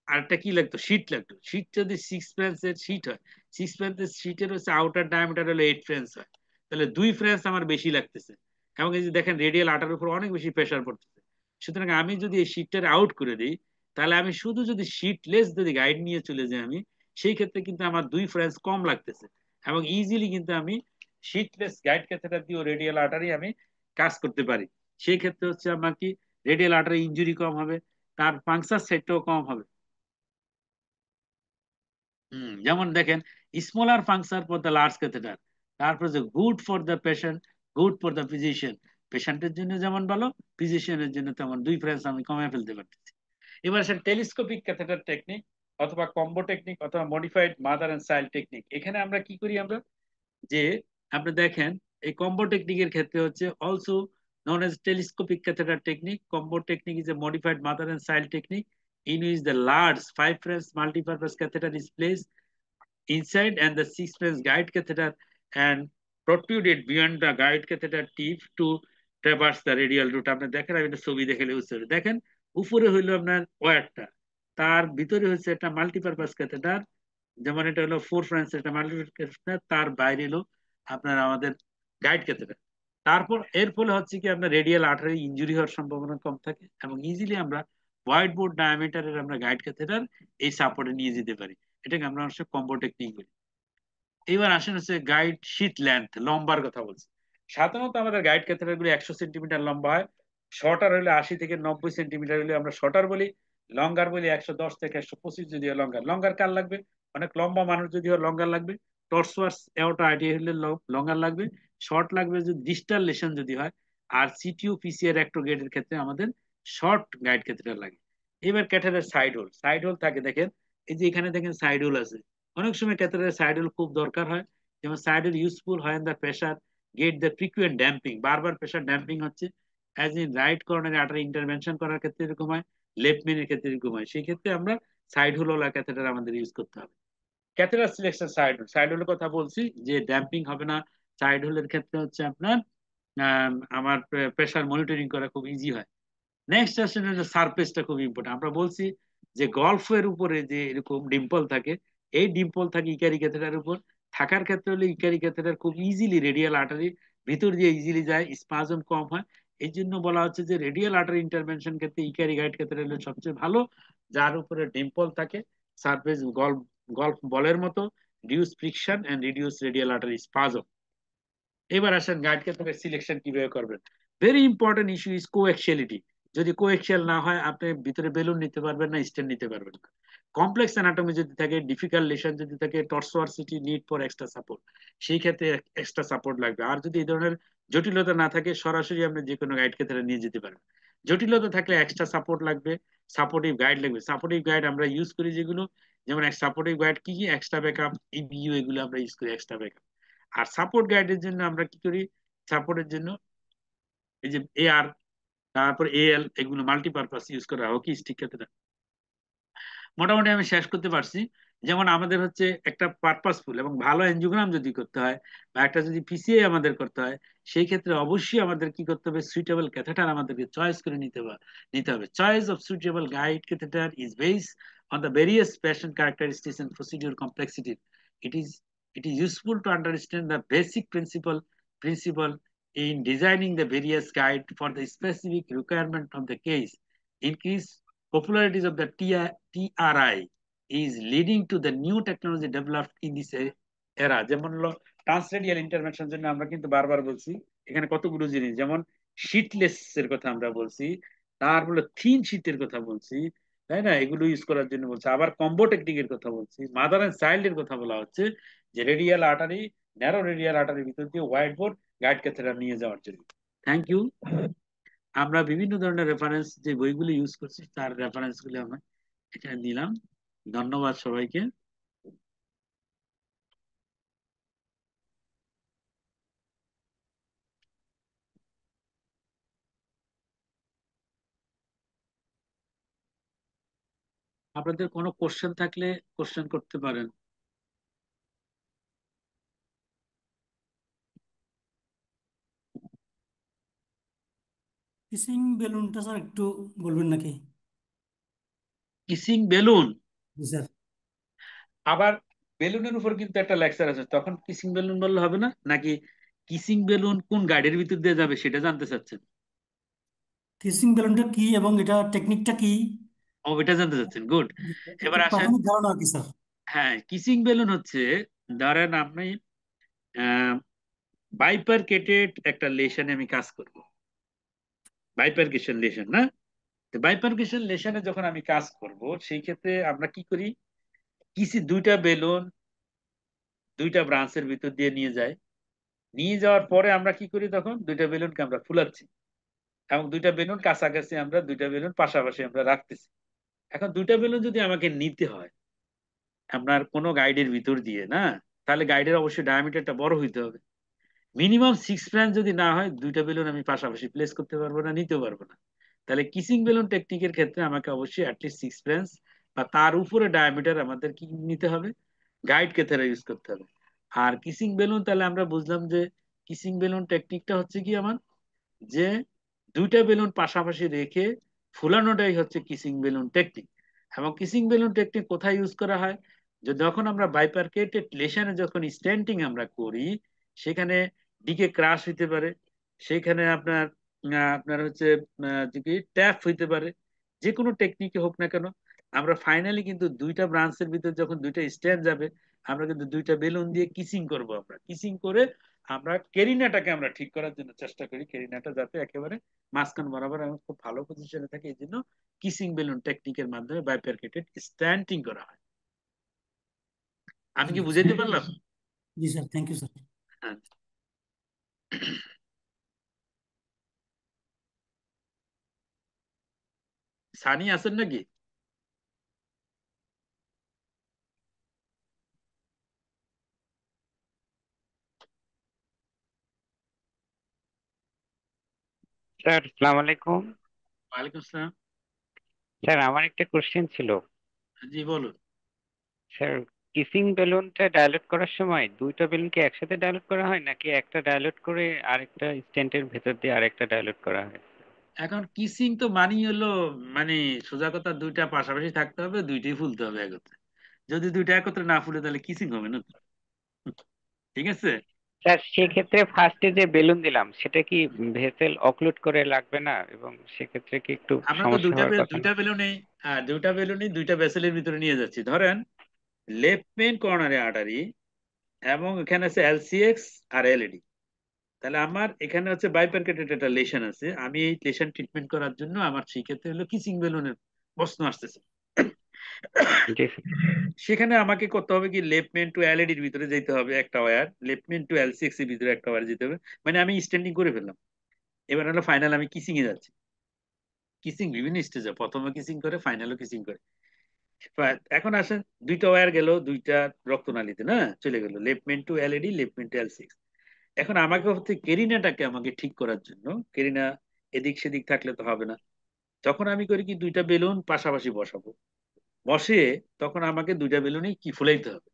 আরেকটা কি লাগতো, শীট লাগতো। শীট যদি 6 ফ্রেঞ্চের শীট হয়, 6 ফ্রেঞ্চের শীটের হচ্ছে আউটার ডায়ামিটার হলো 8 ফ্রেঞ্চ হয়, তাহলে 2 ফ্রেঞ্চ আমার বেশি লাগতেছে। এবং এই যে দেখেন রেডিয়াল আটার উপর অনেক বেশি প্রেশার পড়তেছে। সুতরাং আমি যদি এই শীটটার আউট করে দিই, তাহলে আমি শুধু যদি শীটলেস যদি গাইড নিয়ে চলে যাই আমি, সেই ক্ষেত্রে কিন্তু আমার 2 ফ্রেঞ্চ কম লাগতেছে, এবং ইজিলি কিন্তু আমি শীটলেস গাইড ক্যাথেটার দিয়ে রেডিয়াল আর্টারি আমি কাজ করতে পারি। সেই ক্ষেত্রে হচ্ছে আমার কি রেডিয়াল আর্টারি ইনজুরি কম হবে, তার পাংচার সেটটাও কম হবে। যেমন দেখেন smaller puncture for the large catheter, তারপর যে good for the patient, good for the physician, পেশেন্টের জন্য যেমন ভালো, ফিজিশিয়ানের জন্য তেমন 2 ফ্রেঞ্চ আমি কমে ফেলতে পারতেছি। এবার আসেন টেলিস্কোপিক ক্যাথেটার টেকনিক, অথবা কম্বো টেকনিক, অথবা modified mother and child technique. এখানে আমরা কি করি, আমরা যে আপনি দেখেন এই কম্বো টেকনিকের ক্ষেত্রে হচ্ছে also known as telescopic catheter technique. Combo technique is a modified mother and child technique in which the large 5 French multi-purpose catheter is placed inside and the 6 French guide catheter and protruded beyond the guide catheter tip to traverse the radial route। আপনি দেখেন, আমি একটা ছবি দেখে বুঝতে দেখেন উপরে হইলো আপনার ওয়্যারটা, তার ভিতরে হচ্ছে একটা মাল্টিপারপাস ক্যাথেটার, যেমন এটা হলো 4 ফ্রেঞ্চ একটা মাল্টিপারপাস ক্যাথেটার, তার বাইরে হলো আপনার আমাদের গাইড ক্যাথেটার। তারপর এর ফলে হচ্ছে কি আপনার রেডিয়াল আর্টারি ইনজুরি হওয়ার সম্ভাবনা কম থাকে, এবং ইজিলি আমরা হোয়াইট বোর্ড ডায়ামিটারের আমরা গাইড ক্যাথেটার এই সাপোর্টে নিয়ে যেতে পারি। এটাকে আমরা অবশ্য কম্বো টেকনিক বলি। এবার আসেন হচ্ছে গাইড শীট লেন্থ, লম্বার কথা বলছি। সাধারণত আমাদের গাইড ক্যাথেটার গুলো 100 সেন্টিমিটার লম্বা হয়, শর্টার হলে 80 থেকে 90 সেন্টিমিটার হলে আমরা শর্টার বলি, লঙ্গার বলি 110 থেকে 125 যদি হয় লঙ্গার। লঙ্গার কার লাগবে, অনেক লম্বা মানুষ যদি হয় লঙ্গার লাগবে, টর্সওয়ার্স এওটা আইডিয়া হলে লঙ্গার লাগবে, শর্ট লাগবে যদি ডিস্টাল লেশন যদি হয়, আর সিটিও পিসিআর রেক্টোগেটের ক্ষেত্রে আমাদের শর্ট গাইড ক্যাথেটার লাগে। এবার catheter side hole, side hole থাকে দেখেন, এই যে এখানে দেখেন সাইড হোল আছে, অনেক সময় ক্যাথেটারের সাইড হোল খুব দরকার হয়। যেমন সাইড হোল ইউজফুল হয় the pressure get the frequent damping, বারবার প্রেশার ড্যাম্পিং হচ্ছে, অ্যাজ ইন রাইট কর্নারে আর্টারি ইন্টারভেনশন করার ক্ষেত্রে এরকম হয়, লেফট মেনের ক্ষেত্রে এরকম হয়। সেই ক্ষেত্রে আমরা সাইড হোল ওলা ক্যাথেটার আমাদের ইউজ করতে হবে। Catheter selection side hole, side হোলের কথা বলছি যে ড্যাম্পিং হবে না, সাইড হোলের ক্ষেত্রে হচ্ছে আপনার আমার প্রেশার মনিটরিং করা খুব ইজি হয়। নেক্সট আসেন সারফেসটা খুব ইম্পর্টেন্ট। আমরা বলছি যে গল্ফের উপরে যে এরকম ডিম্পল থাকে, এই ডিম্পল থাকে ইকারি ক্যাথেটার উপর, থাকার ক্ষেত্রে হলে ইকারি ক্যাথেটার খুব ইজিলি রেডিয়াল আর্টারি ভিতর দিয়ে ইজিলি যায়, স্পাজম কম হয়। এই জন্য বলা হচ্ছে যে রেডিয়াল আর্টারি ইন্টারভেনশন ক্ষেত্রে ইকারি গাইড ক্যাথেটার হলো সবচেয়ে ভালো, যার উপরে ডিম্পল থাকে, সারফেস গল্ফ গল্ফ বলের মতো, reduce friction and reduce radial artery spasm. এবার আসেন গাইড ক্যাথেটার সিলেকশন কিভাবে করবেন। Very important issue is coaxiality. যদি কোএক্সিয়াল না হয় আপনি ভিতরে বেলুন নিতে পারবেন না, স্টেন নিতে পারবেন না। কমপ্লেক্স অ্যানাটমি যদি থাকে, ডিফিকাল্ট লেশন যদি থাকে, টর্সোয়ারসিটি নিড ফর এক্সট্রা সাপোর্ট, সেই ক্ষেত্রে এক্সট্রা সাপোর্ট লাগবে। আর যদি এই ধরনের জটিলতা না থাকে, সরাসরি আপনি যে কোনো গাইড ক্ষেত্রে নিয়ে যেতে পারেন। জটিলতা থাকলে এক্সট্রা সাপোর্ট লাগবে, সাপোর্টিভ গাইড লাগবে। সাপোর্টিভ গাইড আমরা ইউজ করি যেগুলো, যেমন এক সাপোর্টিভ গাইড কি কি, এক্সট্রা ব্যাকআপ, ইবিইউ, এগুলো আমরা ইউজ করি এক্সট্রা ব্যাকআপ। আর সাপোর্ট গাইডের জন্য আমরা কি করি, সাপোর্টের জন্য এই যে এআর, তারপর এএল, এগুলো মাল্টিপারপাস ইউজ করা হকি স্টিক ক্ষেত্রে। মোটামুটি আমি শেষ করতে পারছি। যেমন আমাদের হচ্ছে একটা পারপাসফুল এবং ভালো এনজিওগ্রাম যদি করতে হয়, বা একটা যদি পিসিআই আমাদের করতে হয়, সেই ক্ষেত্রে অবশ্যই আমাদের কি করতে হবে, সুইটেবল ক্যাথেটার আমাদেরকে চয়েস করে নিতে হবে। Choice of suitable guide catheter is based on the various patient characteristics and procedure complexity. It is it is useful to understand the basic principle principle in designing the various guide for the specific requirement of the case. Increased popularities of the TRI is leading to the new technology developed in this era. যেমন হলো ট্রান্সরেডিয়াল intervention জন্য আমরা কিন্তু বারবার বলছি এখানে কতগুলো জিনিস, যেমন শীটলেস এর কথা আমরা বলছি, তারপরে থিন শীটের কথা বলছি, তাই না, এগুলো ইউজ করার জন্য বলছে। আবার কম্বো টেকনিকের কথা বলছি, মাদার এন্ড চাইল্ড এর কথা বলা হচ্ছে, যে রেডিয়াল আর্টারি, ন্যারো রেডিয়াল আর্টারির ভিতর দিয়ে হোয়াইট বোর্ড গাইড ক্যাথেড্রা নিয়ে যাওয়ার জন্য। Thank you. আমরা বিভিন্ন ধরনের রেফারেন্স যে বইগুলো ইউজ করছি তার রেফারেন্স গুলো আমরা এখানে দিলাম। ধন্যবাদ সবাইকে। আপনাদের কোনো কোশ্চেন থাকলে কোশ্চেন করতে পারেন। কিসিং বেলুনটা স্যার একটু বলবেন নাকি? কিসিং বেলুন, জি স্যার। আবার বেলুনের উপর কিন্তু একটা লেকচার আছে, তখন কিসিং বেলুন বললে হবে না নাকি? কিসিং বেলুন কোন গাইডের ভিতর দিয়ে যাবে সেটা জানতে চাচ্ছেন? কিসিং বেলুনটা কি এবং এটা টেকনিকটা কি? ও, এটা জানতে চাচ্ছেন, গুড। একটু এবার আসেন। প্রাথমিক ধারণা আর কি স্যার। হ্যাঁ, কিসিং বেলুন হচ্ছে, ধরেন আপনি বাইপারকেটেড একটা লেশনে আমি কাজ করব, বাইপারকেশন লেশন না? তো বাইপারকেশন লেশনে যখন আমি কাজ করব সেই ক্ষেত্রে আমরা কি করি, দুইটা বেলুন দুইটা ব্রাঞ্চের ভিতর দিয়ে নিয়ে যায়, নিয়ে যাওয়ার পরে আমরা কি করি, তখন দুইটা বেলুনকে আমরা ফুলাচ্ছি এবং দুইটা বেলুন কাছাকাছি, আমরা দুইটা বেলুন পাশাপাশি আমরা রাখতেছি। এখন দুইটা বেলুন যদি আমাকে নিতে হয় আপনার কোনো গাইডের ভিতর দিয়ে, না, তাহলে গাইডের অবশ্যই ডায়ামিটারটা বড় হইতে হবে। মিনিমাম 6 ব্রাঞ্চ যদি না হয় দুইটা বেলুন আমি পাশাপাশি প্লেস করতে পারবো না, নিতে পারবো না। তাহলে কিসিং বেলুন টেকনিকের ক্ষেত্রে আমাকে অবশ্যই অ্যাটলিস্ট 6 ব্রাঞ্চ বা তার উপরে ডায়ামিটার আমাদের কি নিতে হবে, গাইড ক্যাথেরা ইউজ করতে হবে। আর কিসিং বেলুন, তাহলে আমরা বুঝলাম যে কিসিং বেলুন টেকনিকটা হচ্ছে কি আমার, যে দুইটা বেলুন পাশাপাশি রেখে ফুলানোটাই হচ্ছে কিসিং বেলুন টেকনিক। এবং কিসিং বেলুন টেকনিক কোথায় ইউজ করা হয়, যে যখন আমরা বাইপারকেটেড লেশনে যখন স্ট্যান্টিং আমরা করি, সেখানে ডিকে ক্রাশ হইতে পারে, সেখানে আপনার আপনার হচ্ছে ট্যাপ হইতে পারে, যে কোনো টেকনিকে হোক না কেন, আমরা ফাইনালি কিন্তু দুইটা ব্রাঞ্চের ভিতর যখন দুইটা স্ট্যান্ড যাবে, আমরা কিন্তু দুইটা বেলুন দিয়ে কিসিং করব, আমরা কিসিং করে আমরা কেরিনাটাকে আমরা ঠিক করার জন্য চেষ্টা করি, কেরিনাটা যাতে একেবারে মাঝখান বরাবর আমার খুব ভালো পজিশনে থাকে, এই জন্য কিসিং বেলুন টেকনিকের মাধ্যমে বাইপারকেটেড স্ট্যান্টিং করা হয়। আমি কি ঠিক আছে। বুঝাইতে পারলাম? জি স্যার, থ্যাংক ইউ স্যার। হ্যাঁ। সানি আছেন নাকি? স্যার আসসালামু আলাইকুম। ওয়ালাইকুম আসসালাম। স্যার আমার একটা কোশ্চেন ছিল। জি বলুন। স্যার কিসিং বেলুনটা ডায়ালেট করার সময় দুইটা বেলুন কি একসাথে ডায়ালেট করা হয় নাকি একটা ডায়ালেট করে আরেকটা স্টেন্টের ভেতর দিয়ে আরেকটা ডায়ালেট করা হয়? এখন কিসিং তো মানি হলো, মানে সোজা কথা দুইটা পাশাপাশি থাকতে হবে, দুইটাই ফুলতে হবে একত্রে। যদি দুইটা একত্রে না ফুলে তাহলে কিসিং হবে না তো। ঠিক আছে। স্যার সেক্ষেত্রে ফার্স্টে যে বেলুন দিলাম সেটা কি ভেসেল অক্লুড করে লাগবে না, এবং সেক্ষেত্রে কি একটু আমরা তো সমস্যা হওয়ার কথা না? দুইটা বেলুনই দুইটা ভেসেলের ভিতরে নিয়ে যাচ্ছি। ধরেন লেফট মেইন কর্নারে আর্টারি এবং এখানে আছে এলসিএক্স আর এলইডি, তাহলে আমার এখানে হচ্ছে বাইপারকেটেড একটা লেশন আছে, আমি এই লেশন ট্রিটমেন্ট করার জন্য আমার সেক্ষেত্রে হলো কিসিং বেলুনের প্রশ্ন আসতেছে। জি স্যার। সেখানে আমাকে করতে হবে কি, লেফট মেইন টু এলইডির ভিতরে যেতে হবে একটা wire, left main to LCX এর ভিতরে একটা ওয়্যার যেতে হবে, মানে আমি স্ট্যান্ডিং করে ফেললাম। এবার হলো ফাইনাল আমি কিসিং এ যাচ্ছি। কিসিং বিভিন্ন স্টেজে, প্রথমে কিসিং করে ফাইনালও কিসিং করে। এখন আসেন, দুইটা ওয়্যার গেল দুইটা রক্তনালীতে, না, চলে গেল left main to LED, left main to LCX. এখন আমাকে হচ্ছে কেরিনাটাকে আমাকে ঠিক করার জন্য, কেরিনা এদিক সেদিক থাকলে তো হবে না, তখন আমি করি কি, দুইটা বেলুন পাশাপাশি বসাবো, বসে তখন আমাকে দুইটা বেলুনই কি ফুলাইতে হবে।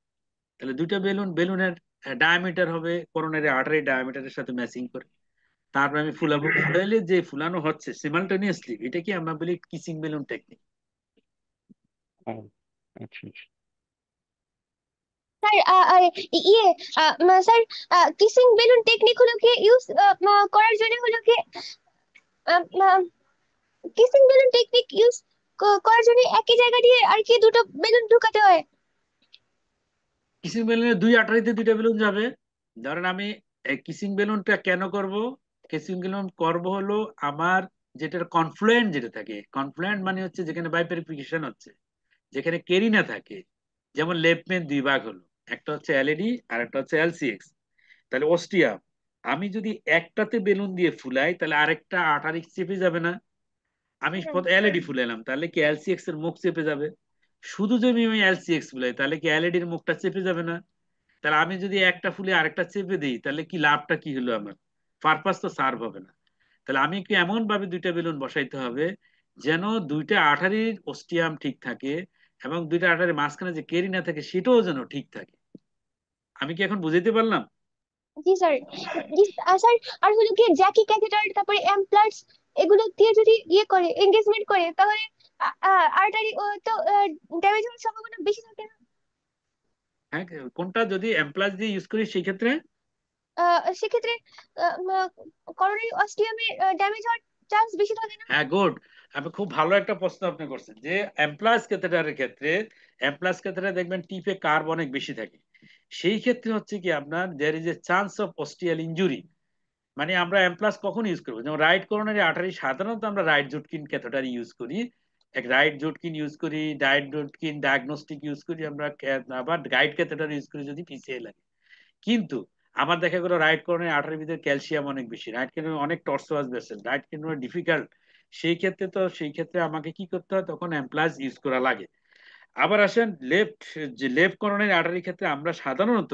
তাহলে দুইটা বেলুনের ডায়ামিটার হবে করোনারি আর্টারি ডায়ামিটারের সাথে ম্যাচিং করে, তারপর আমি ফুলাবো, ফুলাইলে যে ফুলানো হচ্ছে সিমালটেনিয়াসলি, এটা কি আমরা বলি কিসিং বেলুন টেকনিক। ও, আচ্ছা আচ্ছা। স্যার ইয়ে স্যার কিসিং বেলুন টেকনিক হলো কি ইউজ করার জন্য হলো কি কিসিং বেলুন টেকনিক ইউজ করার জন্য একই জায়গা দিয়ে আর কি দুটো বেলুন ঢুকাতে হয়। কিসিং বেলুনে দুই আঠারিতে দুইটা বেলুন যাবে। ধরেন আমি কিসিং বেলুনটা কেন করব, কিসিং বেলুন করব হলো আমার যেটা কনফ্লুয়েন্ট যেটা থাকে, কনফ্লুয়েন্ট মানে হচ্ছে যেখানে বাইপেরিফিকেশন হচ্ছে, যেখানে কেরিনা থাকে। যেমন লেফট মেন দুই ভাগ হলো, একটা হচ্ছে এলইডি আর একটা হচ্ছে এলসিএক্স। তাহলে অস্টিয়াম আমি যদি একটাতে বেলুন দিয়ে ফুলাই তাহলে আরেকটা আঠারিক চেপে যাবে না। আমি এলইডি ফুলাইলাম তাহলে কি এলসিএক্স এর মুখ চেপে যাবে। শুধু যদি আমি এলসিএক্স ফুলাই তাহলে কি এলইডির মুখটা চেপে যাবে না। তাহলে আমি যদি একটা ফুলে আরেকটা চেপে দিই তাহলে কি লাভটা কি হলো আমার, পারপাস তো সার্ভ হবে না। তাহলে আমি কি এমন ভাবে দুইটা বেলুন বসাইতে হবে যেন দুইটা আঠারির অস্টিয়াম ঠিক থাকে এবং দুইটা আঠারির মাঝখানে যে কেরি না থাকে সেটাও যেন ঠিক থাকে। আমি কি এখন বুঝাইতে পারলাম? জি স্যার। জি স্যার। আর হলো কি জ্যাকি ক্যাথেটার তারপরে এমপ্লান্টস এগুলো দিয়ে যদি ইয়ে করে এঙ্গেজমেন্ট করে তাহলে আর্টারি তো ড্যামেজ হওয়ার সম্ভাবনা বেশি থাকে না। হ্যাঁ, কোনটা যদি এমপ্লাস দিয়ে ইউজ করি সেই ক্ষেত্রে? সেক্ষেত্রে করোনারি অস্টিয়ামে ড্যামেজ হওয়ার চান্স বেশি থাকে না। হ্যাঁ, গুড। আপনি খুব ভালো একটা প্রশ্ন আপনি করছেন যে এমপ্লাস ক্যাথেটারের ক্ষেত্রে, এমপ্লাস ক্যাথেটারে দেখবেন টিপে কার্ভ অনেক বেশি থাকে। সেই ক্ষেত্রে হচ্ছে কি আপনার there is a chance of ostial injury. মানে আমরা এমপ্লাস কখন ইউজ করবো, যেমন রাইট করোনারি আর্টারি সাধারণত আমরা রাইট জুটকিন ক্যাথেটার ইউজ করি, এক রাইট জুটকিন ইউজ করি, ডাইট জুটকিন ডায়াগনস্টিক ইউজ করি আমরা, আবার গাইড ক্যাথেটার ইউজ করি যদি পিছিয়ে লাগে। কিন্তু আমার দেখা গেলো রাইট কর্নার আর্টারির ভিতরে ক্যালসিয়াম অনেক বেশি, রাইট কর্নার অনেক টর্সোয়াস ভেসেল, রাইট কর্নার ডিফিকাল্ট। সেই ক্ষেত্রে আমাকে কি করতে হয়, তখন অ্যাম্প্লাস ইউজ করা লাগে। আবার আসেন লেফট, যে লেফট কর্নার আর্টারির ক্ষেত্রে আমরা সাধারণত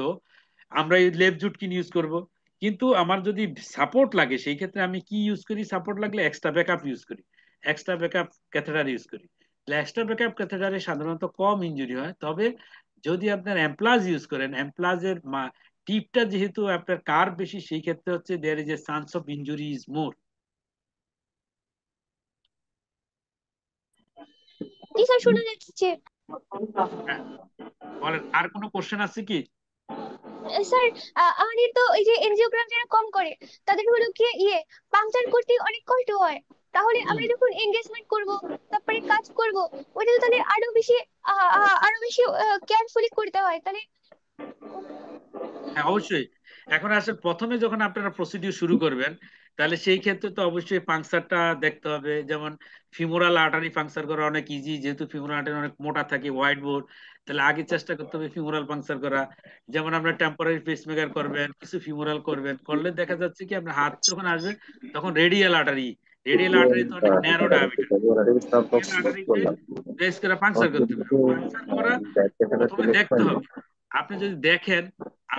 আমরা এই লেফট জুটকিন ইউজ করব। কিন্তু আমার যদি সাপোর্ট লাগে সেই ক্ষেত্রে আমি কি ইউজ করি, সাপোর্ট লাগলে এক্সট্রা ব্যাকআপ ইউজ করি, এক্সট্রা ব্যাকআপ ক্যাথেটার ইউজ করি। এক্সট্রা ব্যাকআপ ক্যাথেটারে সাধারণত কম ইনজুরি হয়। তবে যদি আপনার অ্যাম্প্লাজ ইউজ করেন, অ্যাম্প্লাজের টিপটা যেহেতু আপনার কার্ভ বেশি, সেই ক্ষেত্রে হচ্ছে there is a chance of injury is more. জি স্যার শোনা যাচ্ছে। বলেন, আর কোনো কোশ্চেন আছে কি? স্যার আমাদের তো এই যে এনজিওগ্রাম যারা কম করে তাদের হলো কি পাংচার করতে অনেক কষ্ট হয়। তাহলে আমরা যখন এঙ্গেজমেন্ট করব তারপরে কাজ করব ওইটা তো তাহলে আরো বেশি কেয়ারফুলি করতে হয় তাহলে। হ্যাঁ, অবশ্যই। এখন আসলে প্রথমে যখন আপনারা প্রসিডিউর শুরু করবেন তাহলে সেই ক্ষেত্রে তো অবশ্যই পাংচারটা দেখতে হবে। যেমন ফিমোরাল আর্টারি পাংচার করা অনেক ইজি, যেহেতু ফিমোরাল আর্টারি অনেক মোটা থাকে, হোয়াইট বোর্ড। তাহলে আগে চেষ্টা করতে হবে ফিমোরাল পাংচার করা। যেমন আপনার টেম্পোরারি পেসমেকার করবেন, কিছু ফিমোরাল করবেন, করলে দেখা যাচ্ছে কি আপনার হাত যখন আসবে তখন রেডিয়াল আর্টারি, রেডিয়াল আর্টারি তো অনেক ন্যারো ডায়ামিটার, রেডিয়াল আর্টারিতে প্রেস করে পাংচার করতে হবে। পাংচার করা প্রথমে দেখতে হবে। আপনি যদি দেখেন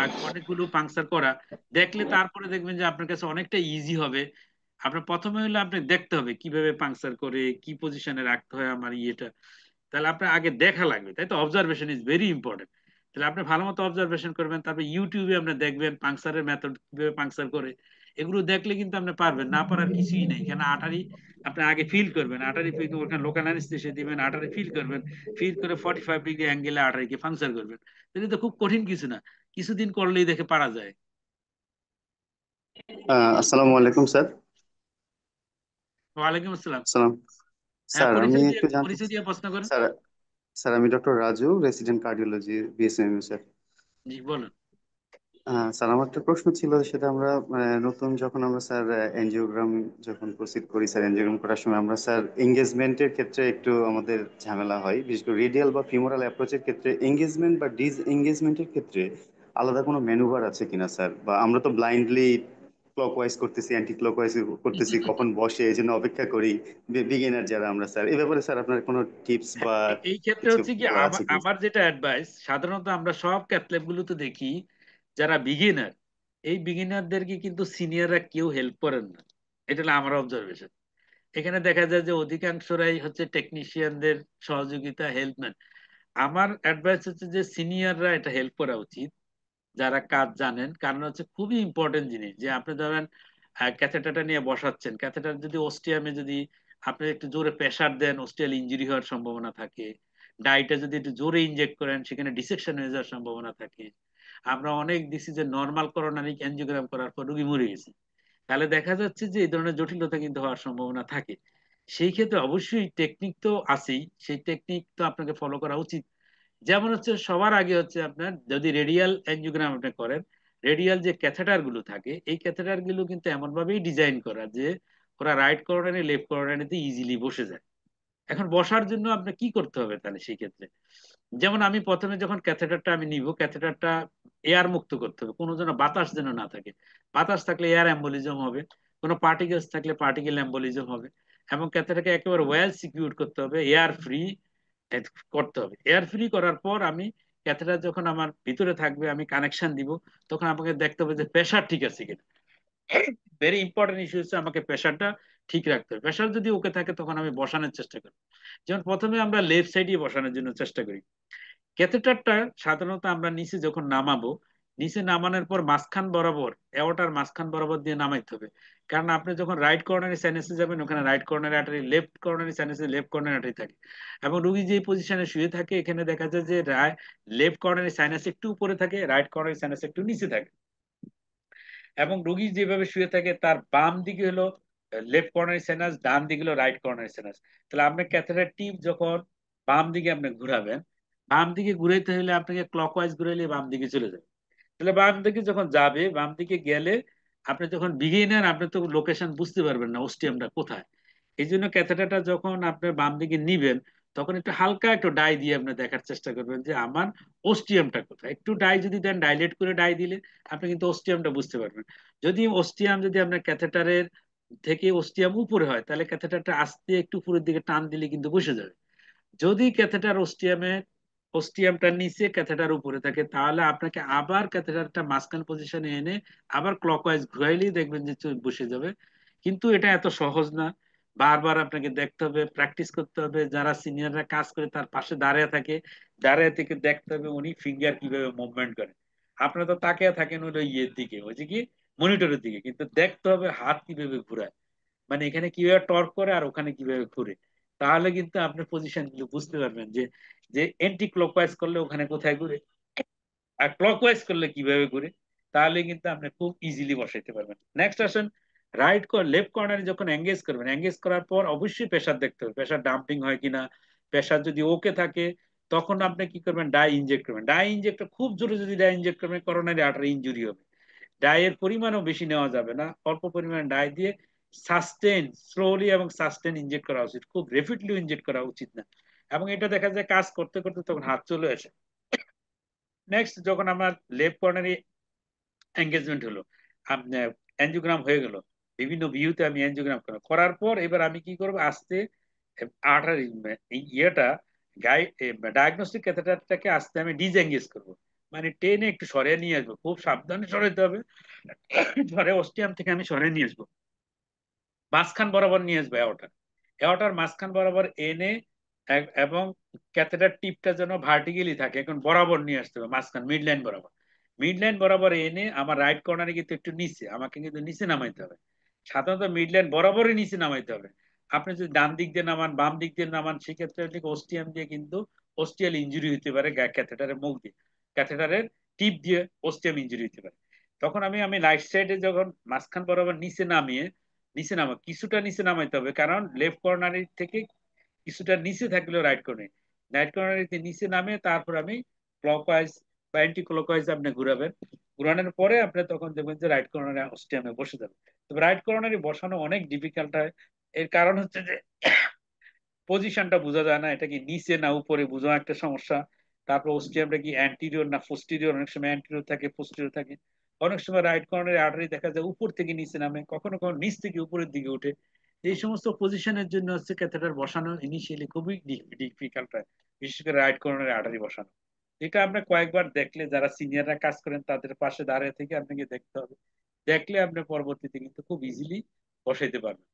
আর অনেকগুলো পাংচার করা দেখলে তারপরে দেখবেন যে আপনার কাছে অনেকটা ইজি হবে। আপনার প্রথমে হলে আপনি দেখতে হবে কিভাবে পাংচার করে, কি পজিশনে রাখতে হয় আমার ইয়েটা। তাহলে আপনার আগে দেখা লাগবে, তাই তো? Observation is very important. তাহলে আপনি ভালো মতো অবজারভেশন করবেন, তারপর ইউটিউবে আপনি দেখবেন পাংচারের মেথড কিভাবে পাংচার করে। এগুলো দেখলে কিন্তু আপনি পারবেন, না পারার কিছুই নেই। কেন আটারি আপনি আগে ফিল করবেন, আটারি ফিল ওখানে লোকাল অ্যানেস্থেসিয়া দিবেন, আটারি ফিল করবেন, ফিল করে 45 ডিগ্রি অ্যাঙ্গেলে আটারিকে পাংচার করবেন। এটা তো খুব কঠিন কিছু না, কিছুদিন করলেই দেখে পারা যায়। আসসালামু আলাইকুম স্যার। ওয়ালাইকুম আসসালাম। সালাম হ্যাঁ, স্যার, আমি একটু জানতে পরিচয় দিয়ে প্রশ্ন করেন। স্যার স্যার আমি doctor Raju, resident cardiology, BSMM sir. জি বলুন। স্যার আমার একটা প্রশ্ন ছিল, সেটা আমরা নতুন যখন আমরা স্যার এনজিওগ্রাম যখন প্রসিড করি স্যার, এনজিওগ্রাম করার সময় আমরা স্যার এঙ্গেজমেন্টের ক্ষেত্রে একটু আমাদের ঝামেলা হয়, বিশেষ করে রেডিয়াল বা ফিমোরাল অ্যাপ্রোচের ক্ষেত্রে এঙ্গেজমেন্ট বা ডিস এঙ্গেজমেন্টের ক্ষেত্রে আলাদা কোনো ম্যানুভার আছে কিনা স্যার? বা আমরা তো ব্লাইন্ডলি ক্লকওয়াইজ করতেছি, অ্যান্টি ক্লকওয়াইজ করতেছি, কখন বসে এই জন্য অপেক্ষা করি বিগিনার যারা আমরা স্যার। এই ব্যাপারে স্যার আপনার কোনো টিপস বা এই ক্ষেত্রে কিছু হচ্ছে কি বলা আছে কি? আমার যেটা অ্যাডভাইস, সাধারণত আমরা সব ক্যাথল্যাব গুলোতে দেখি যারা বিগিনার, এই বিগিনারদেরকে কিন্তু সিনিয়ররা কেউ হেল্প করেন না। এটা হলো আমার অবজারভেশন। এখানে দেখা যায় যে অধিকাংশরাই হচ্ছে টেকনিশিয়ানদের সহযোগিতা, হেল্প নেন। আমার অ্যাডভাইস হচ্ছে যে সিনিয়ররা এটা হেল্প করা উচিত, যারা কাজ জানেন। কারণ হচ্ছে খুবই ইম্পর্টেন্ট জিনিস যে আপনি ধরেন ক্যাথেটারটা নিয়ে বসাচ্ছেন, ক্যাথেটার যদি অস্টিয়ামে যদি আপনি একটু জোরে প্রেসার দেন অস্টিয়াল ইনজুরি হওয়ার সম্ভাবনা থাকে। ডাইটা যদি একটু জোরে ইনজেক্ট করেন সেখানে ডিসেকশন হয়ে যাওয়ার সম্ভাবনা থাকে। আমরা অনেক দিছি যে নর্মাল করোনারি অ্যাঞ্জিওগ্রাম করার পর রোগী মরে গেছে, তাহলে দেখা যাচ্ছে যে এই ধরনের জটিলতা কিন্তু হওয়ার সম্ভাবনা থাকে। সেই ক্ষেত্রে অবশ্যই টেকনিক তো আছেই, সেই টেকনিক তো আপনাকে ফলো করা উচিত। যেমন হচ্ছে সবার আগে হচ্ছে আপনার যদি রেডিয়াল অ্যাঞ্জিওগ্রাম আপনি করেন, রেডিয়াল যে ক্যাথেটার গুলো থাকে এই ক্যাথেটার গুলো কিন্তু এমন ভাবেই ডিজাইন করা যে ওরা রাইট করোনারি লেফট করোনারিতে ইজিলি বসে যায়। এখন বসার জন্য আপনি কি করতে হবে তাহলে সেই ক্ষেত্রে, যেমন আমি প্রথমে যখন ক্যাথেটারটা আমি নিব, ক্যাথেটারটা এয়ার মুক্ত করতে হবে, কোনো যেন বাতাস যেন না থাকে। বাতাস থাকলে এয়ার অ্যাম্বোলিজম হবে, কোনো পার্টিকেলস থাকলে পার্টিকেল অ্যাম্বোলিজম হবে। এবং ক্যাথেটারকে একেবারে ওয়েল সিকিউর করতে হবে, এয়ার ফ্রি করতে হবে। এয়ার ফ্রি করার পর আমি ক্যাথেটার যখন আমার ভিতরে থাকবে আমি কানেকশন দিব, তখন আমাকে দেখতে হবে যে প্রেশার ঠিক আছে কিনা। ভেরি ইম্পর্টেন্ট ইস্যু হচ্ছে আমাকে প্রেশারটা ঠিক রাখতে হবে। প্রেশার যদি ওকে থাকে তখন আমি বসানোর চেষ্টা করি। যেমন প্রথমে আমরা লেফট সাইডে বসানোর জন্য চেষ্টা করি। ক্যাথেটারটা সাধারণত আমরা নিচে যখন নামাবো, নিচে নামানোর পর মাঝখান বরাবর, এওটার মাঝখান বরাবর দিয়ে নামাইতে হবে। কারণ আপনি যখন রাইট কর্নারি সাইনাসে যাবেন ওখানে right coronary artery, left coronary সাইনাসে লেফট কর্নারি আর্টারি থাকে। এবং রুগী যে পজিশনে শুয়ে থাকে এখানে দেখা যায় যে লেফট কর্নারি সাইনাস একটু উপরে থাকে, রাইট কর্নারি সাইনাস একটু নিচে থাকে। এবং রোগী যেভাবে শুয়ে থাকে তার বাম দিকে হলো লেফট কর্নারি সাইনাস, ডান দিকে হলো রাইট কর্নারি সাইনাস। তাহলে আপনি ক্যাথেটার টিপ যখন বাম দিকে আপনি ঘুরাবেন, বাম দিকে ঘুরাইতে হলে আপনাকে ক্লকওয়াইজ ঘুরাইলে বাম দিকে চলে যাবে। তাহলে বাম দিকে যখন যাবে, বাম দিকে গেলে আপনি যখন বিগিনার আপনি তো লোকেশন বুঝতে পারবেন না অস্টিয়ামটা কোথায়। এই জন্য ক্যাথেটারটা যখন আপনার বাম দিকে নিবেন তখন একটু হালকা একটু ডাই দিয়ে আপনি দেখার চেষ্টা করবেন যে আমার অস্টিয়ামটা কোথায়। একটু ডাই যদি দেন, ডাইলেট করে ডাই দিলে আপনি কিন্তু অস্টিয়ামটা বুঝতে পারবেন। যদি অস্টিয়াম যদি আপনার ক্যাথেটারের থেকে অস্টিয়াম উপরে হয় তাহলে ক্যাথেটারটা আস্তে একটু উপরের দিকে টান দিলে কিন্তু বসে যাবে। যদি ক্যাথেটার অস্টিয়ামটা নিচে ক্যাথেটার উপরে থাকে তাহলে আপনাকে আবার ক্যাথেটারটা মাঝখান পজিশনে এনে আবার ক্লকওয়াইজ ঘুরাইলেই দেখবেন যে বসে যাবে। কিন্তু এটা এত সহজ না, বারবার আপনাকে দেখতে হবে, প্র্যাকটিস করতে হবে। যারা সিনিয়ররা কাজ করে তার পাশে দাঁড়িয়ে থাকে, দাঁড়িয়ে থেকে দেখতে হবে উনি ফিঙ্গার কিভাবে মুভমেন্ট করে। আপনারা তো তাকিয়ে থাকেন ওই ইয়ের দিকে, ওই যে কি মনিটরের দিকে, কিন্তু দেখতে হবে হাত কিভাবে ঘুরায়, মানে এখানে কিভাবে টর্ক করে আর ওখানে কিভাবে ঘুরে। তাহলে কিন্তু আপনি পজিশন গুলো বুঝতে পারবেন যে যে এন্টি ক্লকওয়াইজ করলে ওখানে কোথায় ঘুরে আর ক্লকওয়াইজ করলে কিভাবে ঘুরে। তাহলে কিন্তু আপনি খুব ইজিলি বসাইতে পারবেন। নেক্সট আসেন লেফট কর্নারে যখন এঙ্গেজ করবেন, এঙ্গেজ করার পর অবশ্যই প্রেসার দেখতে হবে, প্রেসার ডাম্পিং হয় কিনা। প্রেসার যদি ওকে থাকে তখন আপনি কি করবেন, ডাই ইনজেক্ট করবেন। ডাই ইনজেক্ট খুব জোরে যদি ডাই ইনজেক্ট করবেন করোনারি আর্টারি ইনজুরি হবে। ডাইয়ের পরিমাণও বেশি নেওয়া যাবে না, অল্প পরিমাণে ডাই দিয়ে সাস্টেন, স্লোলি এবং সাস্টেন ইনজেক্ট করা উচিত, খুব রেপিডলি ইনজেক্ট করা উচিত না। এবং এটা দেখা যায় কাজ করতে করতে তখন হাত চলে আসে। নেক্সট যখন আমার লেফট কর্নারি এঙ্গেজমেন্ট হলো, অ্যাঞ্জিওগ্রাম হয়ে গেল, বিভিন্ন ভিউতে আমি অ্যাঞ্জিওগ্রাম করার পর এবার আমি কি করবো, আস্তে আর্টারি ইয়েটা ডায়াগনস্টিক ক্যাথেটারটাকে আস্তে আমি ডিসএঙ্গেজ করবো, মানে টেনে একটু সরিয়ে নিয়ে আসবো, খুব সাবধানে সরাইতে হবে। ধরে অস্টিয়াম থেকে আমি সরিয়ে নিয়ে আসবো, মাঝখান বরাবর নিয়ে আসবো এওটার মাঝখান বরাবর এনে এবং ক্যাথেটার টিপটা যেন ভার্টিক্যালি থাকে, এখন বরাবর নিয়ে আসতে হবে মাঝখান মিড লাইন বরাবর। মিড লাইন বরাবর এনে আমার রাইট কর্নারে কিন্তু একটু নিচে, আমাকে কিন্তু নিচে নামাইতে হবে। সাধারণত মিড লাইন বরাবরই নিচে নামাইতে হবে। আপনি যদি ডান দিক দিয়ে নামান, বাম দিক দিয়ে নামান, সেক্ষেত্রে অস্টিয়াম দিয়ে কিন্তু অস্টিয়াল ইঞ্জুরি হতে পারে, ক্যাথেটারের মুখ দিয়ে, ক্যাথেটারের টিপ দিয়ে অস্টিয়াম ইঞ্জুরি হতে পারে। তখন আমি রাইট সাইডে যখন মাঝখান বরাবর নিচে কিছুটা নিচে নামাইতে হবে, কারণ লেফট কর্নারি থেকে কিছুটা নিচে থাকলেও রাইট কর্নারিতে নিচে নামে তারপর আমি ক্লকওয়াইজ বা অ্যান্টি ক্লকওয়াইজ আপনি ঘুরাবেন। ঘুরানোর পরে আপনি তখন দেখবেন যে রাইট কর্নারে অস্টিয়ামে বসে যাবে। তবে রাইট কর্নারি বসানো অনেক ডিফিকাল্ট হয়, এর কারণ হচ্ছে যে পজিশনটা বোঝা যায় না, এটা কি নিচে না উপরে বোঝা একটা সমস্যা। তারপর অস্টিয়ামটা কি অ্যান্টিরিয়র না পোস্টিরিয়র, অনেক সময় অ্যান্টিরিয়র থাকে, পোস্টিরিয়র থাকে। অনেক সময় রাইট কর্নারে আর্টারি দেখা যায় উপর থেকে নিচে নামে, কখনো কখনো নিচ থেকে উপরের দিকে উঠে। এই সমস্ত পজিশনের জন্য হচ্ছে ক্যাথেটার বসানো ইনিশিয়ালি খুবই ডিফিকাল্ট হয়, বিশেষ করে রাইট কর্নারে আর্টারি বসানো। এটা আপনি কয়েকবার দেখলে, যারা সিনিয়ররা কাজ করেন তাদের পাশে দাঁড়িয়ে থেকে আপনাকে দেখতে হবে, দেখলে আপনি পরবর্তীতে কিন্তু খুব ইজিলি বসাইতে পারবেন।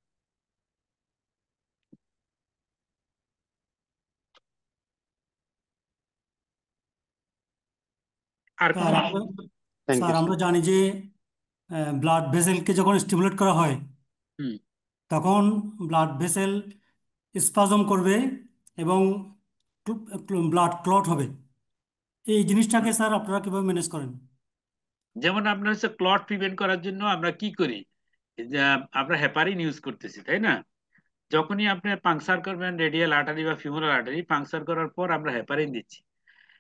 আর স্যার কোনো আমরা থ্যাংক স্যার ইউ আমরা জানি যে ব্লাড ভেসেলকে যখন স্টিমুলেট করা হয় হুম তখন ব্লাড ভেসেল স্পাজম করবে এবং ব্লাড ক্লট হবে, এই জিনিসটাকে স্যার আপনারা কিভাবে ম্যানেজ করেন? যেমন আপনার হচ্ছে ক্লট প্রিভেন্ট করার জন্য আমরা কি করি, যে আমরা হেপারিন ইউজ করতেছি, তাই না? যখনই আপনি পাংচার করবেন রেডিয়াল আর্টারি বা ফিমোরাল আর্টারি, পাংচার করার পর আমরা হেপারিন দিচ্ছি।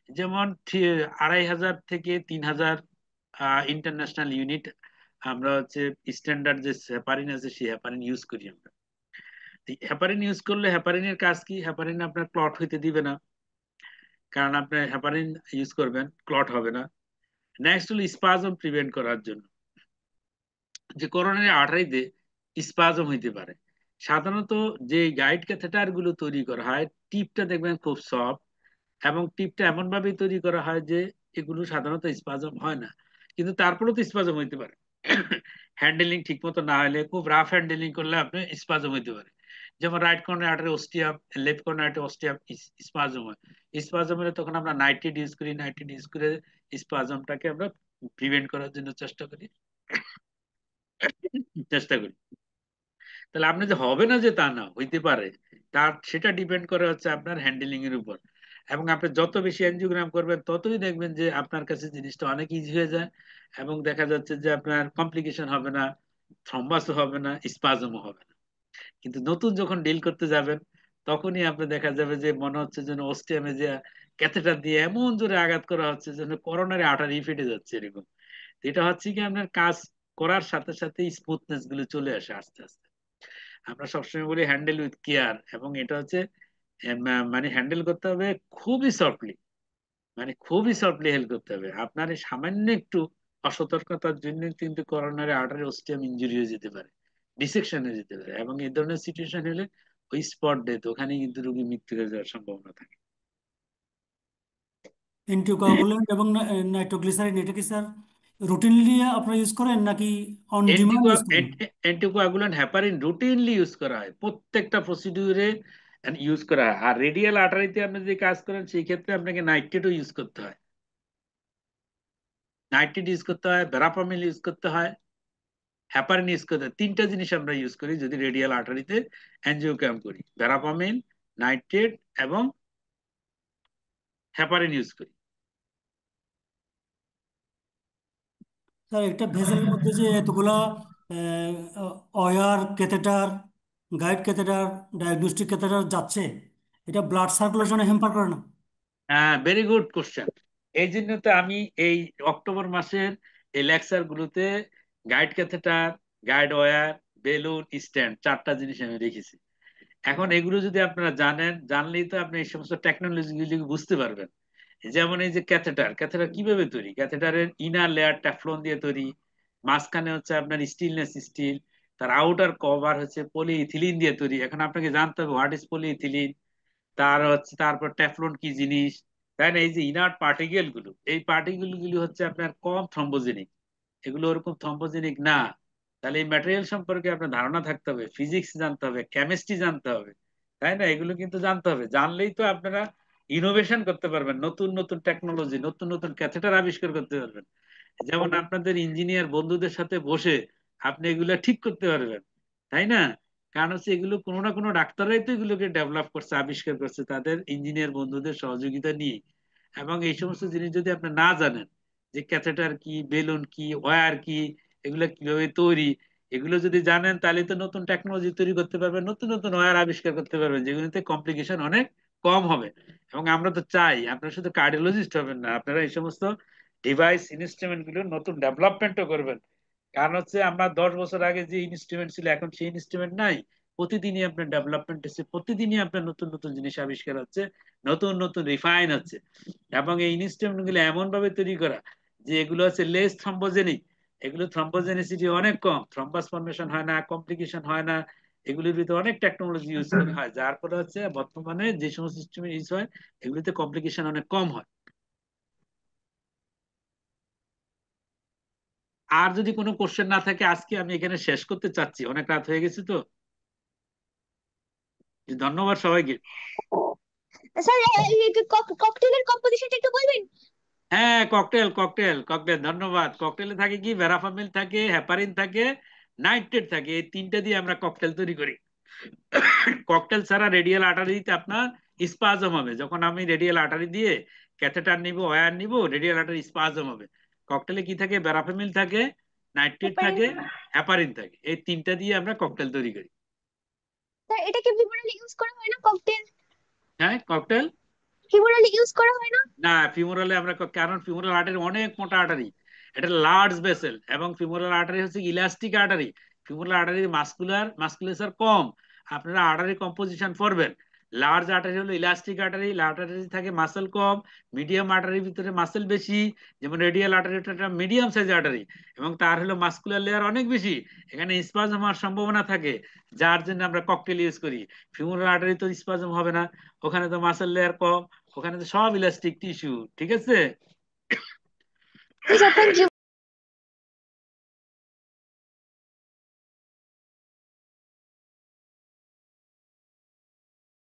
যেমন 2500 থেকে 3000 ইন্টারন্যাশনাল ইউনিট আমরা হচ্ছে স্ট্যান্ডার্ড যে হেপারিন আছে সেই হেপারিন ইউজ করি আমরা। হেপারিন ইউজ করলে হেপারিনের কাজ কি, হেপারিন আপনার ক্লট হইতে দিবে না, কারণ আপনি হেপারিন ইউজ করবেন, ক্লট হবে না। নেক্সট হলো স্পাজম প্রিভেন্ট করার জন্য, যে করোনারি আর্টারিতে স্পাজম হইতে পারে। সাধারণত যে গাইড ক্যাথেটার গুলো তৈরি করা হয় টিপটা দেখবেন খুব সফট, এবং টিপটা এমন ভাবে তৈরি করা হয় যে এগুলো সাধারণত স্পাজম হয় না, কিন্তু তারপরেও তো স্পাজম হইতে পারে। হ্যান্ডেলিং ঠিক মতো না হলে, খুব রাফ হ্যান্ডেলিং করলে আপনি স্পাজম হইতে পারে। যেমন right coronary artery ostium, left coronary artery ostium spasm হয়। স্পাজম হলে তখন আমরা নাইট্রেট ইউজ করি, নাইট্রেট ইউজ করে স্পাজমটাকে আমরা প্রিভেন্ট করার জন্য চেষ্টা করি। তাহলে আপনি যে হবে না যে তা না, হইতে পারে, তার সেটা ডিপেন্ড করে হচ্ছে আপনার হ্যান্ডেলিং এর উপর। এবং আপনি যত বেশি এনজিওগ্রাম করবেন ততই দেখবেন যে আপনার কাছে জিনিসটা অনেক ইজি হয়ে যায়, এবং দেখা যাচ্ছে যে আপনার কমপ্লিকেশন হবে না, থ্রম্বাসও হবে না, স্পাজমও হবে না। কিন্তু নতুন যখন ডিল করতে যাবেন তখনই আপনি দেখা যাবে যে মনে হচ্ছে যেন অস্টিয়ামে যে ক্যাথেটার দিয়ে এমন জোরে আঘাত করা হচ্ছে যেন করোনারি আর্টারি ফেটে যাচ্ছে এরকম। এটা হচ্ছে কি আপনার কাজ করার সাথে সাথে স্মুথনেস গুলো চলে আসে আস্তে আস্তে। আমরা সবসময় বলি হ্যান্ডেল উইথ কেয়ার, এবং এটা হচ্ছে মানে হ্যান্ডেল করতে হবে খুবই সফটলি, মানে খুবই সফটলি হেল্প করতে হবে। আপনার এই সামান্য একটু অসতর্কতার জন্য কিন্তু করোনারি আর্টারি অস্টিয়াম ইনজুরি হয়ে যেতে পারে, ডিসেকশন হয়ে যেতে পারে, এবং এই ধরনের সিচুয়েশন হলে ওই স্পট ডেথ, ওখানে কিন্তু রোগী মৃত্যু হয়ে যাওয়ার সম্ভাবনা থাকে। অ্যান্টিকোয়াগুলেন্ট এবং নাইট্রোগ্লিসারিন এটা কি স্যার রুটিনলি আপনারা ইউজ করেন নাকি অন ডিমান্ড ইউজ করেন? অ্যান্টিকোয়াগুল্যান্ট হেপারিন রুটিনলি ইউজ করা হয়, প্রত্যেকটা প্রসিডিউরে ইউজ করা হয়। আর রেডিয়াল আর্টারিতে আপনি যদি কাজ করেন সেই ক্ষেত্রে আপনাকে নাইট্রেটও ইউজ করতে হয়, নাইট্রেট ইউজ করতে হয়, ভেরাপামিল ইউজ করতে হয়, হেপারিন ইউজ করতে হয়। তিনটা জিনিস আমরা ইউজ করি যদি রেডিয়াল আর্টারিতে অ্যাঞ্জিওগ্রাম করি, ভেরাপামিল, নাইট্রেট এবং হেপারিন ইউজ করি। স্যার একটা ভেসেলের মধ্যে যে এতগুলা wire catheter, guide catheter, diagnostic catheter যাচ্ছে, এটা ব্লাড সার্কুলেশনে হ্যাম্পার করে না? হ্যাঁ, ভেরি গুড কোশ্চেন। এই জন্য তো আমি এই অক্টোবর মাসের এই লেকচার গুলোতে guide catheter, guide wire, balloon, stent, চারটা জিনিস আমি রেখেছি। এখন এগুলো যদি আপনারা জানেন, জানলেই তো আপনি এই সমস্ত টেকনোলজি গুলি বুঝতে পারবেন। যেমন এই যে ক্যাথেটার, ক্যাথেটার কিভাবে তৈরি, ক্যাথেটারের ইনার লেয়ার ট্যাফলন দিয়ে তৈরি, মাঝখানে হচ্ছে আপনার স্টিলনেস স্টিল, তার আউটার কভার হচ্ছে পলিইথিলিন দিয়ে তৈরি। এখন আপনাকে জানতে হবে হোয়াট ইজ পলিইথিলিন, তারপর ট্যাফলন কি জিনিস, তাই না? এই যে ইনার্ট পার্টিকেল গুলো, এই পার্টিকেল গুলো হচ্ছে আপনার কম থ্রম্বোজেনিক, এগুলো ওরকম থ্রম্বোজেনিক না। তাহলে এই ম্যাটেরিয়াল সম্পর্কে আপনার ধারণা থাকতে হবে, ফিজিক্স জানতে হবে, কেমিস্ট্রি জানতে হবে, তাই না? এগুলো কিন্তু জানতে হবে, জানলেই তো আপনারা ইনোভেশন করতে পারবেন, নতুন নতুন টেকনোলজি, নতুন নতুন ক্যাথেটার আবিষ্কার করতে পারবেন। যেমন আপনাদের ইঞ্জিনিয়ার বন্ধুদের সাথে বসে আপনি এগুলো ঠিক করতে পারবেন, তাই না? কারণ হচ্ছে এগুলো কোনো না কোনো ডাক্তাররাই তো এগুলোকে ডেভেলপ করছে, আবিষ্কার করছে তাদের ইঞ্জিনিয়ার বন্ধুদের সহযোগিতা নিয়ে। এবং এই সমস্ত জিনিস যদি আপনি না জানেন যে ক্যাথেটার কি, বেলুন কি, ওয়্যার কি, এগুলো কিভাবে তৈরি, এগুলো যদি জানেন তাহলে তো নতুন টেকনোলজি তৈরি করতে পারবেন, নতুন নতুন ওয়্যার আবিষ্কার করতে পারবেন, যেগুলোতে কমপ্লিকেশন অনেক কম হবে। এবং আমরা তো চাই আপনারা শুধু কার্ডিওলজিস্ট হবেন না, আপনারা এই সমস্ত ডিভাইস ইনস্ট্রুমেন্ট গুলো নতুন ডেভেলপমেন্টও করবেন। কারণ হচ্ছে আমরা 10 বছর আগে যে ইনস্ট্রুমেন্ট ছিল এখন সেই ইনস্ট্রুমেন্ট নাই, প্রতিদিনই আপনার ডেভেলপমেন্ট হচ্ছে, প্রতিদিনই আপনার নতুন নতুন জিনিস আবিষ্কার হচ্ছে, নতুন নতুন রিফাইন হচ্ছে। এবং এই ইনস্ট্রুমেন্ট গুলো এমন ভাবে তৈরি করা যে এগুলো হচ্ছে লেস থ্রম্বোজেনিক, এগুলো থ্রম্বোজেনিসিটি অনেক কম, থ্রম্বাস ফর্মেশন হয় না, কমপ্লিকেশন হয় না, এগুলির ভিতরে অনেক টেকনোলজি ইউজ করা হয়, যার ফলে হচ্ছে বর্তমানে যে সমস্ত ইনস্ট্রুমেন্ট ইউজ হয় এগুলিতে কমপ্লিকেশন অনেক কম হয়। আর যদি কোনো কোশ্চেন না থাকে আজকে আমি এখানে শেষ করতে চাচ্ছি, অনেক রাত হয়ে গেছে তো। ধন্যবাদ সবাইকে। স্যার ককটেলের কম্পোজিশনটা একটু বলবেন? হ্যাঁ, ককটেল ককটেল ককটেল, ধন্যবাদ। ককটেলে থাকে কি, ভেরাফামিল থাকে, হেপারিন থাকে, নাইট্রেট থাকে, এই তিনটা দিয়ে আমরা ককটেল তৈরি করি। ককটেল ছাড়া রেডিয়াল আর্টারিতে আপনার স্পাজম হবে যখন আমি রেডিয়াল আর্টারি দিয়ে ক্যাথেটার নিব, ওয়্যার নিব, রেডিয়াল আর্টারি স্পাজম হবে। ককটেলে কি থাকে? ব্যারাফেমিল থাকে, নাইট্রেট থাকে, হ্যাপারিন থাকে, এই তিনটা দিয়ে আমরা ককটেল তৈরি করি। স্যার এটা কি ফিমোরাল ইউজ করা হয় না ককটেল? হ্যাঁ, ককটেল ফিমোরাল ইউজ করা হয় না? না, ফিমোরালে আমরা কারণ ফিমোরাল আর্টারি অনেক মোটা আর্টারি, এটা লার্জ ভেসেল, এবং ফিমোরাল আর্টারি হচ্ছে ইলাস্টিক আর্টারি। ফিমোরাল আর্টারি মাসকুলেচার কম, আপনারা আর্টারি কম্পোজিশন করবেন। লার্জ আর্টারি হলো ইলাস্টিক আর্টারি, আর্টারি থাকে মাসেল কম, মিডিয়াম আর্টারির ভিতরে মাসেল বেশি, যেমন রেডিয়াল আর্টারি একটা মিডিয়াম সাইজ আর্টারি, এবং তার হলো মাসকুলার লেয়ার অনেক বেশি, এখানে স্পাজম হওয়ার সম্ভাবনা থাকে, যার জন্য আমরা ককটেল ইউজ করি। ফিমোরাল আর্টারি তো স্পাজম হবে না, ওখানে তো মাসেল লেয়ার কম, ওখানে তো সব ইলাস্টিক টিস্যু। ঠিক আছে? Sir thank you.